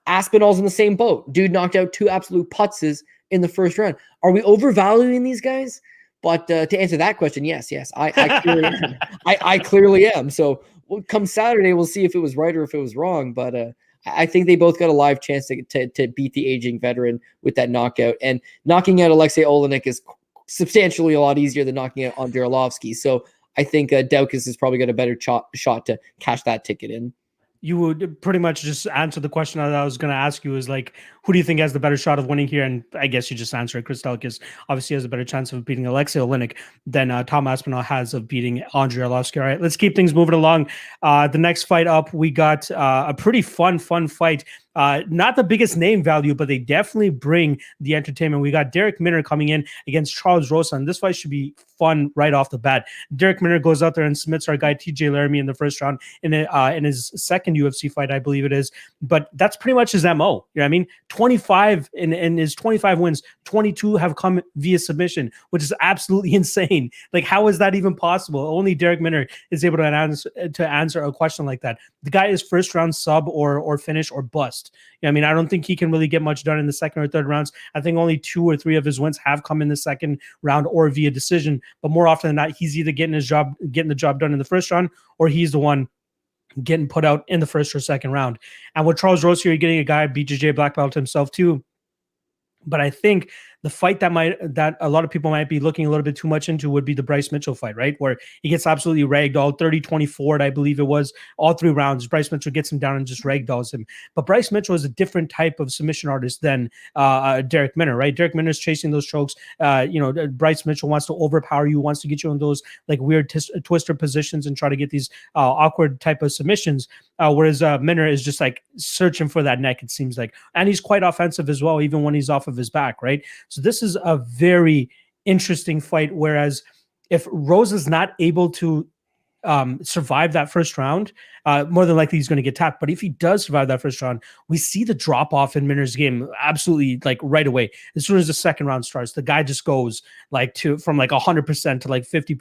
Aspinall's in the same boat. Dude knocked out two absolute putzes in the first round. Are we overvaluing these guys? But to answer that question, yes, I clearly am. I clearly am. So come Saturday, we'll see if it was right or if it was wrong. But I think they both got a live chance to beat the aging veteran with that knockout. And knocking out Alexei Olenek is substantially a lot easier than knocking out Andrei Arlovski. So I think Daukaus has probably got a better shot to cash that ticket in. You would pretty much just answer the question that I was going to ask you, is like, who do you think has the better shot of winning here? And I guess you just answered. Chris Daukaus obviously has a better chance of beating Alexei Olenek than Tom Aspinall has of beating Andrei Arlovski. All right, let's keep things moving along. The next fight up, we got a pretty fun fight. Not the biggest name value, but they definitely bring the entertainment. We got Derrick Minner coming in against Charles Rosa, and this fight should be fun right off the bat. Derrick Minner goes out there and submits our guy TJ Laramie in the first round in his second UFC fight, I believe it is. But that's pretty much his MO. You know what I mean? 25 in his 25 wins, 22 have come via submission, which is absolutely insane. Like, how is that even possible? Only Derrick Minner is able to answer a question like that. The guy is first round sub or finish or bust. I mean, I don't think he can really get much done in the second or third rounds. I think only 2 or 3 of his wins have come in the second round or via decision. But more often than not, he's either getting the job done in the first round, or he's the one getting put out in the first or second round. And with Charles Rosa, you're getting a guy BJJ black belt himself too. But I think the fight that a lot of people might be looking a little bit too much into would be the Bryce Mitchell fight, right? Where he gets absolutely ragdolled, 30-24, I believe it was, all 3 rounds. Bryce Mitchell gets him down and just ragdolls him. But Bryce Mitchell is a different type of submission artist than Derrick Minner, right? Derrick Minner is chasing those chokes. Bryce Mitchell wants to overpower you, wants to get you in those like weird twister positions and try to get these awkward type of submissions. Whereas Minner is just like searching for that neck, it seems like. And he's quite offensive as well, even when he's off of his back, right? So this is a very interesting fight. Whereas if Rosa's not able to survive that first round, more than likely he's going to get tapped. But if he does survive that first round, we see the drop off in Minner's game absolutely like right away. As soon as the second round starts, the guy just goes from 100% to like 50.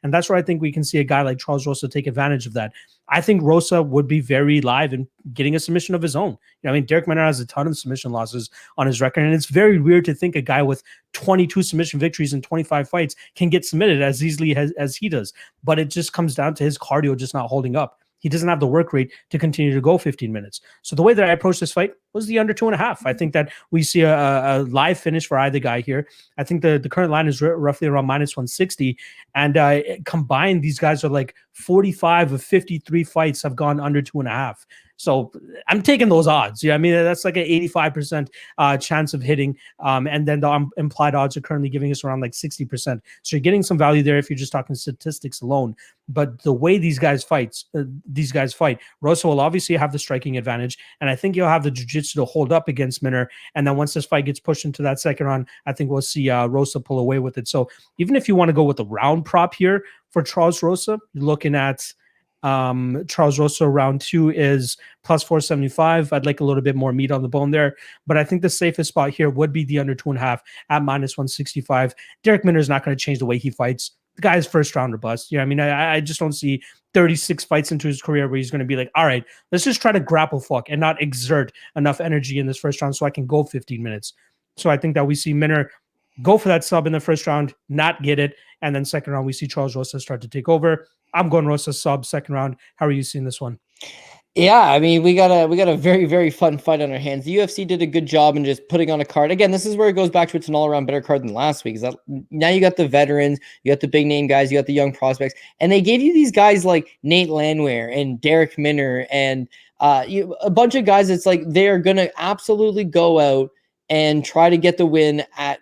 And that's where I think we can see a guy like Charles Rosa take advantage of that. I think Rosa would be very live in getting a submission of his own. Derrick Minner has a ton of submission losses on his record, and it's very weird to think a guy with 22 submission victories in 25 fights can get submitted as easily as he does. But it just comes down to his cardio just not holding up. He doesn't have the work rate to continue to go 15 minutes. So the way that I approached this fight was the under 2.5. I think that we see a live finish for either guy here. I think the current line is roughly around -160. And combined, these guys are like 45 of 53 fights have gone under 2.5. So I'm taking those odds. That's like an 85% chance of hitting. And then the implied odds are currently giving us around like 60%. So you're getting some value there if you're just talking statistics alone. But the way these guys fight, Rosa will obviously have the striking advantage. And I think he'll have the jiu-jitsu to hold up against Minner. And then once this fight gets pushed into that second round, I think we'll see Rosa pull away with it. So even if you want to go with the round prop here for Charles Rosa, you're looking at Charles Rosa round 2 is +475. I'd like a little bit more meat on the bone there, but I think the safest spot here would be the under 2.5 at -165. Derrick Minner is not going to change the way he fights. The guy's first round or bust. I just don't see 36 fights into his career where he's going to be like, all right, let's just try to grapple fuck and not exert enough energy in this first round so I can go 15 minutes. So I think that we see Minner go for that sub in the first round, not get it, and then second round we see Charles Rosa start to take over. I'm going Rosa sub second round. How are you seeing this one? Yeah, I mean, we got a very, very fun fight on our hands. The UFC did a good job in just putting on a card. Again, this is where it goes back to it's an all-around better card than last week. Is that now you got the veterans, you got the big name guys, you got the young prospects, and they gave you these guys like Nate Landwehr and Derrick Minner and a bunch of guys. It's like they are gonna absolutely go out and try to get the win at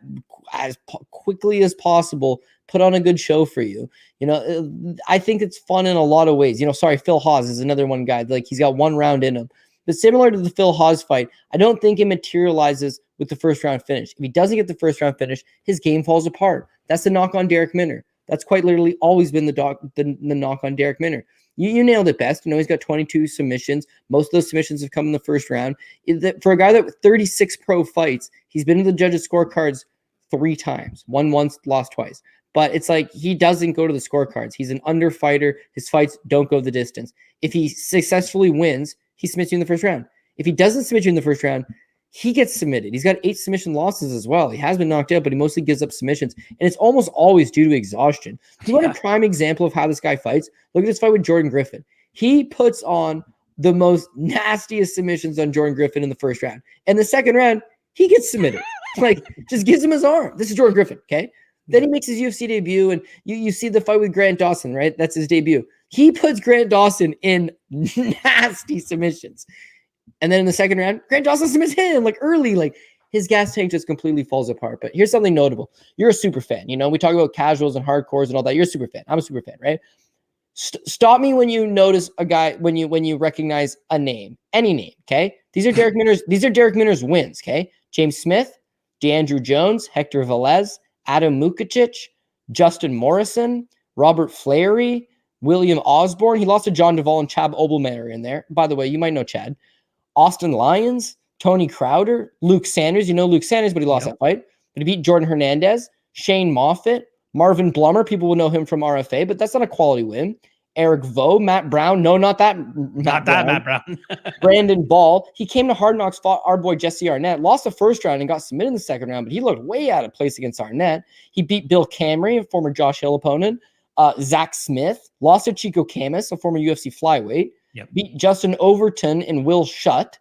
as quickly as possible. Put on a good show for you. You know, I think it's fun in a lot of ways. You know, sorry, Phil Hawes is another one guy. Like he's got one round in him. But similar to the Phil Hawes fight, I don't think it materializes with the first round finish. If he doesn't get the first round finish, his game falls apart. That's the knock on Darrick Minner. That's quite literally always been the knock on Darrick Minner. You nailed it best. You know, he's got 22 submissions. Most of those submissions have come in the first round. For a guy that with 36 pro fights, he's been to the judges' scorecards 3 times. Won once, lost twice. But it's like he doesn't go to the scorecards. He's an underfighter. His fights don't go the distance. If he successfully wins, he submits you in the first round. If he doesn't submit you in the first round, he gets submitted. He's got 8 submission losses as well. He has been knocked out, but he mostly gives up submissions. And it's almost always due to exhaustion. You want a prime example of how this guy fights? Look at this fight with Jordan Griffin. He puts on the most nastiest submissions on Jordan Griffin in the first round. And the second round, he gets submitted. Like, just gives him his arm. This is Jordan Griffin, okay? Then he makes his UFC debut, and you see the fight with Grant Dawson, right? That's his debut. He puts Grant Dawson in nasty submissions. And then in the second round, Grant Dawson submits him, like early. Like, his gas tank just completely falls apart. But here's something notable. You're a super fan. You know, we talk about casuals and hardcores and all that. You're a super fan. I'm a super fan, right? Stop me when you notice a guy, when you recognize a name, any name, okay? These are Darrick Minner's wins, okay? James Smith, DeAndrew Jones, Hector Velez, Adam Mukacic, Justin Morrison, Robert Flaherty, William Osborne. He lost to John Duvall and Chad Obelmatter in there. By the way, you might know Chad. Austin Lyons, Tony Crowder, Luke Sanders. You know Luke Sanders, but he lost that fight. But he beat Jordan Hernandez, Shane Moffitt, Marvin Blummer. People will know him from RFA, but that's not a quality win. Eric Vo, Matt Brown. No, not that. Matt Brown. Brandon Ball. He came to Hard Knocks, fought our boy Jesse Arnett, lost the first round and got submitted in the second round, but he looked way out of place against Arnett. He beat Bill Camry, a former Josh Hill opponent. Zach Smith, lost to Chico Camus, a former UFC flyweight. Beat Justin Overton and Will Shutt.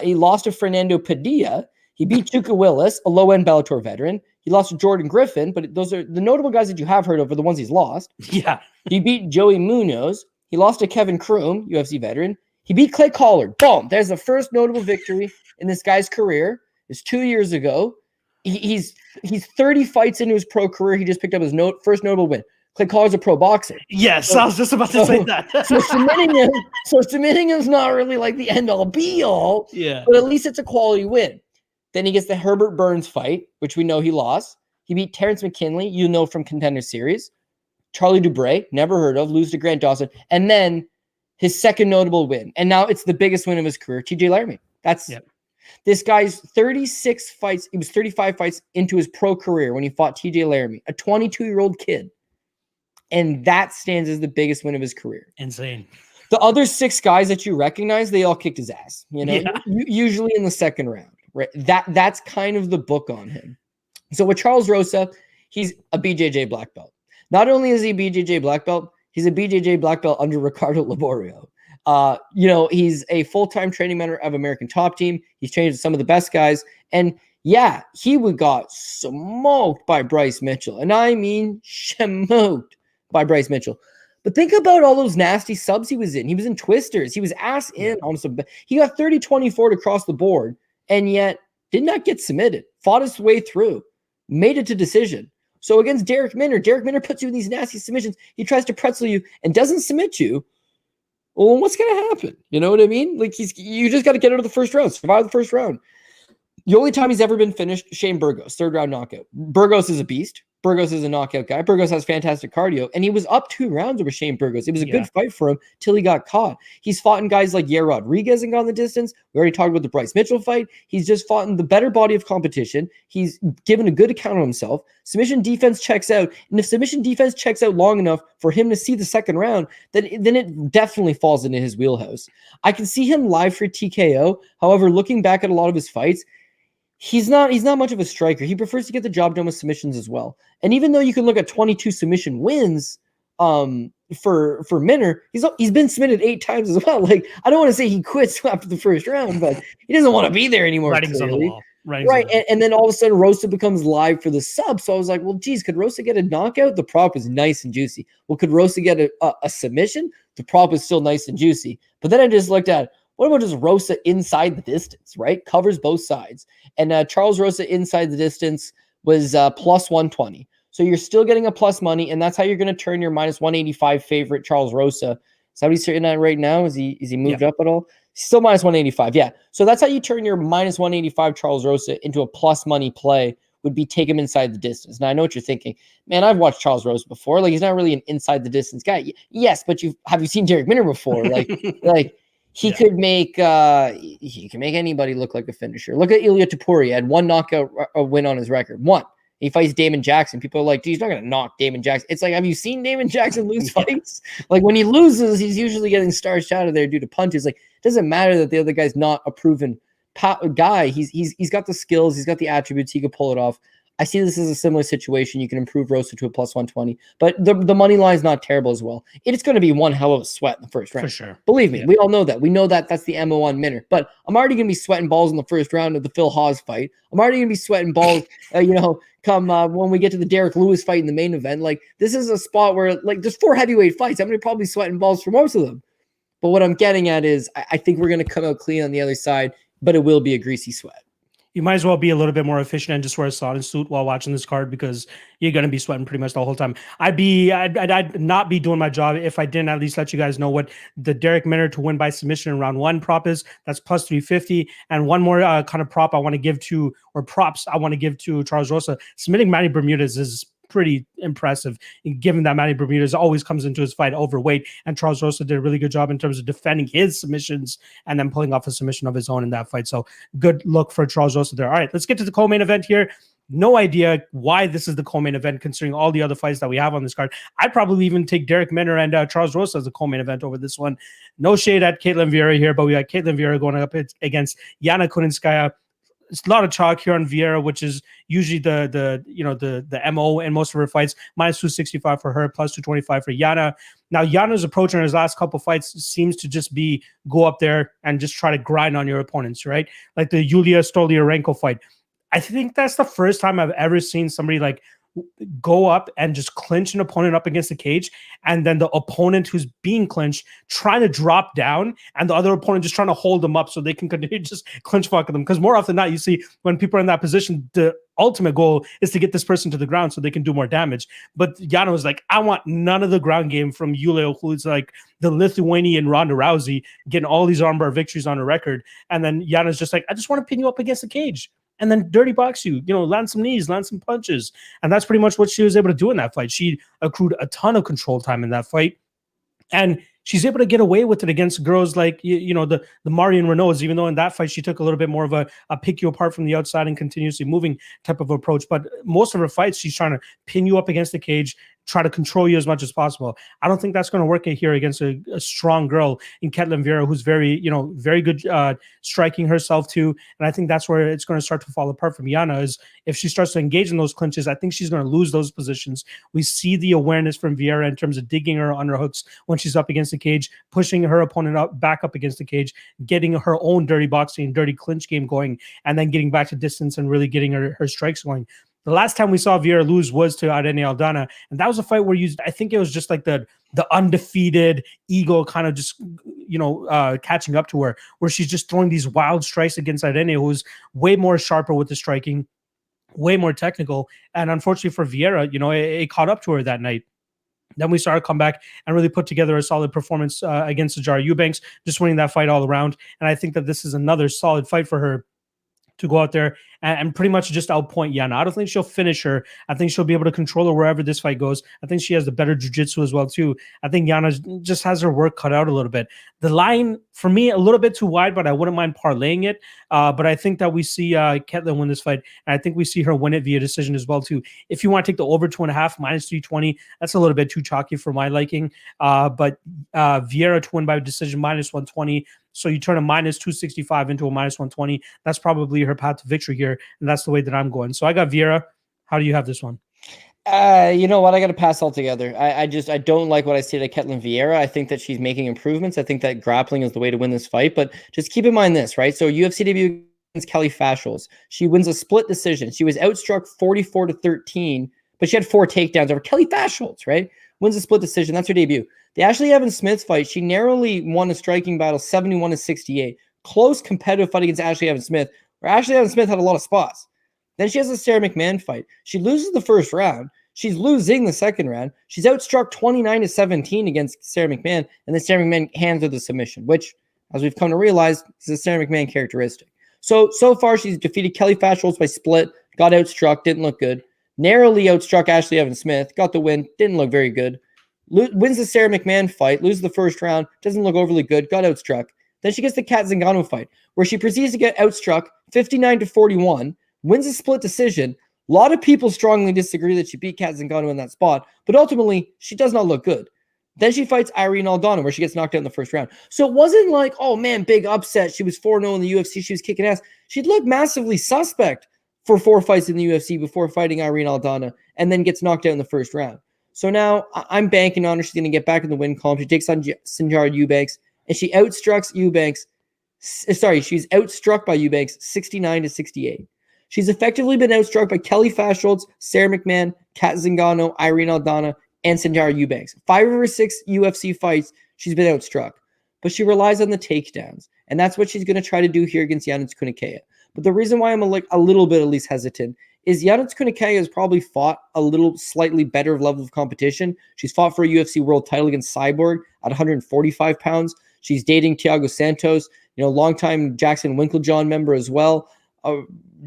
He lost to Fernando Padilla. He beat Chuka Willis, a low-end Bellator veteran. He lost to Jordan Griffin, but those are the notable guys that you have heard of are the ones he's lost. Yeah. He beat Joey Munoz. He lost to Kevin Kroom, UFC veteran. He beat Clay Collard. Boom. There's the first notable victory in this guy's career. It's 2 years ago. He's 30 fights into his pro career. He just picked up his first notable win. Clay Collard's a pro boxer. Yes, I was just about to say that. submitting him's not really like the end-all be-all. Yeah. But at least it's a quality win. Then he gets the Herbert Burns fight, which we know he lost. He beat Terrence McKinley, you know from Contender Series. Charlie Dubray, never heard of, lose to Grant Dawson. And then his second notable win. And now it's the biggest win of his career, TJ Laramie. This guy's 36 fights. He was 35 fights into his pro career when he fought TJ Laramie, a 22-year-old kid. And that stands as the biggest win of his career. Insane. The other 6 guys that you recognize, they all kicked his ass. You know, usually in the second round. Right? That's kind of the book on him. So with Charles Rosa, he's a BJJ black belt. Not only is he a BJJ black belt, he's a BJJ black belt under Ricardo Laborio. You know, he's a full-time training member of American Top Team. He's trained with some of the best guys. And yeah, he got smoked by Bryce Mitchell. And I mean smoked by Bryce Mitchell. But think about all those nasty subs he was in. He was in twisters. He was ass in on some. He got 30-24 to cross the board and yet did not get submitted. Fought his way through. Made it to decision. So against Darrick Minner puts you in these nasty submissions. He tries to pretzel you and doesn't submit you. Well, what's going to happen? You know what I mean? Like you just got to get out of the first round, survive the first round. The only time he's ever been finished, Shane Burgos, 3rd round knockout. Burgos is a beast. Burgos is a knockout guy. Burgos has fantastic cardio, and he was up 2 rounds over Shane Burgos. It was a good fight for him till he got caught. He's fought in guys like Yair Rodriguez and gone the distance. We already talked about the Bryce Mitchell fight. He's just fought in the better body of competition. He's given a good account of himself. Submission defense checks out, and if submission defense checks out long enough for him to see the second round, then it definitely falls into his wheelhouse. I can see him live for TKO. However, looking back at a lot of his fights, he's not much of a striker. He prefers to get the job done with submissions as well. And even though you can look at 22 submission wins, for Minner, he's been submitted 8 times as well. Like, I don't want to say he quits after the first round, but he doesn't want to be there anymore. Writing's on the wall. Right. And then all of a sudden Rosa becomes live for the sub. So I was like, well, geez, could Rosa get a knockout? The prop was nice and juicy. Well, could Rosa get a submission? The prop is still nice and juicy. But then I just looked at, what about just Rosa inside the distance, right? Covers both sides. And Charles Rosa inside the distance was plus 120. So you're still getting a plus money, and that's how you're going to turn your minus 185 favorite, Charles Rosa. Is that what he's sitting at right now? Is he moved up at all? He's still minus 185. Yeah. So that's how you turn your minus 185 Charles Rosa into a plus money play, would be take him inside the distance. Now, I know what you're thinking. Man, I've watched Charles Rosa before. Like, he's not really an inside the distance guy. Yes, but have you seen Derrick Minner before? Like he could make anybody look like a finisher. Look at Ilya Topuria. He had 1 knockout win on his record. 1. He fights Damon Jackson. People are like, dude, he's not going to knock Damon Jackson. It's like, have you seen Damon Jackson lose fights? Like, when he loses, he's usually getting starched out of there due to punches. Like, it doesn't matter that the other guy's not a proven guy. He's got the skills. He's got the attributes. He could pull it off. I see this as a similar situation. You can improve Rosa to a plus 120, but the money line is not terrible as well. It's going to be one hell of a sweat in the first round. For sure. Believe me, we all know that. We know that that's the MO on Minner. But I'm already going to be sweating balls in the first round of the Phil Hawes fight. I'm already going to be sweating balls, come when we get to the Derrick Lewis fight in the main event. Like, this is a spot where, like, there's 4 heavyweight fights. I'm going to probably sweating balls for most of them. But what I'm getting at is I think we're going to come out clean on the other side, but it will be a greasy sweat. You might as well be a little bit more efficient and just wear a sauna suit while watching this card, because you're going to be sweating pretty much the whole time. I'd not be doing my job if I didn't at least let you guys know what the Derrick Minner to win by submission in round 1 prop is. That's plus 350. And one more kind of prop I want to give to, or props I want to give to Charles Rosa. Submitting Manny Bermudez is pretty impressive, given that Manny Bermudez always comes into his fight overweight, and Charles Rosa did a really good job in terms of defending his submissions and then pulling off a submission of his own in that fight. So good look for Charles Rosa there. All right, let's get to the co-main event here. No idea why this is the co-main event, considering all the other fights that we have on this card. I'd probably even take Derrick Minner and Charles Rosa as a co-main event over this one. No shade at Ketlen Vieira here, but we got Ketlen Vieira going up against Yana Kunitskaya. It's a lot of chalk here on Vieira, which is usually the MO in most of her fights. Minus 265 for her, plus 225 for Yana. Now, Yana's approach in his last couple fights seems to just be go up there and just try to grind on your opponents, right? Like the Yulia Stoliarenko fight. I think that's the first time I've ever seen somebody like go up and just clinch an opponent up against the cage, and then the opponent who's being clinched trying to drop down, and the other opponent just trying to hold them up so they can continue to just clinch fuck them. Because more often than not, you see when people are in that position, the ultimate goal is to get this person to the ground so they can do more damage. But Yana was like, I want none of the ground game from Yulia, who's like the Lithuanian Ronda Rousey, getting all these armbar victories on her record. And then Yana's just like, I just want to pin you up against the cage and then dirty box you, land some knees, land some punches. And that's pretty much what she was able to do in that fight. She accrued a ton of control time in that fight. And she's able to get away with it against girls like, the Marion Renaults, even though in that fight she took a little bit more of a pick you apart from the outside and continuously moving type of approach. But most of her fights, she's trying to pin you up against the cage, try to control you as much as possible. I don't think that's going to work here against a strong girl in Ketlen Vieira, who's very good striking herself too. And I think that's where it's going to start to fall apart from Yana, is if she starts to engage in those clinches, I think she's going to lose those positions. We see the awareness from Vieira in terms of digging her underhooks when she's up against the cage, pushing her opponent back up against the cage, getting her own dirty boxing, dirty clinch game going, and then getting back to distance and really getting her strikes going. The last time we saw Vieira lose was to Irene Aldana, and that was a fight where I think it was just like the undefeated ego kind of just catching up to her, where she's just throwing these wild strikes against Irene, who's way more sharper with the striking, way more technical, and unfortunately for Vieira, it caught up to her that night. Then we saw her come back and really put together a solid performance against Ajara Eubanks, just winning that fight all around. And I think that this is another solid fight for her to go out there and pretty much just outpoint Yana. I don't think she'll finish her. I think she'll be able to control her wherever this fight goes. I think she has the better jiu-jitsu as well, too. I think Yana just has her work cut out a little bit. The line, for me, a little bit too wide, but I wouldn't mind parlaying it. But I think that we see Ketlen win this fight, and I think we see her win it via decision as well, too. If you want to take the over 2.5, minus 320, that's a little bit too chalky for my liking. But Vieira to win by decision, minus 120. So you turn a minus 265 into a minus 120. That's probably her path to victory here, and that's the way that I'm going. So I got Vieira. How do you have this one? You know what? I got to pass altogether. I don't like what I see to Ketlen Vieira. I think that she's making improvements. I think that grappling is the way to win this fight. But just keep in mind this, right? So UFC debut against Kelly Fasholes. She wins a split decision. She was outstruck 44-13, but she had 4 takedowns over Kelly Fasholes, right? Wins a split decision. That's her debut. The Ashley Evans Smith fight, she narrowly won a striking battle 71-68. Close competitive fight against Ashley Evans Smith, where Ashley Evans Smith had a lot of spots. Then she has a Sarah McMahon fight. She loses the first round. She's losing the second round. She's outstruck 29-17 against Sarah McMahon, and then Sarah McMahon hands her the submission, which, as we've come to realize, is a Sarah McMahon characteristic. So far, she's defeated Kelly Fasholes by split, got outstruck, didn't look good. Narrowly outstruck Ashley Evans Smith, got the win, didn't look very good. Wins the Sarah McMahon fight, loses the first round, doesn't look overly good, got outstruck. Then she gets the Kat Zingano fight, where she proceeds to get outstruck 59-41, wins a split decision. A lot of people strongly disagree that she beat Kat Zingano in that spot, but ultimately, she does not look good. Then she fights Irene Aldana, where she gets knocked out in the first round. So it wasn't like, oh man, big upset. She was 4-0 in the UFC. She was kicking ass. She'd looked massively suspect for 4 fights in the UFC before fighting Irene Aldana, and then gets knocked out in the first round. So now I'm banking on her. She's going to get back in the win column. She takes on Sinjara Eubanks, and she outstrucks Eubanks. Sorry, she's outstruck by Eubanks 69-68. She's effectively been outstruck by Kelly Fasholes, Sarah McMahon, Kat Zingano, Irene Aldana, and Sinjara Eubanks. 5 of her 6 UFC fights, she's been outstruck. But she relies on the takedowns, and that's what she's going to try to do here against Yana Kunitskaya. But the reason why I'm a little bit at least hesitant is Yana Kunitskaya has probably fought a little slightly better level of competition. She's fought for a UFC world title against Cyborg at 145 pounds. She's dating Thiago Santos, longtime Jackson Winklejohn member as well.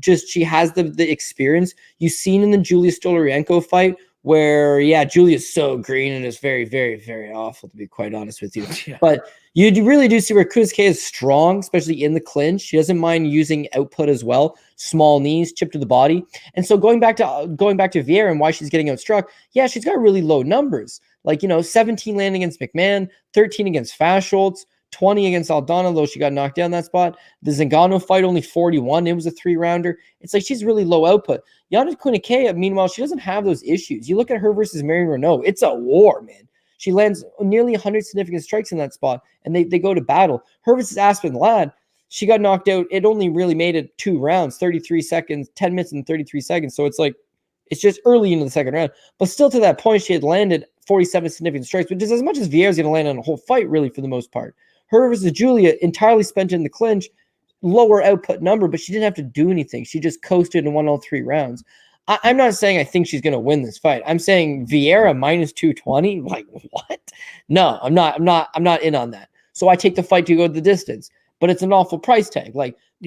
She has the experience. You've seen in the Julia Stolyarenko fight where, Julia's so green and it's very, very, very awful, to be quite honest with you. Yeah. But you really do see where Kunitskaya is strong, especially in the clinch. She doesn't mind using output as well. Small knees, chip to the body. And so going back to Vieira and why she's getting outstruck, she's got really low numbers. 17 landing against McMahon, 13 against Fasholes, 20 against Aldana, though she got knocked down that spot. The Zingano fight, only 41. It was a 3-rounder. It's like she's really low output. Yana Kunitskaya, meanwhile, she doesn't have those issues. You look at her versus Marion Renault. It's a war, man. She lands nearly 100 significant strikes in that spot, and they go to battle. Her versus Aspinall, she got knocked out. It only really made it 2 rounds, 33 seconds, 10 minutes and 33 seconds. So it's like, it's just early into the second round. But still to that point, she had landed 47 significant strikes, which is as much as Vieira's going to land on a whole fight, really, for the most part. Her versus Julia, entirely spent in the clinch, lower output number, but she didn't have to do anything. She just coasted and won all 3 rounds. I'm not saying I think she's going to win this fight. I'm saying Vieira minus 220. Like, what? No, I'm not in on that. So I take the fight to go the distance, but it's an awful price tag.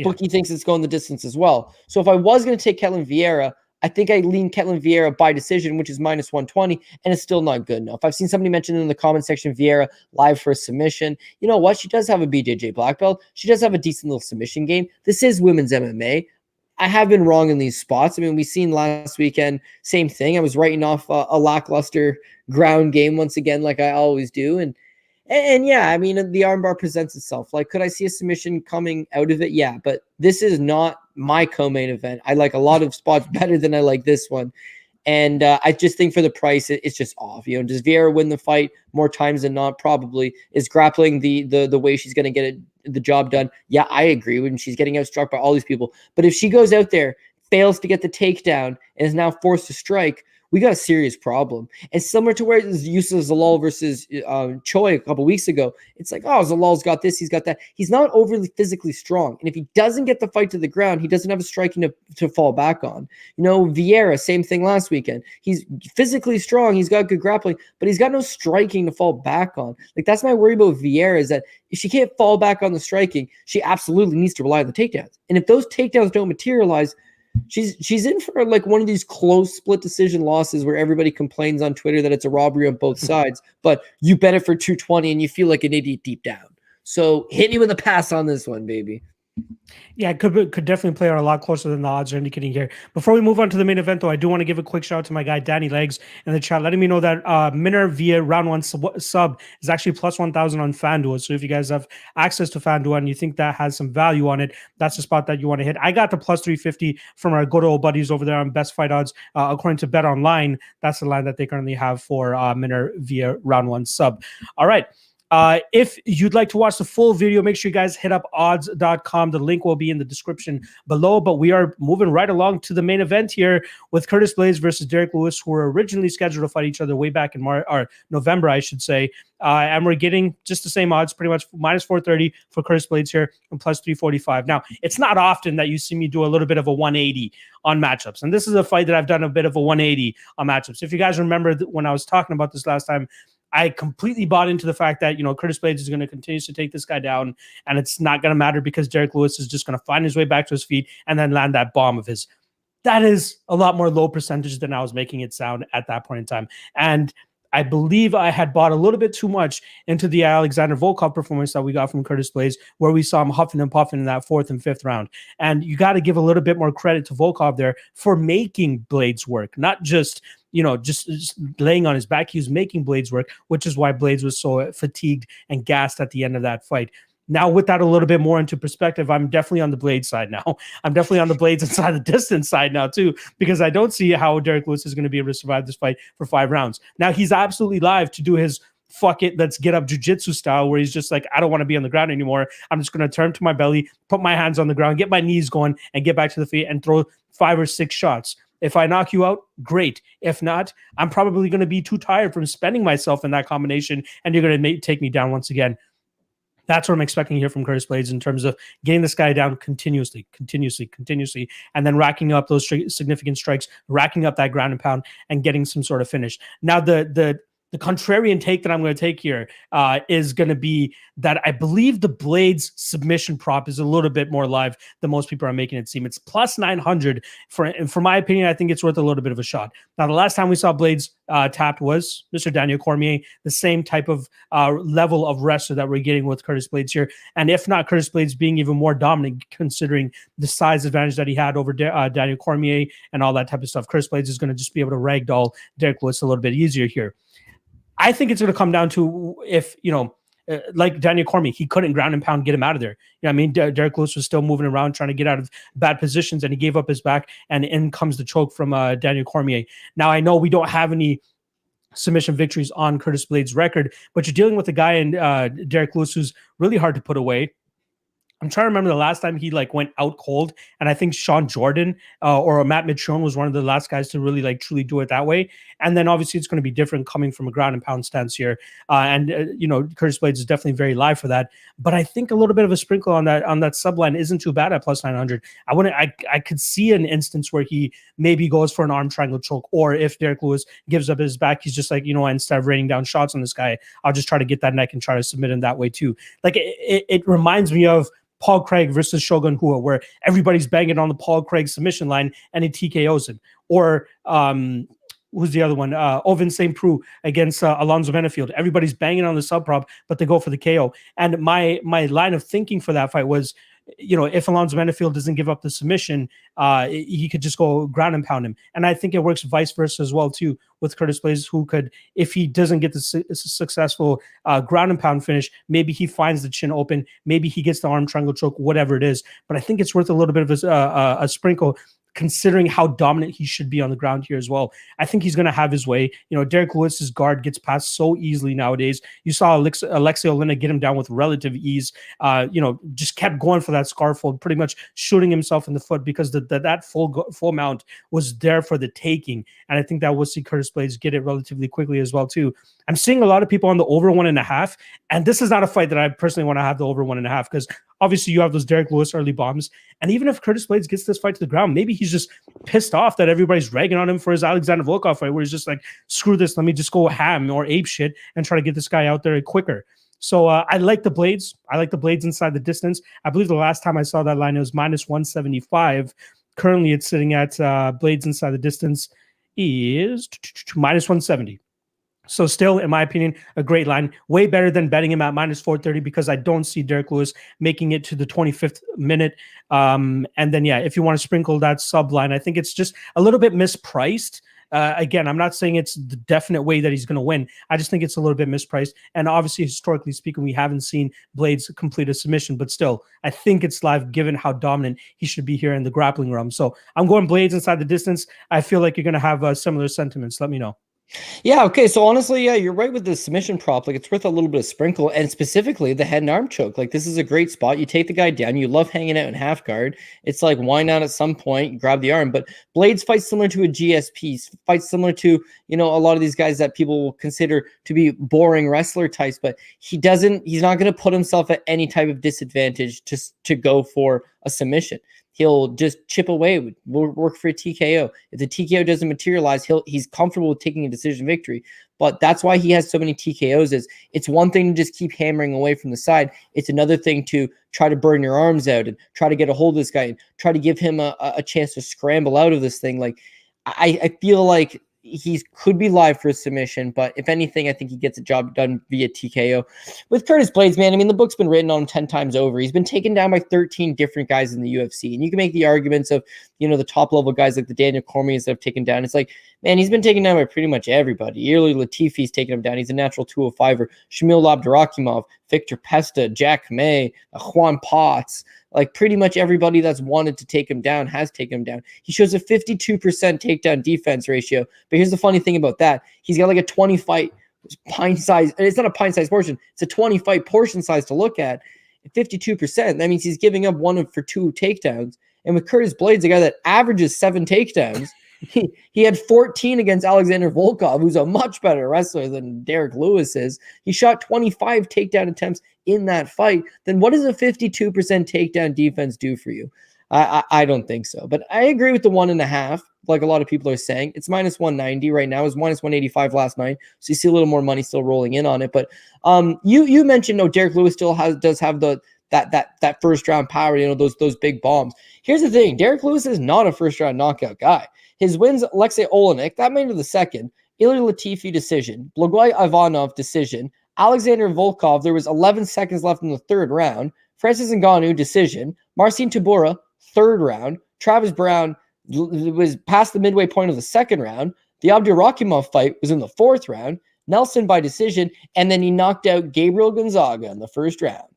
Bookie thinks it's going the distance as well. So if I was going to take Ketlen Vieira, I think I lean Ketlen Vieira by decision, which is minus 120, and it's still not good enough. I've seen somebody mention in the comment section Vieira live for a submission. You know what? She does have a BJJ black belt. She does have a decent little submission game. This is women's MMA. I have been wrong in these spots. I mean, we've seen last weekend, same thing. I was writing off a lackluster ground game once again, like I always do. And yeah, I mean, the armbar presents itself. Could I see a submission coming out of it? Yeah, but this is not my co-main event. I like a lot of spots better than I like this one. And I just think for the price, it's just off. Does Vieira win the fight more times than not? Probably. Is grappling the way she's going to get the job done? Yeah, I agree. When she's getting outstruck by all these people. But if she goes out there, fails to get the takedown, and is now forced to strike, we got a serious problem. And similar to where the use of Zalal versus Choi a couple weeks ago, it's like, oh, Zalal's got this, he's got that. He's not overly physically strong. And if he doesn't get the fight to the ground, he doesn't have a striking to fall back on. Vieira, same thing last weekend. He's physically strong, he's got good grappling, but he's got no striking to fall back on. That's my worry about Vieira, is that if she can't fall back on the striking, she absolutely needs to rely on the takedowns. And if those takedowns don't materialize, she's in for one of these close split decision losses where everybody complains on Twitter that it's a robbery on both sides, but you bet it for 220 and you feel like an idiot deep down. So hit me with a pass on this one, baby. Yeah, it could definitely play out a lot closer than the odds are indicating here. Before we move on to the main event, though, I do want to give a quick shout out to my guy Danny Legs in the chat, letting me know that Minner via round one sub is actually plus 1,000 on FanDuel. So if you guys have access to FanDuel and you think that has some value on it, that's the spot that you want to hit. I got the plus 350 from our good old buddies over there on Best Fight Odds. According to Bet Online, that's the line that they currently have for Minner via round one sub. All right. If you'd like to watch the full video, make sure you guys hit up odds.com. The link will be in the description below, but we are moving right along to the main event here with Curtis Blaydes versus Derrick Lewis, who were originally scheduled to fight each other way back in November, I should say. And we're getting just the same odds, pretty much minus 430 for Curtis Blaydes here and plus 345. Now, it's not often that you see me do a little bit of a 180 on matchups. And this is a fight that I've done a bit of a 180 on matchups. If you guys remember when I was talking about this last time, I completely bought into the fact that, Curtis Blaydes is going to continue to take this guy down, and it's not going to matter because Derrick Lewis is just going to find his way back to his feet and then land that bomb of his. That is a lot more low percentage than I was making it sound at that point in time. And I believe I had bought a little bit too much into the Alexander Volkov performance that we got from Curtis Blaydes, where we saw him huffing and puffing in that 4th and 5th round. And you got to give a little bit more credit to Volkov there for making Blaydes work, not just just laying on his back. He was making Blaydes work, which is why Blaydes was so fatigued and gassed at the end of that fight. Now, with that a little bit more into perspective, I'm definitely on the Blaydes side now. I'm definitely on the Blaydes inside the distance side now, too, because I don't see how Derrick Lewis is going to be able to survive this fight for 5 rounds. Now, he's absolutely live to do his fuck it, let's get up jiu-jitsu style, where he's just like, I don't want to be on the ground anymore. I'm just going to turn to my belly, put my hands on the ground, get my knees going, and get back to the feet and throw 5 or 6 shots. If I knock you out, great. If not, I'm probably going to be too tired from spending myself in that combination, and you're going to take me down once again. That's what I'm expecting here from Curtis Blaydes in terms of getting this guy down continuously, and then racking up those significant strikes, racking up that ground and pound, and getting some sort of finish. Now, the contrarian take that I'm going to take here is going to be that I believe the Blaydes submission prop is a little bit more live than most people are making it seem. It's plus 900. For my opinion, I think it's worth a little bit of a shot. Now, the last time we saw Blaydes tapped was Mr. Daniel Cormier, the same type of level of wrestler that we're getting with Curtis Blaydes here. And if not, Curtis Blaydes being even more dominant, considering the size advantage that he had over Daniel Cormier and all that type of stuff, Curtis Blaydes is going to just be able to ragdoll Derrick Lewis a little bit easier here. I think it's going to come down to if, like Daniel Cormier, he couldn't ground and pound, get him out of there. You know what I mean? Derrick Lewis was still moving around, trying to get out of bad positions, and he gave up his back, and in comes the choke from Daniel Cormier. Now, I know we don't have any submission victories on Curtis Blaydes' record, but you're dealing with a guy in Derrick Lewis who's really hard to put away. I'm trying to remember the last time he went out cold, and I think Sean Jordan or Matt Mitrione was one of the last guys to really truly do it that way. And then obviously it's going to be different coming from a ground and pound stance here. Curtis Blaydes is definitely very live for that. But I think a little bit of a sprinkle on that subline isn't too bad at plus 900. I could see an instance where he maybe goes for an arm triangle choke, or if Derrick Lewis gives up his back, he's just like, instead of raining down shots on this guy, I'll just try to get that neck and try to submit him that way too. It reminds me of Paul Craig versus Shogun Rua, where everybody's banging on the Paul Craig submission line and he TKOs him. Or who's the other one? Ovin St. Preux against Alonzo Benefield. Everybody's banging on the sub prop, but they go for the KO. And my line of thinking for that fight was, if Alonzo Benefield doesn't give up the submission, he could just go ground and pound him. And I think it works vice versa as well, too, with Curtis Blaydes, who could, if he doesn't get the successful ground and pound finish, maybe he finds the chin open, maybe he gets the arm triangle choke, whatever it is. But I think it's worth a little bit of a sprinkle, considering how dominant he should be on the ground here as well. I think he's going to have his way. Derrick Lewis's guard gets past so easily nowadays. You saw Alexei Oleinik get him down with relative ease, just kept going for that scarfold, pretty much shooting himself in the foot because that full mount was there for the taking. And I think that we'll see Curtis Blaydes get it relatively quickly as well, too. I'm seeing a lot of people on the over 1.5, and this is not a fight that I personally want to have the over 1.5, because obviously you have those Derrick Lewis early bombs. And even if Curtis Blaydes gets this fight to the ground, maybe he's just pissed off that everybody's ragging on him for his Alexander Volkov fight, where he's just like, screw this, let me just go ham or ape shit and try to get this guy out there quicker. So I like the Blaydes. I like the Blaydes inside the distance. I believe the last time I saw that line, it was minus 175. Currently, it's sitting at Blaydes inside the distance is minus 170. So still, in my opinion, a great line. Way better than betting him at minus 430 because I don't see Derrick Lewis making it to the 25th minute. And then, yeah, if you want to sprinkle that sub line, I think it's just a little bit mispriced. Again, I'm not saying it's the definite way that he's going to win. I just think it's a little bit mispriced. And obviously, historically speaking, we haven't seen Blaydes complete a submission, but still, I think it's live given how dominant he should be here in the grappling realm. So I'm going Blaydes inside the distance. I feel like you're going to have similar sentiments. Let me know. Yeah, okay. So honestly, yeah, you're right with the submission prop. Like it's worth a little bit of sprinkle, and specifically the head and arm choke. Like this is a great spot. You take the guy down. You love hanging out in half guard. It's like why not at some point grab the arm? But Blaydes fights similar to a GSP, fights similar to a lot of these guys that people will consider to be boring wrestler types. But he doesn't. He's not going to put himself at any type of disadvantage just to go for a submission. He'll just chip away, work for a TKO. If the TKO doesn't materialize, he's comfortable with taking a decision victory. But that's why he has so many TKOs. It's one thing to just keep hammering away from the side. It's another thing to try to burn your arms out and try to get a hold of this guy and try to give him a chance to scramble out of this thing. Like I feel like he could be live for a submission, but if anything, I think he gets a job done via TKO. With Curtis Blaydes, man, I mean, the book's been written on him 10 times over. He's been taken down by 13 different guys in the UFC, and you can make the arguments of, the top level guys like the Daniel Cormiers that have taken down. It's like, man, he's been taken down by pretty much everybody. Ilir Latifi's taken him down. He's a natural 205er. Shamil Abdurakhimov, Victor Pesta, Jack May, Juan Potts. Like pretty much everybody that's wanted to take him down has taken him down. He shows a 52% takedown defense ratio. But here's the funny thing about that. He's got like a 20 fight pint size. And it's not a pint size portion. It's a 20 fight portion size to look at. 52%. That means he's giving up 1 for 2 takedowns. And with Curtis Blaydes, a guy that averages 7 takedowns, he had 14 against Alexander Volkov, who's a much better wrestler than Derrick Lewis is. He shot 25 takedown attempts in that fight. Then what does a 52% takedown defense do for you? I don't think so. But I agree with the 1.5, like a lot of people are saying. It's minus 190 right now. It was minus 185 last night. So you see a little more money still rolling in on it. But you mentioned, Derrick Lewis still does have that first round power, those big bombs. Here's the thing. Derrick Lewis is not a first round knockout guy. His wins, Alexei Olenek, that made it the second. Ilir Latifi decision. Blagoy Ivanov decision. Alexander Volkov, there was 11 seconds left in the third round. Francis Ngannou decision. Marcin Tybura, third round. Travis Brown was past the midway point of the second round. The Abdurakhimov fight was in the fourth round. Nelson by decision. And then he knocked out Gabriel Gonzaga in the first round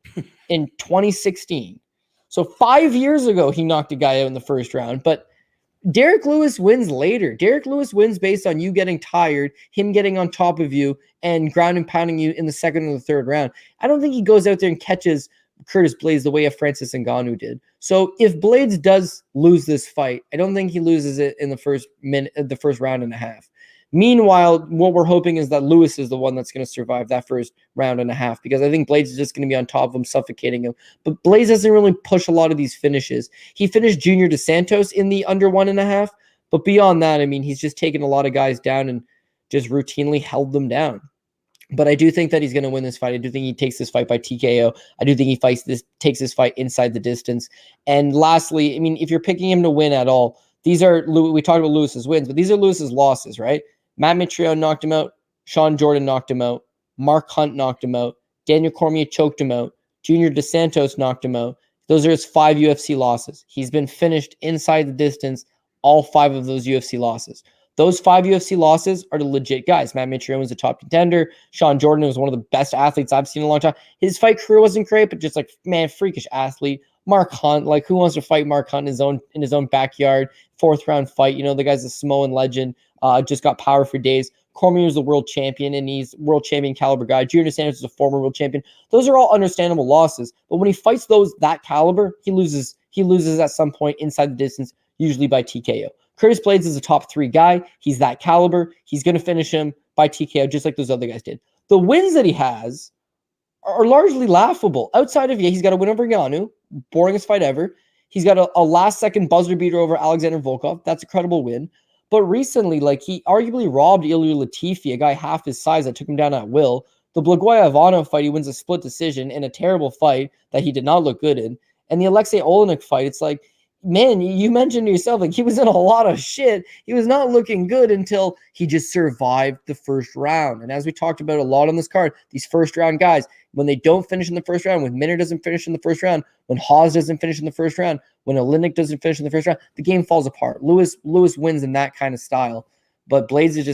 in 2016. So 5 years ago, he knocked a guy out in the first round. But Derrick Lewis wins later. Derrick Lewis wins based on you getting tired, him getting on top of you, and ground and pounding you in the second or the third round. I don't think he goes out there and catches Curtis Blaydes the way a Francis Ngannou did. So if Blaydes does lose this fight, I don't think he loses it in the first round and a half. Meanwhile, what we're hoping is that Lewis is the one that's going to survive that first round and a half, because I think Blaydes is just going to be on top of him, suffocating him. But Blaydes doesn't really push a lot of these finishes. He finished Junior Dos Santos in the under 1.5, but beyond that, I mean, he's just taken a lot of guys down and just routinely held them down. But I do think that he's going to win this fight. I do think he takes this fight by TKO. I do think he takes this fight inside the distance. And lastly, I mean, if you're picking him to win at all, we talked about Lewis's wins, but these are Lewis's losses, right? Matt Mitrione knocked him out. Sean Jordan knocked him out. Mark Hunt knocked him out. Daniel Cormier choked him out. Junior Dos Santos knocked him out. Those are his 5 UFC losses. He's been finished inside the distance, all 5 of those UFC losses. Those 5 UFC losses are the legit guys. Matt Mitrione was a top contender. Sean Jordan was one of the best athletes I've seen in a long time. His fight career wasn't great, but just like, man, freakish athlete. Mark Hunt, like who wants to fight Mark Hunt in his own backyard? 4th round fight. The guy's a Samoan legend. Just got power for days. Cormier is the world champion, and he's world champion caliber guy. Junior Dos Santos is a former world champion. Those are all understandable losses. But when he fights that caliber, he loses. He loses at some point inside the distance, usually by TKO. Curtis Blaydes is a top 3 guy. He's that caliber. He's going to finish him by TKO, just like those other guys did. The wins that he has are largely laughable. Outside of, he's got a win over Ngannou, boringest fight ever. He's got a last-second buzzer beater over Alexander Volkov. That's a credible win. But recently, he arguably robbed Ilir Latifi, a guy half his size that took him down at will. The Blagoy Ivanov fight, he wins a split decision in a terrible fight that he did not look good in. And the Alexei Olenek fight, it's like, man, you mentioned to yourself, like, he was in a lot of shit. He was not looking good until he just survived the first round. And as we talked about a lot on this card, these first round guys, when they don't finish in the first round, when Minner doesn't finish in the first round, when Hawes doesn't finish in the first round, when Oleinik doesn't finish in the first round, the game falls apart. Lewis wins in that kind of style. But Blaydes is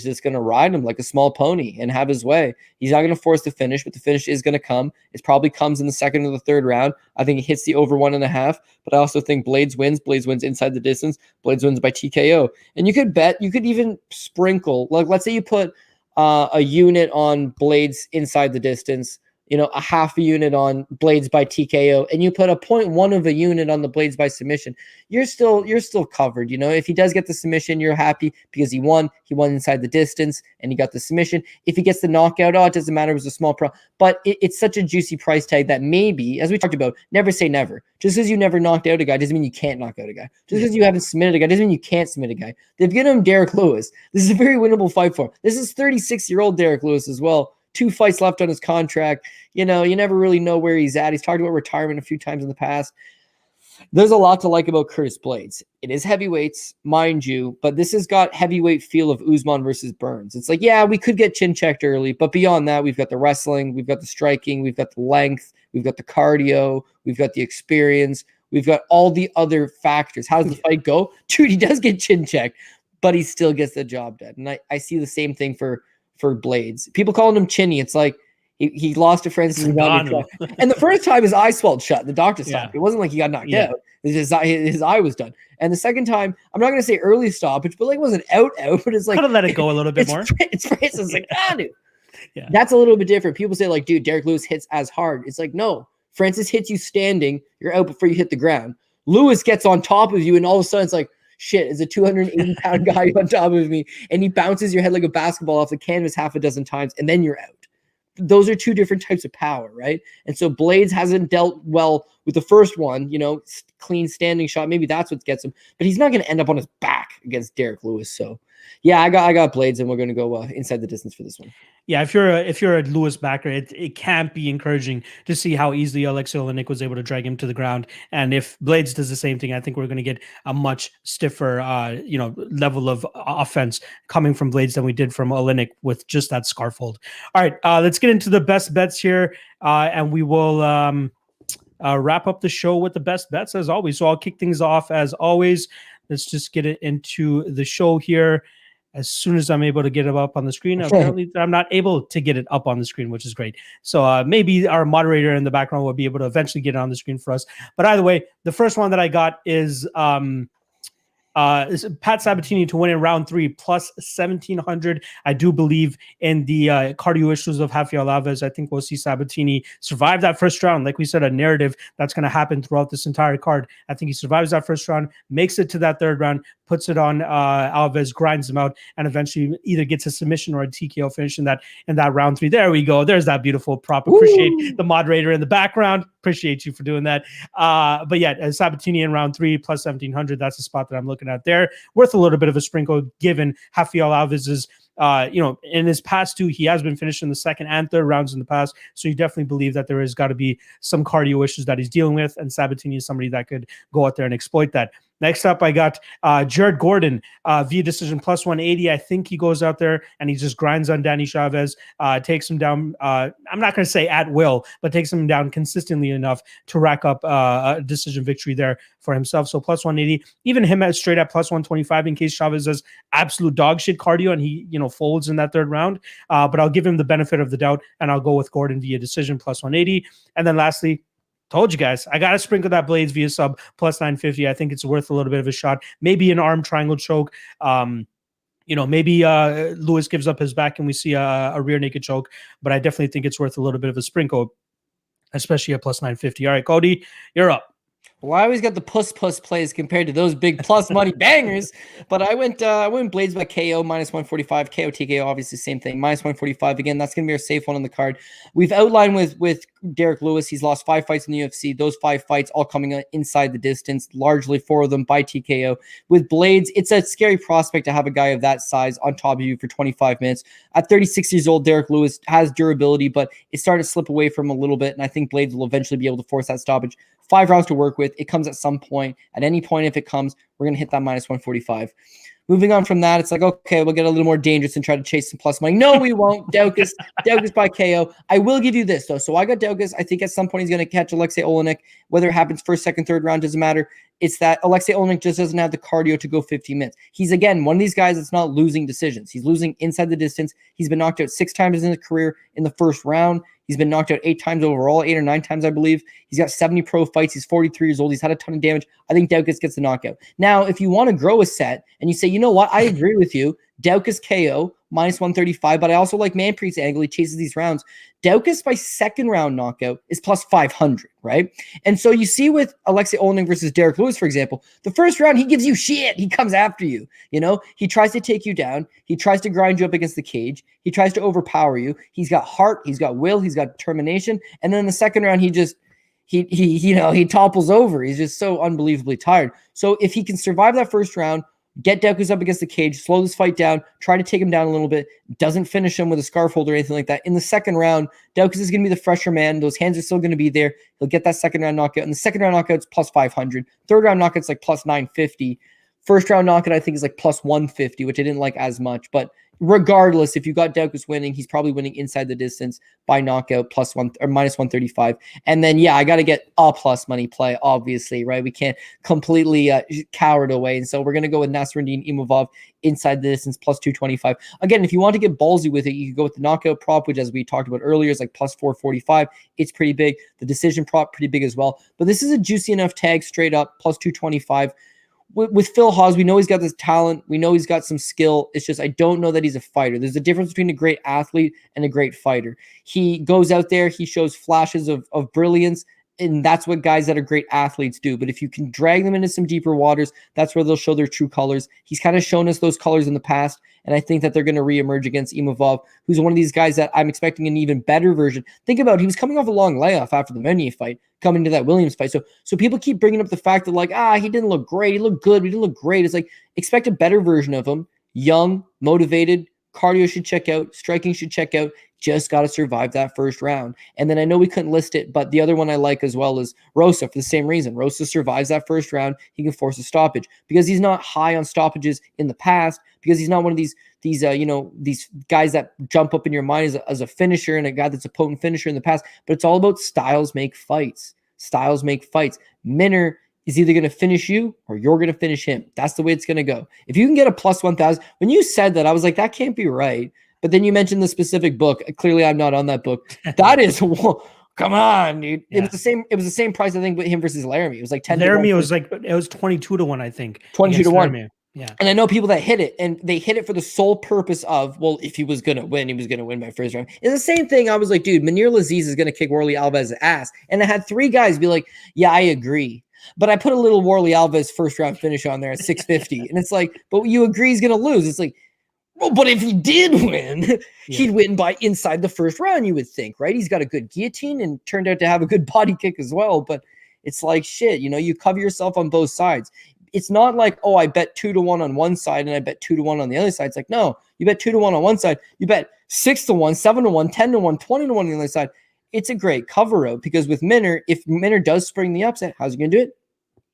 just gonna ride him like a small pony and have his way. He's not gonna force the finish, but the finish is gonna come. It probably comes in the second or the third round. I think it hits the over 1.5. But I also think Blaydes wins. Blaydes wins inside the distance. Blaydes wins by TKO. And you could bet, you could even sprinkle. Like, let's say you put a unit on Blaydes inside the distance, a half a unit on Blaydes by TKO, and you put a 0.1 of a unit on the Blaydes by submission, you're still covered. If he does get the submission, you're happy because he won inside the distance and he got the submission. If he gets the knockout, it doesn't matter. It was a small pro, but it's such a juicy price tag that maybe, as we talked about, never say never. Just because you never knocked out a guy doesn't mean you can't knock out a guy. Just because you haven't submitted a guy doesn't mean you can't submit a guy. They've given him Derrick Lewis. This is a very winnable fight for him. This is 36-year-old Derrick Lewis as well. 2 fights left on his contract. You never really know where he's at. He's talked about retirement a few times in the past. There's a lot to like about Curtis Blaydes. It is heavyweights, mind you, but this has got heavyweight feel of Usman versus Burns. It's like, yeah, we could get chin checked early, but beyond that, we've got the wrestling, we've got the striking, we've got the length, we've got the cardio, we've got the experience, we've got all the other factors. How does the fight go? Dude, he does get chin checked, but he still gets the job done. And I see the same thing for Blaydes. People calling him Chinny. It's like he lost to Francis Ngannou. And the first time his eye swelled shut. The doctor stopped. It wasn't like he got knocked out. His eye was done. And the second time, I'm not going to say early stoppage, but it wasn't out, but it's like kind of let it go a little bit more. It's Francis Ngannou. Yeah. That's a little bit different. People say, like, dude, Derrick Lewis hits as hard. It's like, no, Francis hits you standing. You're out before you hit the ground. Lewis gets on top of you, and all of a sudden it's like, shit, is a 280-pound guy on top of me, and he bounces your head like a basketball off the canvas half a dozen times, and then you're out. Those are two different types of power, right? And so Blaydes hasn't dealt well with the first one, clean standing shot. Maybe that's what gets him, but he's not going to end up on his back against Derrick Lewis. So, yeah, I got Blaydes, and we're going to go inside the distance for this one. Yeah, if you're a Lewis backer, it can't be encouraging to see how easily Alexei Oleinik was able to drag him to the ground. And if Blaydes does the same thing, I think we're going to get a much stiffer, level of offense coming from Blaydes than we did from Oleinik with just that scarf hold. All right, let's get into the best bets here, and we will wrap up the show with the best bets as always. So I'll kick things off as always. Let's just get it into the show here. As soon as I'm able to get it up on the screen. Apparently I'm not able to get it up on the screen, which is great. So maybe our moderator in the background will be able to eventually get it on the screen for us. But either way, the first one that I got is Pat Sabatini to win in round 3 plus 1,700. I do believe in the cardio issues of Rafael Alves. I think we'll see Sabatini survive that first round. Like we said, a narrative that's going to happen throughout this entire card. I think he survives that first round, makes it to that third round, puts it on Alves, grinds him out, and eventually either gets a submission or a TKO finish in that round 3. There we go. There's that beautiful prop. Appreciate the moderator in the background. Appreciate you for doing that. But yeah, Sabatini in round 3 plus 1,700. That's the spot that I'm looking at there. Worth a little bit of a sprinkle given Rafael Alves's in his past 2, he has been finishing the second and third rounds in the past. So you definitely believe that there has got to be some cardio issues that he's dealing with. And Sabatini is somebody that could go out there and exploit that. Next up, I got Jared Gordon via decision plus 180. I think he goes out there and he just grinds on Danny Chavez, takes him down. I'm not going to say at will, but takes him down consistently enough to rack up a decision victory there for himself. So plus 180, even him at straight at plus 125 in case Chavez does absolute dog shit cardio and he, folds in that third round. But I'll give him the benefit of the doubt and I'll go with Gordon via decision plus 180. And then lastly, told you guys, I got to sprinkle that Blaydes via sub plus 950. I think it's worth a little bit of a shot. Maybe an arm triangle choke. Maybe Lewis gives up his back and we see a rear naked choke. But I definitely think it's worth a little bit of a sprinkle, especially at plus 950. All right, Cody, you're up. Well, I always got the puss plays compared to those big plus money bangers, but I went Blaydes by KO minus 145, KO TKO obviously same thing minus 145 again. That's gonna be our safe one on the card. We've outlined with Derrick Lewis. He's lost 5 fights in the UFC. Those 5 fights all coming inside the distance, largely 4 of them by TKO. With Blaydes, it's a scary prospect to have a guy of that size on top of you for 25 minutes. At 36 years old, Derrick Lewis has durability, but it's starting to slip away from him a little bit, and I think Blaydes will eventually be able to force that stoppage. 5 rounds to work with. It comes at some point. At any point, if it comes, we're going to hit that minus 145. Moving on from that, it's like, okay, we'll get a little more dangerous and try to chase some plus money. No, we won't. Daukaus by KO. I will give you this, though. So I got Daukaus. I think at some point he's going to catch Alexei Oleinik. Whether it happens first, second, third round, doesn't matter. It's that Alexei Oleinik just doesn't have the cardio to go 15 minutes. He's, again, one of these guys that's not losing decisions. He's losing inside the distance. He's been knocked out 6 times in his career in the first round. He's been knocked out 8 times overall, 8 or 9 times, I believe. He's got 70 pro fights. He's 43 years old. He's had a ton of damage. I think Daukaus gets the knockout. Now, if you want to grow a set and you say, you know what, I agree with you, Daukaus KO, minus 135, but I also like Manpreet's angle. He chases these rounds. Daukaus by second round knockout is plus 500, right? And so you see with Alexei Oleinik versus Derrick Lewis, for example, the first round, he gives you shit. He comes after you. You know, he tries to take you down. He tries to grind you up against the cage. He tries to overpower you. He's got heart. He's got will. He's got determination. And then in the second round, he topples over. He's just so unbelievably tired. So if he can survive that first round, get Daukaus up against the cage, slow this fight down, try to take him down a little bit, doesn't finish him with a scarf hold or anything like that. In the second round, Daukaus is going to be the fresher man. Those hands are still going to be there. He'll get that second round knockout. And the second round knockout's plus 500. Third round knockout's like plus 950. First round knockout, I think, is like plus 150, which I didn't like as much. But regardless, if you got Daukaus winning, he's probably winning inside the distance by knockout plus 1 or minus 135. And then, yeah, I got to get a plus money play, obviously, right? We can't completely cower it away. And so we're going to go with Nasruddin Imavov inside the distance plus 225. Again, if you want to get ballsy with it, you can go with the knockout prop, which, as we talked about earlier, is like plus 445. It's pretty big. The decision prop, pretty big as well. But this is a juicy enough tag straight up plus 225. With Phil Hawes, we know he's got this talent. We know he's got some skill. It's just I don't know that he's a fighter. There's a difference between a great athlete and a great fighter. He goes out there, he shows flashes of brilliance, and that's what guys that are great athletes do. But if you can drag them into some deeper waters, that's where they'll show their true colors. He's kind of shown us those colors in the past, and I think that they're going to reemerge against Imavov, who's one of these guys that I'm expecting an even better version. Think about it. He was coming off a long layoff after the Meunier fight, coming to that Williams fight. So people keep bringing up the fact that, like, he didn't look great. He looked good, but he didn't look great. It's like, expect a better version of him. Young, motivated, cardio should check out, striking should check out. Just got to survive that first round. And then I know we couldn't list it, but the other one I like as well is Rosa for the same reason. Rosa survives that first round. He can force a stoppage because he's not high on stoppages in the past, because he's not one of these guys that jump up in your mind as a finisher and a guy that's a potent finisher in the past. But it's all about styles make fights. Styles make fights. Minner is either going to finish you or you're going to finish him. That's the way it's going to go. If you can get a plus 1,000, when you said that, I was like, that can't be right. But then you mentioned the specific book. Clearly, I'm not on that book. That is, come on, dude. Yeah. It was the same price, I think, with him versus Laramie. It was like 10. Laramie was like, it was 22 to 1, I think. 22 to 1. Laramie. Yeah. And I know people that hit it, and they hit it for the sole purpose of, well, if he was going to win, he was going to win by first round. It's the same thing. I was like, dude, Munir Laziz is going to kick Warley Alves' ass. And I had 3 guys be like, yeah, I agree. But I put a little Warley Alves first round finish on there at 650. And it's like, but you agree he's going to lose. It's like, well, but if he did win, he'd win by inside the first round, you would think, right? He's got a good guillotine and turned out to have a good body kick as well. But it's like, shit, you cover yourself on both sides. It's not like, oh, I bet 2 to 1 on one side and I bet 2 to 1 on the other side. It's like, no, you bet 2 to 1 on one side. You bet 6 to 1, 7 to 1, 10 to 1, 20 to 1 on the other side. It's a great cover out because with Minner, if Minner does spring the upset, how's he going to do it?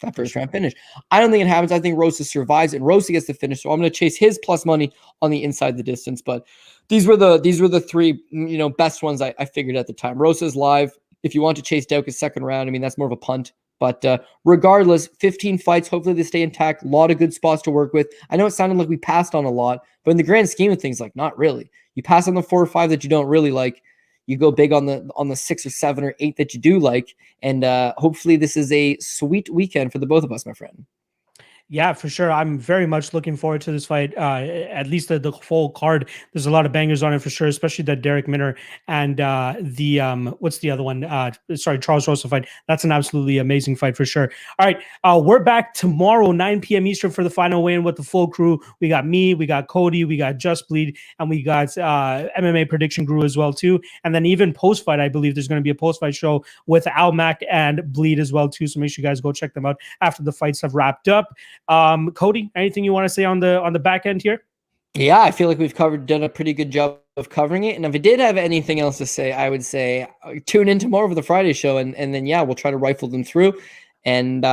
That first round finish. I don't think it happens. I think Rosa survives and Rosa gets the finish. So I'm going to chase his plus money on the inside the distance. But these were the 3, best ones I figured at the time. Rosa's live. If you want to chase Daukaus second round, I mean, that's more of a punt. But regardless, 15 fights. Hopefully they stay intact. A lot of good spots to work with. I know it sounded like we passed on a lot, but in the grand scheme of things, like, not really. You pass on the 4 or 5 that you don't really like. You go big on the 6 or 7 or 8 that you do like. And hopefully this is a sweet weekend for the both of us, my friend. Yeah, for sure. I'm very much looking forward to this fight. At least the full card. There's a lot of bangers on it for sure, especially that Derrick Minner and the what's the other one? Sorry, Charles Rosa fight. That's an absolutely amazing fight for sure. All right, we're back tomorrow, 9 p.m. Eastern for the final weigh-in with the full crew. We got me, we got Cody, we got Just Bleed, and we got MMA Prediction Guru as well too. And then even post fight, I believe there's going to be a post fight show with Almac and Bleed as well too. So make sure you guys go check them out after the fights have wrapped up. Cody, anything you want to say on the back end here? Yeah, I feel like we've done a pretty good job of covering it. And if I did have anything else to say, I would say tune in tomorrow for the Friday show, and then yeah, we'll try to rifle them through. And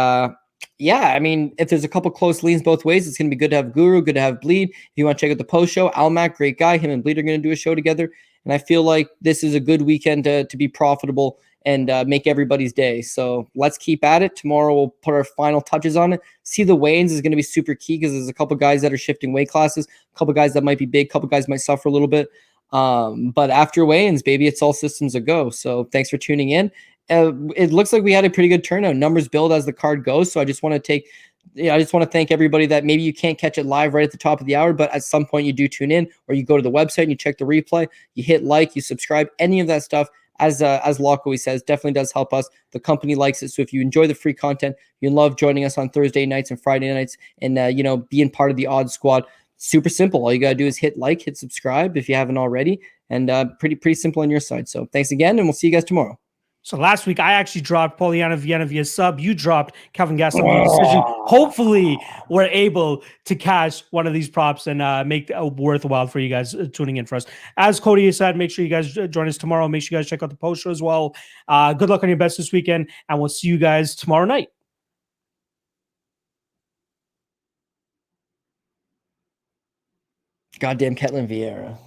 yeah, I mean, if there's a couple close leans both ways, it's gonna be good to have Guru, good to have Bleed. If you want to check out the post show, Almac, great guy. Him and Bleed are gonna do a show together. And I feel like this is a good weekend to be profitable and make everybody's day. So let's keep at it. Tomorrow we'll put our final touches on it. See the weigh-ins is going to be super key because there's a couple guys that are shifting weight classes, a couple guys that might be big, a couple guys might suffer a little bit. But after weigh-ins, baby, it's all systems a go. So thanks for tuning in. It looks like we had a pretty good turnout. Numbers build as the card goes. So I just want to thank everybody that maybe you can't catch it live right at the top of the hour, but at some point you do tune in, or you go to the website and you check the replay, you hit like, you subscribe, any of that stuff. As Locke always says, definitely does help us. The company likes it. So if you enjoy the free content, you love joining us on Thursday nights and Friday nights, and being part of the Odd Squad, super simple. All you gotta do is hit like, hit subscribe if you haven't already, and pretty simple on your side. So thanks again, and we'll see you guys tomorrow. So last week, I actually dropped Polyana Vienna via sub. You dropped Kelvin Gastelum via decision. Hopefully, we're able to cash one of these props and make it worthwhile for you guys tuning in for us. As Cody said, make sure you guys join us tomorrow. Make sure you guys check out the post show as well. Good luck on your bets this weekend, and we'll see you guys tomorrow night. Goddamn Ketlen Vieira.